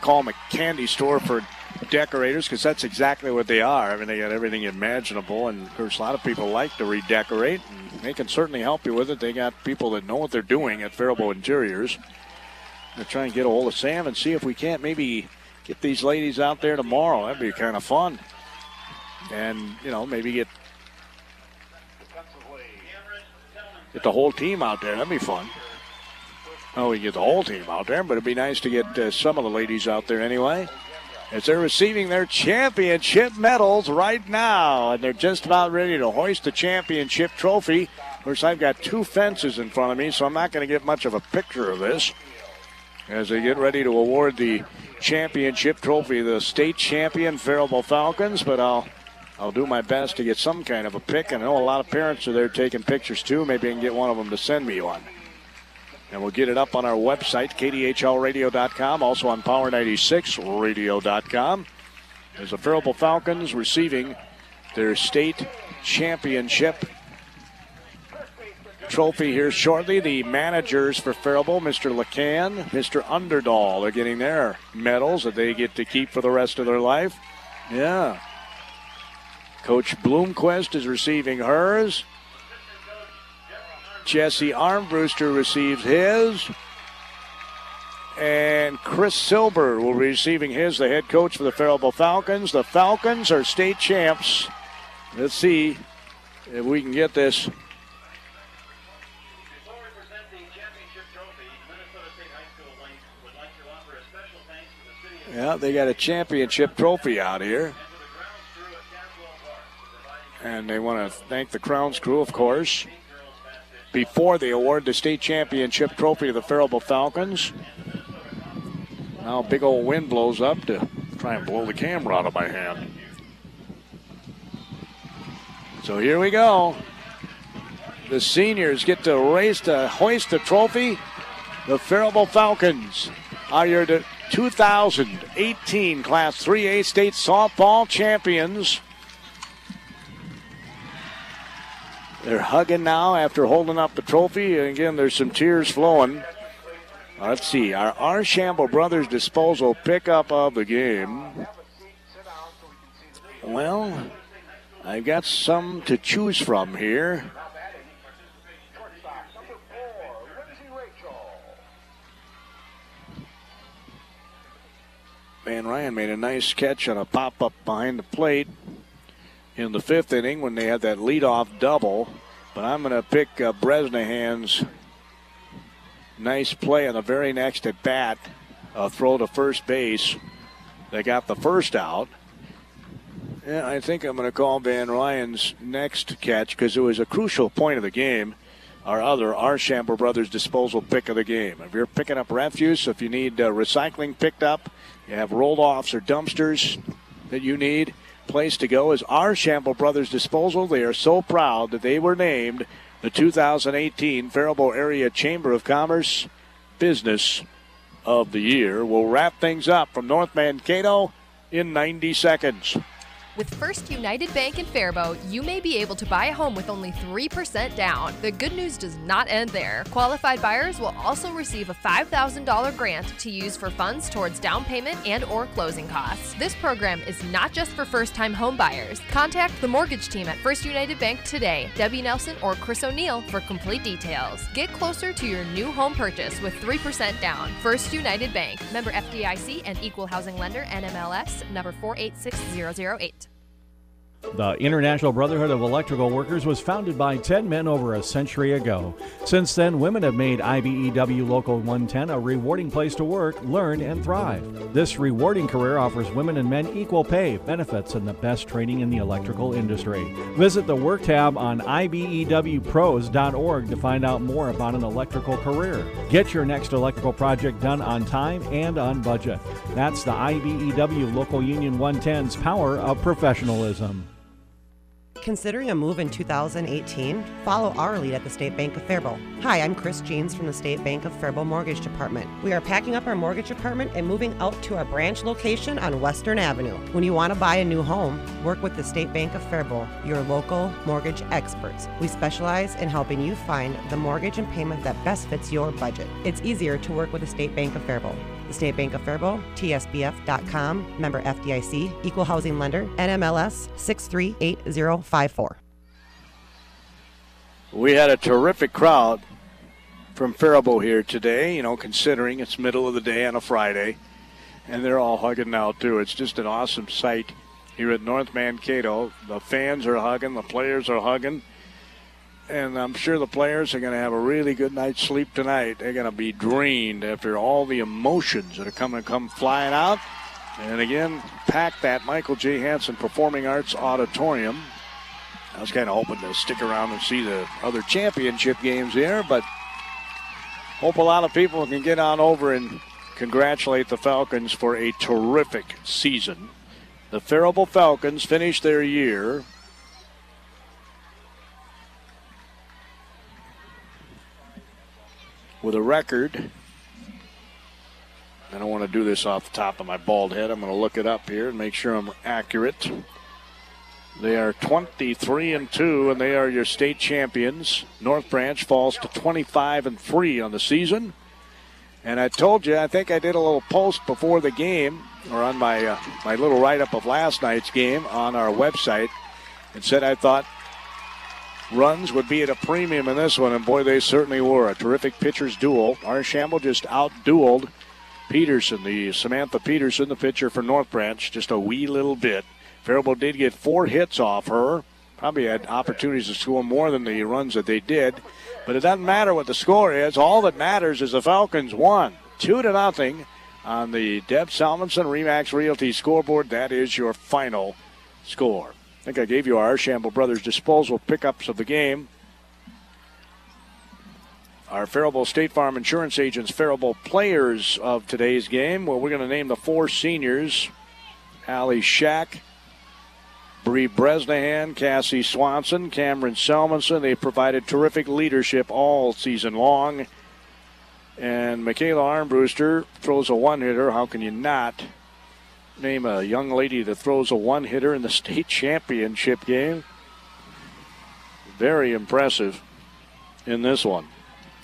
call them a candy store for decorators, because that's exactly what they are. I mean, they got everything imaginable, and of course a lot of people like to redecorate, and they can certainly help you with it. They got people that know what they're doing at Faribault Interiors. They're trying to get a hold of Sam and see if we can't maybe get these ladies out there tomorrow. That'd be kind of fun. And, maybe get the whole team out there. That'd be fun. Oh, we get the whole team out there, but it'd be nice to get some of the ladies out there anyway, as they're receiving their championship medals right now. And they're just about ready to hoist the championship trophy. Of course, I've got two fences in front of me, so I'm not going to get much of a picture of this as they get ready to award the championship trophy, the state champion Faribault Falcons. But I'll do my best to get some kind of a pic. And I know a lot of parents are there taking pictures too. Maybe I can get one of them to send me one. And we'll get it up on our website, kdhlradio.com, also on power96radio.com. As the Faribault Falcons receiving their state championship trophy here shortly. The managers for Faribault, Mr. LeCan, Mr. Underdahl, are getting their medals that they get to keep for the rest of their life. Yeah. Coach Bloomquist is receiving hers. Jesse Armbruster receives his. And Chris Silber will be receiving his, the head coach for the Faribault Falcons. The Falcons are state champs. Let's see if we can get this. Yeah, they got a championship trophy out here. And they want to thank the Crowns crew, of course, before they award the state championship trophy to the Faribault Falcons. Now a big old wind blows up to try and blow the camera out of my hand. So here we go. The seniors get to race to hoist the trophy. The Faribault Falcons are your 2018 Class 3A state softball champions. They're hugging now after holding up the trophy. And again, there's some tears flowing. Let's see. Our Arshamble Brothers disposal pickup of the game. Well, I've got some to choose from here. Van Ryan made a nice catch on a pop-up behind the plate in the fifth inning when they had that leadoff double. But I'm going to pick Bresnahan's nice play on the very next at bat, throw to first base. They got the first out. Yeah, I think I'm going to call Van Ryan's next catch because it was a crucial point of the game. Our other Arshamble Brothers disposal pick of the game. If you're picking up refuse, if you need recycling picked up, you have roll-offs or dumpsters that you need, place to go is Arshamble Brothers Disposal. They are so proud that they were named the 2018 Faribault Area Chamber of Commerce Business of the Year. We'll wrap things up from North Mankato in 90 seconds. With First United Bank in Faribault, you may be able to buy a home with only 3% down. The good news does not end there. Qualified buyers will also receive a $5,000 grant to use for funds towards down payment and or closing costs. This program is not just for first-time home buyers. Contact the mortgage team at First United Bank today, Debbie Nelson or Chris O'Neill, for complete details. Get closer to your new home purchase with 3% down. First United Bank, member FDIC and equal housing lender, NMLS number 486008. The International Brotherhood of Electrical Workers was founded by 10 men over a century ago. Since then, women have made IBEW Local 110 a rewarding place to work, learn, and thrive. This rewarding career offers women and men equal pay, benefits, and the best training in the electrical industry. Visit the Work tab on ibewpros.org to find out more about an electrical career. Get your next electrical project done on time and on budget. That's the IBEW Local Union 110's power of professionalism. Considering a move in 2018? Follow our lead at the State Bank of Faribault. Hi, I'm Chris Jeans from the State Bank of Faribault Mortgage Department. We are packing up our mortgage department and moving out to our branch location on Western Avenue. When you want to buy a new home, work with the State Bank of Faribault, your local mortgage experts. We specialize in helping you find the mortgage and payment that best fits your budget. It's easier to work with the State Bank of Faribault. The State Bank of Faribault, tsbf.com, member FDIC, equal housing lender, NMLS 638054. We had a terrific crowd from Faribault here today, considering it's middle of the day on a Friday, and they're all hugging now, too. It's just an awesome sight here at North Mankato. The fans are hugging, the players are hugging, and I'm sure the players are going to have a really good night's sleep tonight. They're going to be drained after all the emotions that are going to come flying out. And again, pack that Michael J. Hansen Performing Arts Auditorium. I was kind of hoping to stick around and see the other championship games here, but hope a lot of people can get on over and congratulate the Falcons for a terrific season. The Faribault Falcons finished their year with a record. I don't want to do this off the top of my bald head. I'm going to look it up here and make sure I'm accurate. They are 23-2, and they are your state champions. North Branch falls to 25-3 on the season. And I told you, I think I did a little post before the game, or on my my little write-up of last night's game on our website, and said I thought runs would be at a premium in this one, and boy, they certainly were. A terrific pitcher's duel. Archambault just out-dueled Peterson, the Samantha Peterson, the pitcher for North Branch, just a wee little bit. Faribault did get 4 hits off her. Probably had opportunities to score more than the runs that they did. But it doesn't matter what the score is. All that matters is the Falcons won 2-0 on the Deb Salmonson Remax Realty scoreboard. That is your final score. I think I gave you our Archambault Brothers disposal pickups of the game. Our Faribault State Farm Insurance Agents Faribault players of today's game. Well, we're going to name the 4 seniors. Allie Shack, Bree Bresnahan, Cassie Swanson, Cameron Selmanson. They provided terrific leadership all season long. And Michaela Armbruster throws a one-hitter. How can you not name a young lady that throws a one-hitter in the state championship game? Very impressive in this one.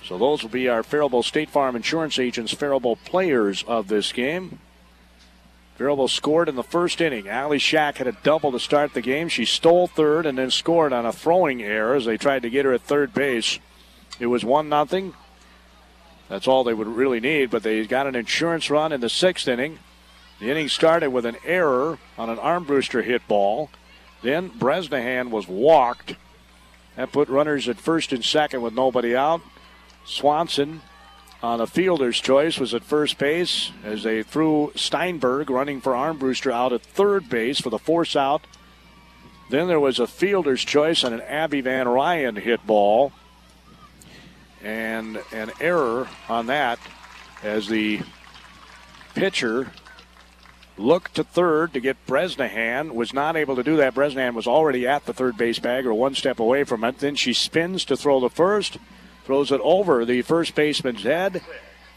So those will be our Faribault State Farm Insurance Agents Faribault players of this game. Faribault scored in the first inning. Allie Shack had a double to start the game. She stole third and then scored on a throwing error as they tried to get her at third base. It was 1-0. That's all they would really need, but they got an insurance run in the 6th inning. The inning started with an error on an Armbruster hit ball. Then Bresnahan was walked. That put runners at first and second with nobody out. Swanson on a fielder's choice was at first base as they threw Steinberg running for Armbruster out at third base for the force out. Then there was a fielder's choice on an Abby Van Ryan hit ball. And an error on that as the pitcher looked to third to get Bresnahan, was not able to do that. Bresnahan was already at the third base bag or one step away from it. Then she spins to throw the first, throws it over the first baseman's head,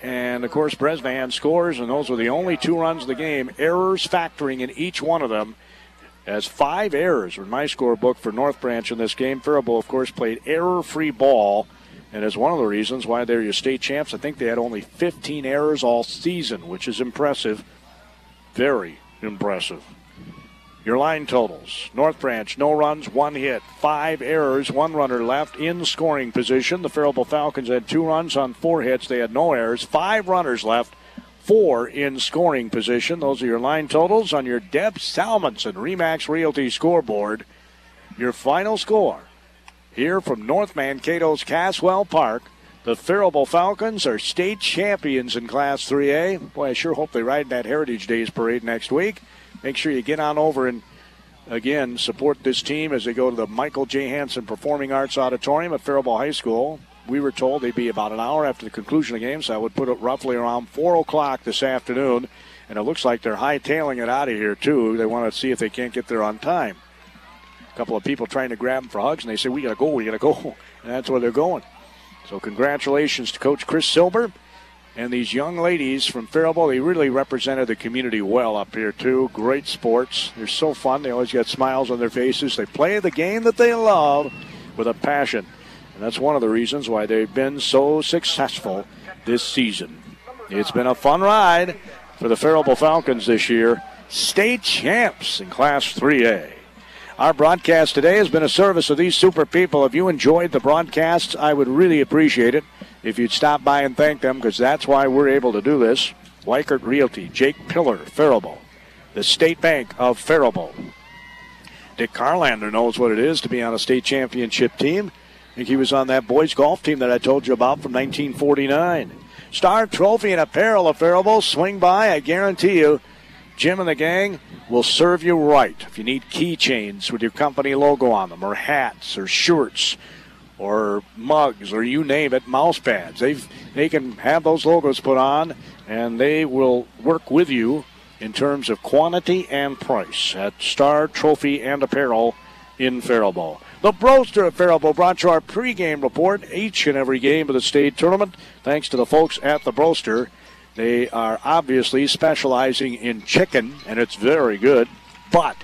and of course Bresnahan scores, and those were the only 2 runs of the game. Errors factoring in each one of them, as 5 errors in my scorebook for North Branch in this game. Faribault, of course, played error-free ball, and as one of the reasons why they're your state champs. I think they had only 15 errors all season, which is impressive. Very impressive. Your line totals. North Branch, no runs, 1 hit, 5 errors, 1 runner left in scoring position. The Faribault Falcons had 2 runs on 4 hits. They had no errors, 5 runners left, 4 in scoring position. Those are your line totals on your Deb Salmonson Remax Realty scoreboard. Your final score here from North Mankato's Caswell Park. The Faribault Falcons are state champions in Class 3A. Boy, I sure hope they ride that Heritage Days parade next week. Make sure you get on over and, again, support this team as they go to the Michael J. Hansen Performing Arts Auditorium at Faribault High School. We were told they'd be about an hour after the conclusion of the game, so I would put it roughly around 4 o'clock this afternoon. And it looks like they're hightailing it out of here, too. They want to see if they can't get there on time. A couple of people trying to grab them for hugs, and they say, we got to go. And that's where they're going. So congratulations to Coach Chris Silber and these young ladies from Faribault. They really represented the community well up here, too. Great sports. They're so fun. They always got smiles on their faces. They play the game that they love with a passion. And that's one of the reasons why they've been so successful this season. It's been a fun ride for the Faribault Falcons this year. State champs in Class 3A. Our broadcast today has been a service of these super people. If you enjoyed the broadcasts, I would really appreciate it if you'd stop by and thank them, because that's why we're able to do this. Weichert Realty, Jake Pillar, Faribault, the State Bank of Faribault. Dick Carlander knows what it is to be on a state championship team. I think he was on that boys golf team that I told you about from 1949. Star Trophy and Apparel of Faribault. Swing by, I guarantee you, Jim and the gang will serve you right. If you need keychains with your company logo on them, or hats, or shirts, or mugs, or you name it, mouse pads, they can have those logos put on, and they will work with you in terms of quantity and price at Star Trophy and Apparel in Faribault. The Broster of Faribault brought you our pregame report each and every game of the state tournament. Thanks to the folks at the Broster. They are obviously specializing in chicken, and it's very good. But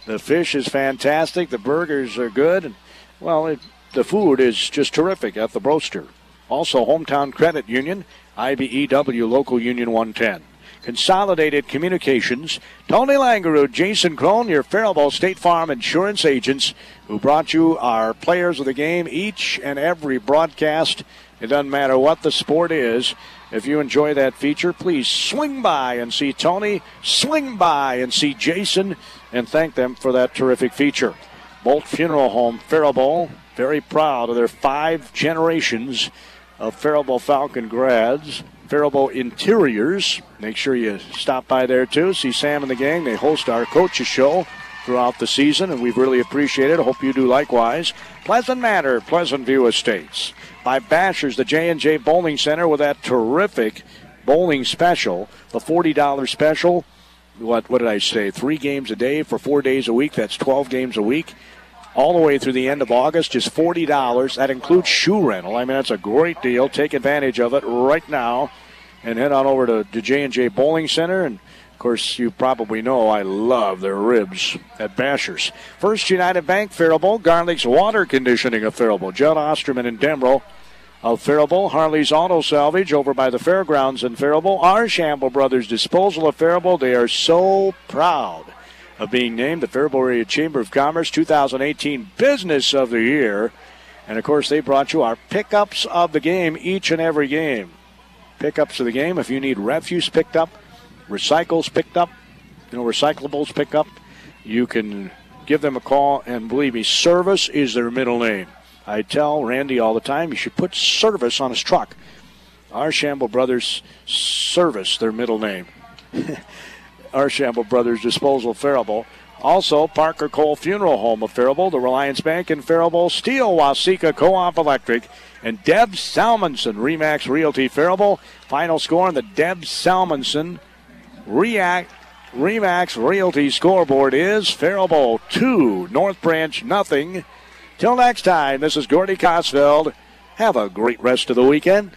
the fish is fantastic. The burgers are good. And, well, the food is just terrific at the Broster. Also, Hometown Credit Union, IBEW Local Union 110. Consolidated Communications, Tony Langerud, Jason Crone, your Faribault State Farm Insurance agents who brought you our players of the game each and every broadcast. It doesn't matter what the sport is. If you enjoy that feature, please swing by and see Tony, swing by and see Jason, and thank them for that terrific feature. Bolt Funeral Home, Faribault, very proud of their 5 generations of Faribault Falcon grads. Faribault Interiors, make sure you stop by there too. See Sam and the gang. They host our coaches show throughout the season, and we've really appreciated it. Hope you do likewise. Pleasant Manor, Pleasant View Estates. By Bashers, the J&J Bowling Center with that terrific bowling special, the $40 special. What did I say? 3 games a day for 4 days a week. That's 12 games a week. All the way through the end of August, just $40. That includes shoe rental. I mean, that's a great deal. Take advantage of it right now and head on over to the J&J Bowling Center. And, of course, you probably know I love their ribs at Bashers. First United Bank, Faribault. Garlick's Water Conditioning of Faribault. Judd Osterman and Denbrough of Faribault. Harley's Auto Salvage over by the fairgrounds in Faribault. Arshamble Brothers Disposal of Faribault. They are so proud of being named the Faribault Area Chamber of Commerce 2018 Business of the Year. And, of course, they brought you our pickups of the game each and every game. Pickups of the game. If you need refuse picked up, recycles picked up, recyclables picked up, you can give them a call. And believe me, service is their middle name. I tell Randy all the time, you should put service on his truck. Arshamble Brothers Service, their middle name. Arshamble Brothers Disposal, Faribault. Also, Parker Cole Funeral Home of Faribault, the Reliance Bank in Faribault, Steel Waseca Co-op Electric, and Deb Salmonson, Remax Realty Faribault. Final score on the Deb Salmonson Remax Realty scoreboard is Faribault 2, North Branch nothing. Till next time, this is Gordy Kosfeld. Have a great rest of the weekend.